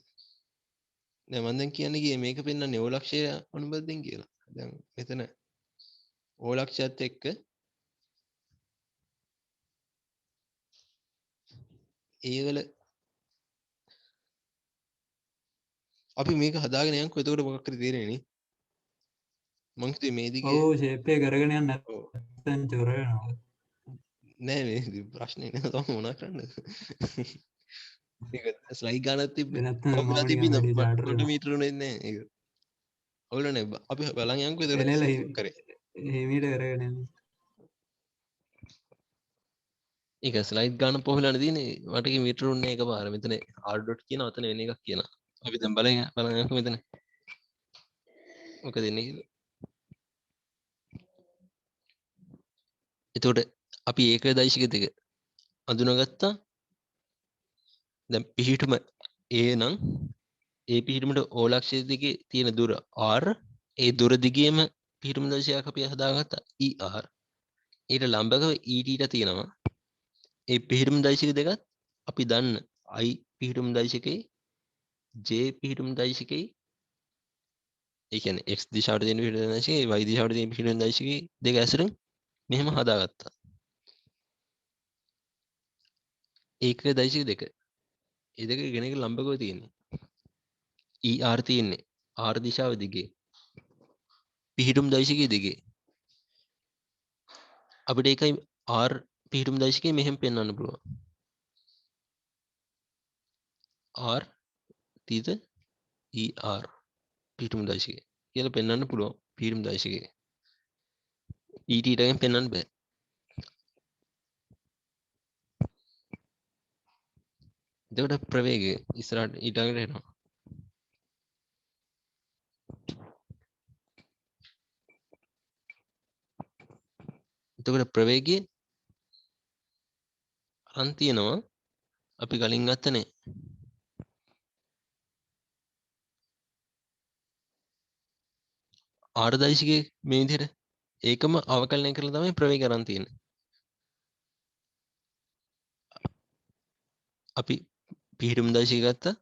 දැන් මම දැන් කියන්නේ ගියේ මේක පෙන්වන්නේ o ලක්ෂය අනුබද්ධෙන් කියලා. දැන් මෙතන o ලක්ෂයත් එක්ක ඒවල අපි මේක හදාගෙන යන්කෝ. එතකොට මොකක් හරි තේරෙන්නේ නේ. මං හිතුවේ මේ දිගේ ඔව් ෂේප් එක කරගෙන යන්න නැත්නම් චොර වෙනවා. නෑ මේ ප්‍රශ්නේ නෑ තම මොනා කරන්නද? ඒක ස්ලයිඩ් ගන්නත් තිබ්බේ. නැත්නම් කොම්බලා මම තිබ්බේ නිකන් වැඩි චාටර් මට මීටර උනේ නෑ ඒක. අවුල නෑ අපි බලන් යන්කෝ. එලෙල එතකොට කරේ. හිමීට කරගෙන යන්න. ඒක ස්ලයිඩ් ගන්න පොහලන තියෙන්නේ මට මීටර උන්නේ එකපාර මෙතන r.dot කියන අතන වෙන එකක් කියන අපි දැන් බලමු මෙතන මොකද වෙන්නේ කියලා. එතකොට අපි ඒක දෛශික දෙක අඳුනගත්තා. දැන් පිහිටුම a නම් ඒ පිහිටුමට o ලක්ෂය දිගේ තියෙන දුර r ඒ දුර දිගේම පිහිටුම දෛශිකයක් අපි හදාගත්තා er. ඊට ලම්බකව et තියෙනවා. ඒ පිහිටුම් දෛශික දෙකත් අපි දන්න i පිහිටුම් දෛශිකේ j පිහිටුම් දෛශිකේ ඒ කියන්නේ x දිශාවට තියෙන පිහිටුම් දෛශිකේ y දිශාවට තියෙන පිහිටුම් දෛශිකේ දෙක ඇසුරින් මෙහෙම හදාගත්තා. ඒක දෛශික දෙක. ඒ දෙක ඉගෙන එක ලම්බකව තියෙන්නේ. er තියෙන්නේ r දිශාව දිගේ. පිහිටුම් දෛශිකයේ දිගේ. අපිට ඒකයි r පිහිටුම් දෛශිකයේ මෙහෙම පෙන්වන්න පුළුවන්. r තීත er පිහිටුම් දෛශිකය කියලා පෙන්වන්න පුළුවන්. පිහිටුම් දෛශිකය. et එකෙන් පෙන්වන්න බෑ. එතකොට ප්‍රවේගය ඉස්සරහට ඊටකට එනවා. එතකොට ප්‍රවේගය අරන් තියෙනවා අපි කලින් ගත්තනේ. r දෛශිකයේ මේ විදිහට ඒකම අවකලනය කරලා තමයි ප්‍රවේගය අරන් තියෙන්නේ. අපි පිහිටුම් දෛශිකය ගත්තා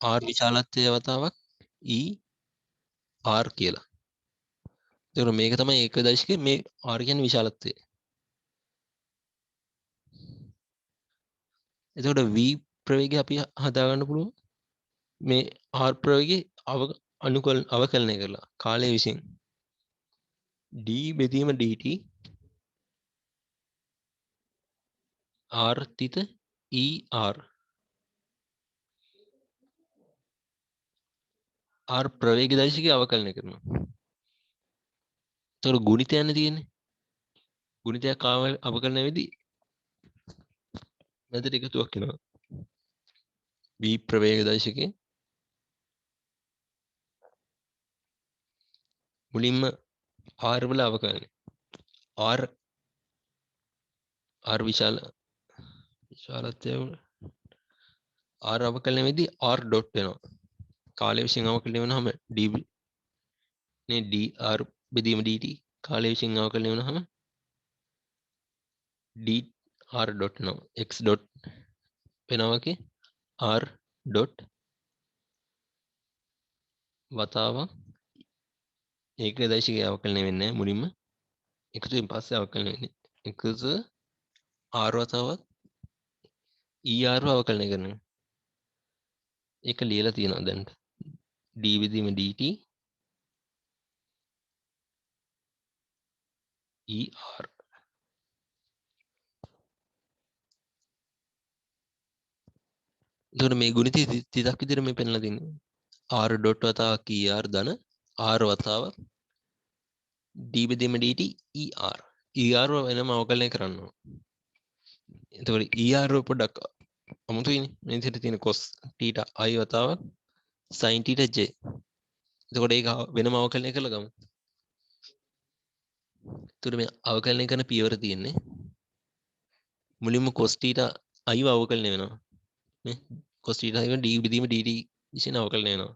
r විශාලත්වයේ වතාවක් e r කියලා. එතකොට මේක තමයි ඒක දෛශිකය මේ r කියන්නේ විශාලත්වය. එතකොට v ප්‍රවේගය අපි හදාගන්න පුළුවන් මේ r ප්‍රවේගය අවකලනය කරලා කාලය විසින් d බෙදීම dt r තිත er r ප්‍රවේග දෛශිකය අවකලනය කරනවා. එතකොට ගුණිතයන් තියෙන්නේ. ගුණිතයක් අවකලනය වෙදී මැදට එකතුවක් වෙනවා. v ප්‍රවේග දෛශිකය මුලින්ම r වල අවකලනය. r විශාලත්වය r අවකලනය වෙදී r ඩොට් වෙනවා. කාලය විසින් අවකලනය වෙනවම d නේ dr බෙදීම dt කාලය විසින් අවකලනය වෙනවම dr ඩොට් වෙනවා. x ඩොට් වෙනවා වගේ r ඩොට් වතාවක් ඒක දෛශිකය අවකලනය වෙන්නේ නැහැ මුලින්ම එකතුවෙන් පස්සේ අවකලනය වෙන්නේ. එකතු r වතාවක් er අවකලනය කරනවා. ඒක ලියලා තියෙනවා දැන්. d බෙදීම dt er. එතකොට මේ ගුණිතය 30ක් විදිහට මේ පෙන්ලා තින්නේ. r ඩොට් වතාවක් er ධන r වතාවක් d බෙදීම dt er. er වෙනම අවකලනය කරන්න ඕන. එතකොට er පොඩ්ඩක් අමුතුයිනේ. මේ විදිහට තියෙන cos θ i වතාවක් sin θ j. එතකොට ඒක වෙනම අවකලනය කරලා ගමු. එතකොට මේ අවකලනය කරන පියවර තියෙන්නේ මුලින්ම cos θ i අවකලනය වෙනවා. නේ cos θ i d බෙදීම dt විසින් අවකලනය වෙනවා.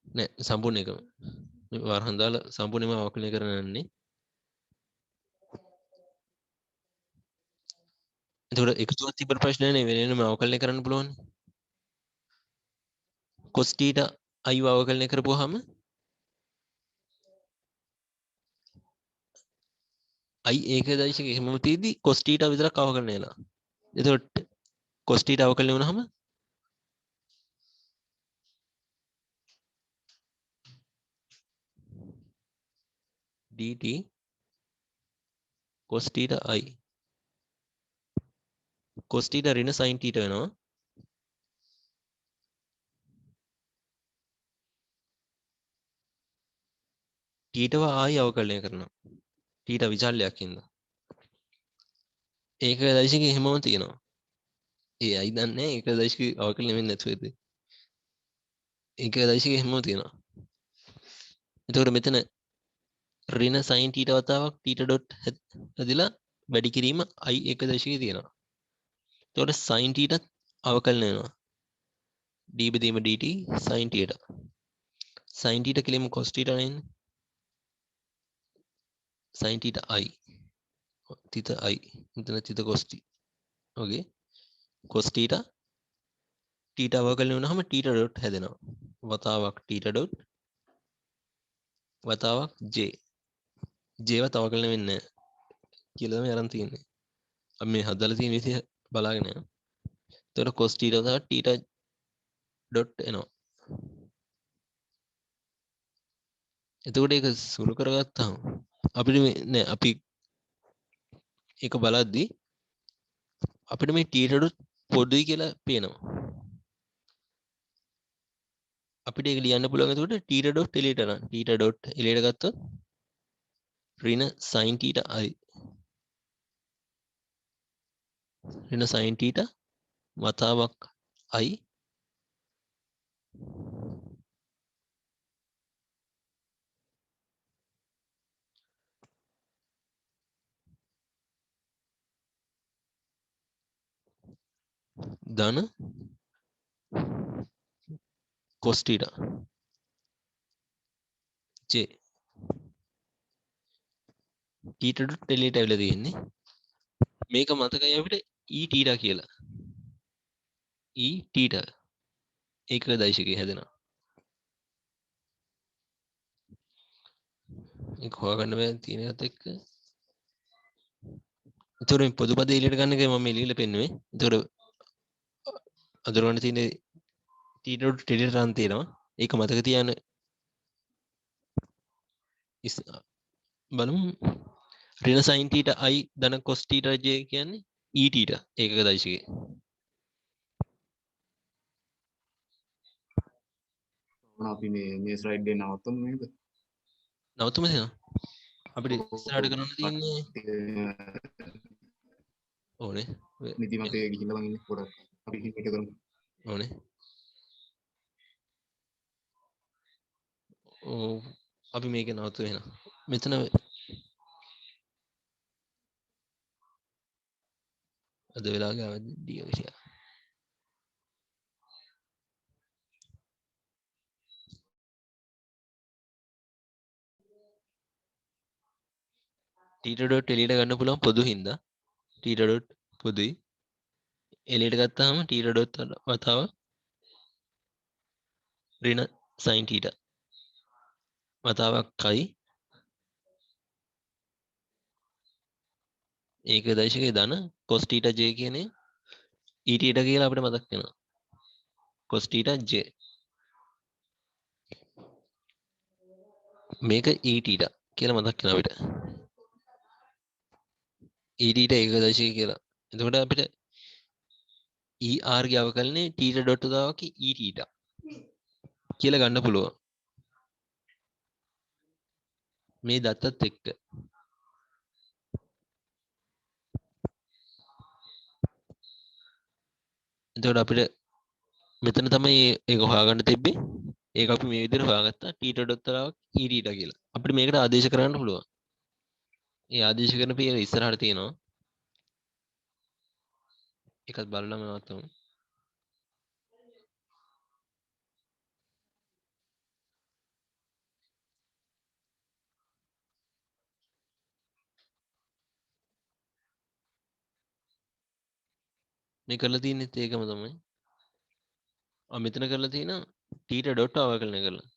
නෑ සම්පූර්ණ එකම. මේ වරහන් දාලා සම්පූර්ණයෙන්ම අවකලනය කරන්නේ. එතකොට එකතුවක් තිබ්බට ප්‍රශ්නයක් නේ වෙනම අවකලනය කරන්න පුළුවන්. cos θ i අවකලනය කරපුවාම i ඒක දෛශික එහෙමම තියෙද්දි cos θ විතරක් අවකලනය වෙනවා. එතකොට cos θ අවකලනය වුණාම dt cos θ i cos θ ඍණ sin θ වෙනවා. θව ආයි අවකලනය කරනවා. ටීට විචල්ලයක් ඉඳ ඒක දශක එහෙමම තියෙනවා ඒ අයි දන්නේ ඒක දශක අවකල් නෙමෙයි නැතුවේද ඒක දශක එහෙම තියෙනවා එතකොට මෙතන ඍණ sin ටීට වතාවක් ටීට ඩොට් හැදිලා වැඩි කිරීම i එක දශකයේ තියෙනවා එතකොට sin ටීටත් අවකලන වෙනවා d බෙදීම dt sin ටීට sin ටීට කිලිම cos ටීට නෙන්නේ sin ටීට i තිත i මෙතන තිත cos t ඕකේ cos ටීට ටීට අවකලන වුණාම ටීට ඩොට් හැදෙනවා වතාවක් ටීට ඩොට් වතාවක් j j වත් අවකලන වෙන්නේ කියලා තමයි අරන් තියෙන්නේ අපි මේ හදලා තියෙන විදිහ බලාගෙන යනවා එතකොට cos ටීට වතාවක් ටීට ඩොට් එනවා එතකොට ඒක සුළු කරගත්තාම අපිට නෑ අපි ඒක බලද්දි අපිට මේ ටීට ඩොට් පොදුයි කියලා පේනවා අපිට ඒක ලියන්න පුළුවන් එතකොට ටීට ඩොට් එලියට අරන් ටීට ඩොට් එලියට ගත්තොත් ඍණ sin ටීට i ඍණ sin ටීට වතාවක් i ධන cos ටීට j ටීට ඩොට් එලියට ඇවිල්ලා තියෙන්නේ මේක මතකයි අපිට e ටීට කියලා e ටීට ඒක දෛශකයේ හැදෙනවා ඒක හොයාගන්න බෑ තියෙන එකත් එක්ක ඒතර මේ පොදු පද එලියට ගන්න එකයි මම එලියට පෙන්නුවේ ඒතර අඳුරගන්න තියෙන ටීට ඩොට් එලියට රන් තියෙනවා ඒක මතක තියාගන්න බලමු ඍණ sin ටීට i ධන cos ටීට j කියන්නේ e ටීට ඒකක දෛශකයේ අපි මේ ස්ලයිඩ් එක නවත්තමු නේද? නවතුම තියෙනවා අපිට ඉස්සරහට කරන්න තියෙන්නේ ඕනේ නිදිමතේ ගිහිල්ලා මම ඉන්නේ පොඩක්. අපි හිත කරමු. ඕනේ ඔව් අපි මේක නවතු වෙනවා මෙතන අද වෙලා ගාවදී විශ්ය ටීට ඩොට් එලියට ගන්න පුළුවන් පොදු හින්දා ටීට ඩොට් පොදුයි එලියට ගත්තාම ටීට ඩොට් වතාව ඍණ sin ටීට වතාවක් i ඒක දෛශකයේ ධන cos ටීට j කියන්නේ e ටීට කියලා අපිට මතක් වෙනවා cos ටීට j මේක e ටීට කියලා මතක් වෙනවා අපිට e ටීට ඒක දෛශකය කියලා එතකොට අපිට er ගේ අවකලනේ ටීට ඩොට් වතාවක් e ටීට කියලා ගන්න පුළුවන් මේ දත්තත් එක්ක එතකොට අපිට මෙතන තමයි ඒක හොයාගන්න තිබ්බේ ඒක අපි මේ විදිහට හොයාගත්තා ටීට ඩොට් වතාවක් e ටීට කියලා අපිට මේකට ආදේශ කරන්න පුළුවන් ඒ ආදේශ කරන පියවර ඉස්සරහට තියෙනවා ඒකත් බලලම නවත්තමු මේ කරලා තියෙන්නේ ඒකම තමයි මෙතන කරලා තියෙන ටීට ඩොට් අවකලනය කරලා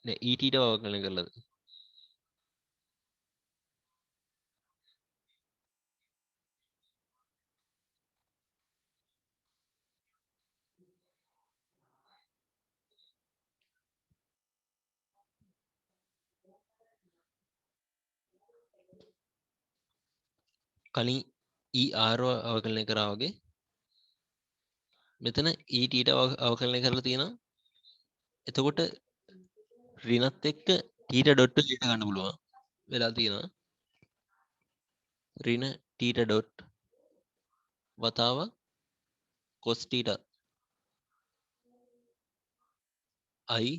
නෑ e ටීට අවකලනය කරලා කලින් er අවකලනය කරා වගේ මෙතන e ටීට අවකලනය කරලා තියෙනවා එතකොට ඍණත් එක්ක ටීට ඩොට් එලියට ගන්න පුළුවන් වෙලා තියෙනවා ඍණ θ ඩොට් වතාවක් cos θ i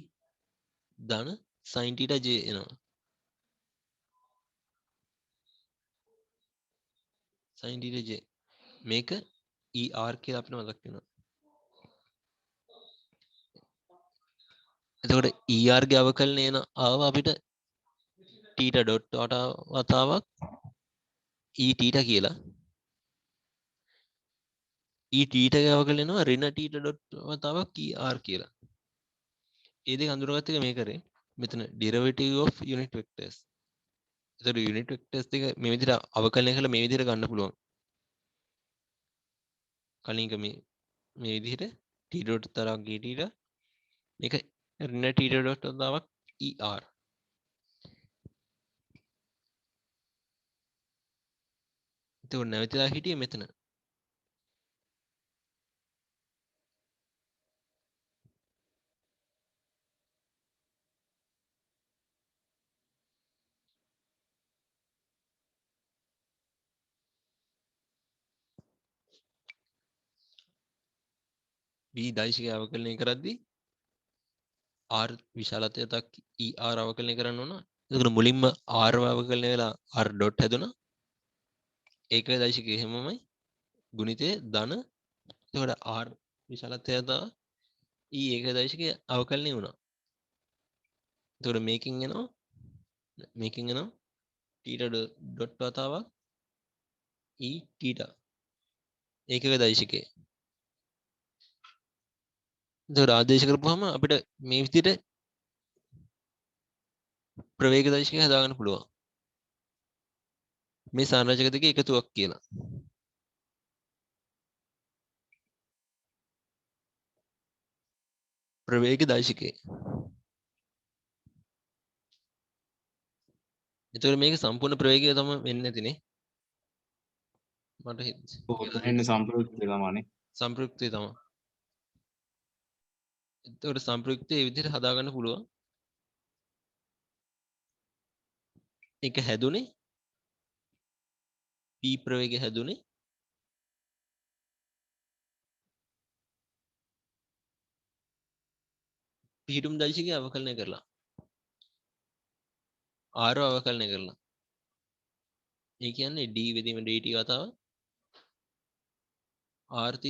ධන sin θ j එනවා. sin θ j මේක er කියලා අපිට මතක් වෙනවා. එතකොට er ගේ අවකලනය එන ආව අපිට θ ඩොට් වතාවක් e θ කියලා. e θ ගේ අවකලනය එනවා ඍණ θ ඩොට් වතාවක් er කියලා. ඒ දෙක අඳුරගත්ත එක මේ කරේ මෙතන derivative of unit vectors. එතකොට unit vectors දෙක මේ විදිහට අවකලනය කරලා මේ විදිහට ගන්න පුළුවන්. කලින් එක මේ විදිහට t ඩොට් තරක් g θ මේක ඍණ θ ඩොට් වතාවක් er. එතකොට නැවතිලා හිටියේ මෙතන. b දෛශික අවකලනය කරද්දී r විශාලත්වයක් er අවකලනය කරන්න ඕන. එතකොට මුලින්ම r අවකලනය වෙලා r ඩොට් හැදුනා. ඒක දෛශිකය හැමමයි ගුණිතය ධන. එතකොට r විශාලත්වය දා e ඒක දෛශිකය අවකලනය වුණා. එතකොට මේකෙන් එනවා θ ඩොට් වතාවක් e θ ඒකක දෛශිකය. එතකොට ආදේශ කරපුවාම අපිට මේ විදිහට ප්‍රවේග දෛශිකය හදාගන්න පුළුවන්. මේ සංරචක දෙකේ එකතුවක් කියලා. ප්‍රවේග දෛශිකය. එතකොට මේක සම්පූර්ණ ප්‍රවේගය තමයි වෙන්නේ නැතිනේ. මට එන්න සම්ප්‍රයුක්තය තමයිනේ. සම්ප්‍රයුක්තය තමයි. එතකොට සම්ප්‍රයුක්තය මේ විදිහට හදාගන්න පුළුවන්. ඒක හැදුනේ p ප්‍රවේගය හැදුනේ පිහිටුම් දෛශිකය අවකලනය කරලා r අවකලනය කරලා. ඒ කියන්නේ d වෙදීම dt වතාව r θ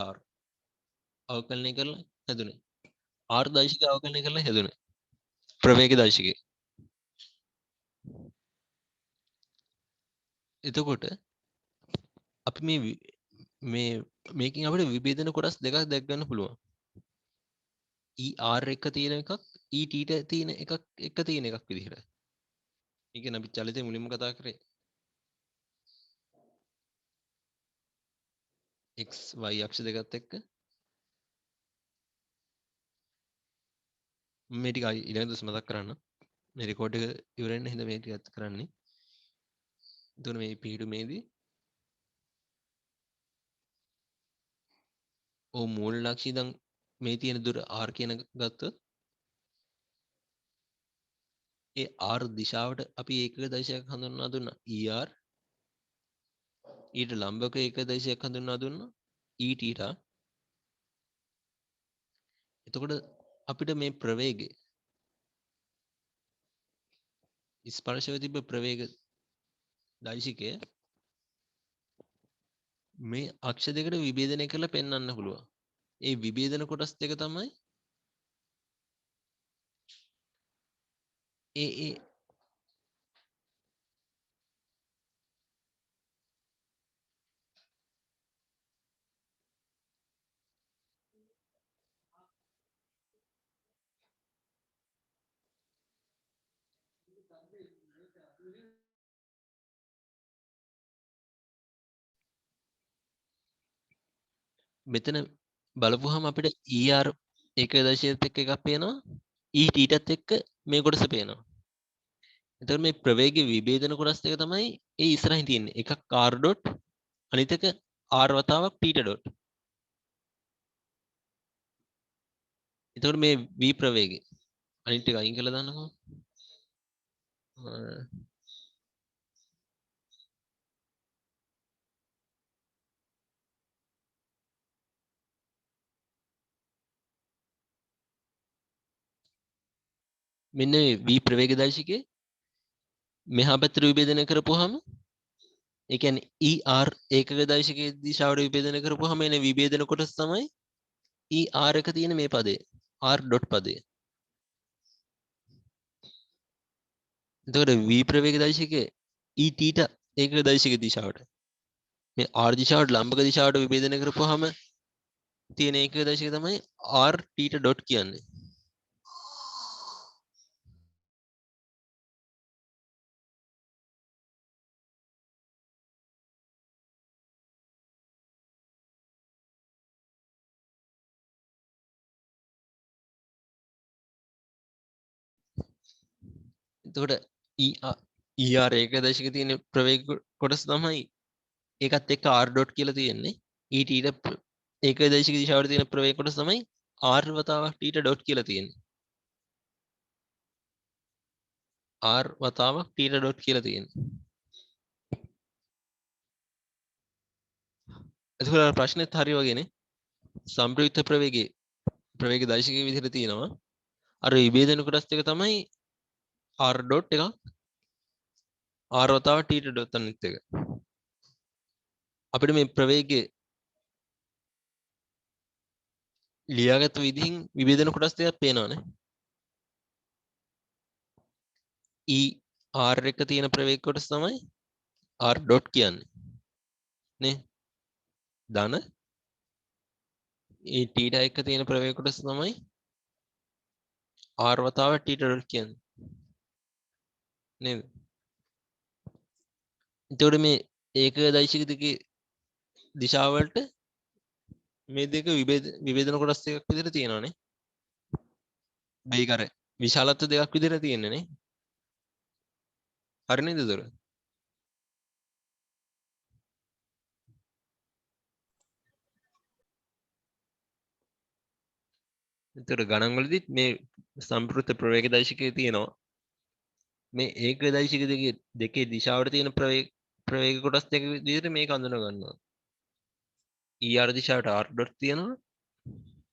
er අවකලනය කරලා හැදුනේ. r දෛශිකය අවකලනය කරලා හැදුනේ ප්‍රවේග දෛශිකය. එතකොට අපි මේකෙන් අපිට විභේදන කොටස් දෙකක් දැක් ගන්න පුළුවන්. er එක තියෙන එකක් e θ තියෙන එකක් එක තියෙන එකක් විදිහට. ඒ කියන්නේ අපි චලිතය මුලින්ම කතා කරේ x y අක්ෂ දෙකත් එක්ක මේ ටික ඊළඟ දවස් මතක් කරන්න. මේ රෙකෝඩ් එක ඉවර වෙන්න හින්දා මේ ටිකත් කරන්නේ. එතකොට මේ පිහිටුමේදී මූල ලක්ෂ්‍ය ඉඳන් මේ තියෙන දුර r කියන ගත්තොත් ඒ r දිශාවට අපි ඒකක දශයක් හඳුන්වා දුන්නා er. ඊට ලම්බක ඒකක දශයක් හඳුන්වා දුන්නා e θ. එතකොට අපිට මේ ප්‍රවේගය ස්පර්ශව තිබ්බ ප්‍රවේග දෛශිකය මේ අක්ෂ දෙකට විභේදනය කරලා පෙන්වන්න පුළුවන්. ඒ විභේදන කොටස් දෙක තමයි ඒ මෙතන බලපුවහම අපිට er එක දශයත් එක්ක එකක් පේනවා e θත් එක්ක මේ කොටස පේනවා. එතකොට මේ ප්‍රවේග විභේදන කොටස් දෙක තමයි ඒ ඉස්සරහින් තියෙන්නේ. එකක් r ඩොට් අනිත් එක r වතාවක් θ ඩොට්. එතකොට මේ v ප්‍රවේගය අනිත් ටික අයින් කරලා දාන්නකෝ. මෙන්න මේ v ප්‍රවේග දර්ශකයේ මෙහා පැත්තට විභේදනය කරපුවාම ඒ කියන්නේ er ඒකක දර්ශකයේ දිශාවට විභේදනය කරපුවාම එන විභේදන කොටස තමයි er එක තියෙන මේ පදය r ඩොට් පදය. එතකොට v ප්‍රවේග දර්ශකයේ e θ ඒකක දර්ශක දිශාවට මේ r දිශාවට ලම්බක දිශාවට විභේදනය කරපුවාම තියෙන ඒකක දර්ශකය තමයි r θ ඩොට් කියන්නේ. එතකොට er ඒක දශක තියෙන ප්‍රවේග කොටස තමයි ඒකත් එක්ක r ඩොට් කියලා තියෙන්නේ. e t ඒක දශක දිශාවට තියෙන ප්‍රවේග කොටස තමයි r වතාවක් t ඩොට් කියලා තියෙන්නේ. r වතාවක් t ඩොට් කියලා තියෙන්නේ. එතකොට ප්‍රශ්නෙත් හරි වගේනේ. සම්ප්‍රයුක්ත ප්‍රවේග දශකයේ විදිහට තියෙනවා. අර විභේදන කොටස් ටික තමයි r ඩොට් එක r වතාවක් t ඩොට් අනිත් එක. අපිට මේ ප්‍රවේගයේ ලියාගත්තු විදිහින් විභේදන කොටස් දෙකක් පේනවනේ. r එක තියෙන ප්‍රවේග කොටස තමයි r ඩොට් කියන්නේ. නේ? ධන ඒ θ එක තියෙන ප්‍රවේග කොටස තමයි r වතාව θ ඩොට් කියන්නේ. නේද? එතකොට මේ ඒකක දෛශික දෙකේ දිශාවලට මේ දෙක විභේදන කොටස් දෙකක් විදිහට තියෙනවානේ. මේක අර විශාලත්ව දෙකක් විදිහට තියෙන්නේ නේ. හරි නේද දොර? එතකොට ගණන් වලදීත් මේ සම්ප්‍රයුක්ත ප්‍රවේග දෛශිකයේ තියෙනවා. මේ ඒකක දෛශික දෙකේ දිශාවට තියෙන ප්‍රවේග කොටස් දෙක විදිහට මේක හඳුනා ගන්නවා. er දිශාවට r ඩොට් තියෙනවා.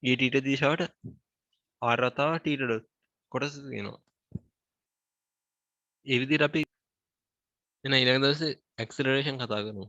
e θ දිශාවට r වතාව θ ඩොට් කොටස තියෙනවා. ඒ විදිහට අපි එන ඊළඟ දවසේ ඇක්සලරේෂන් කතා කරමු.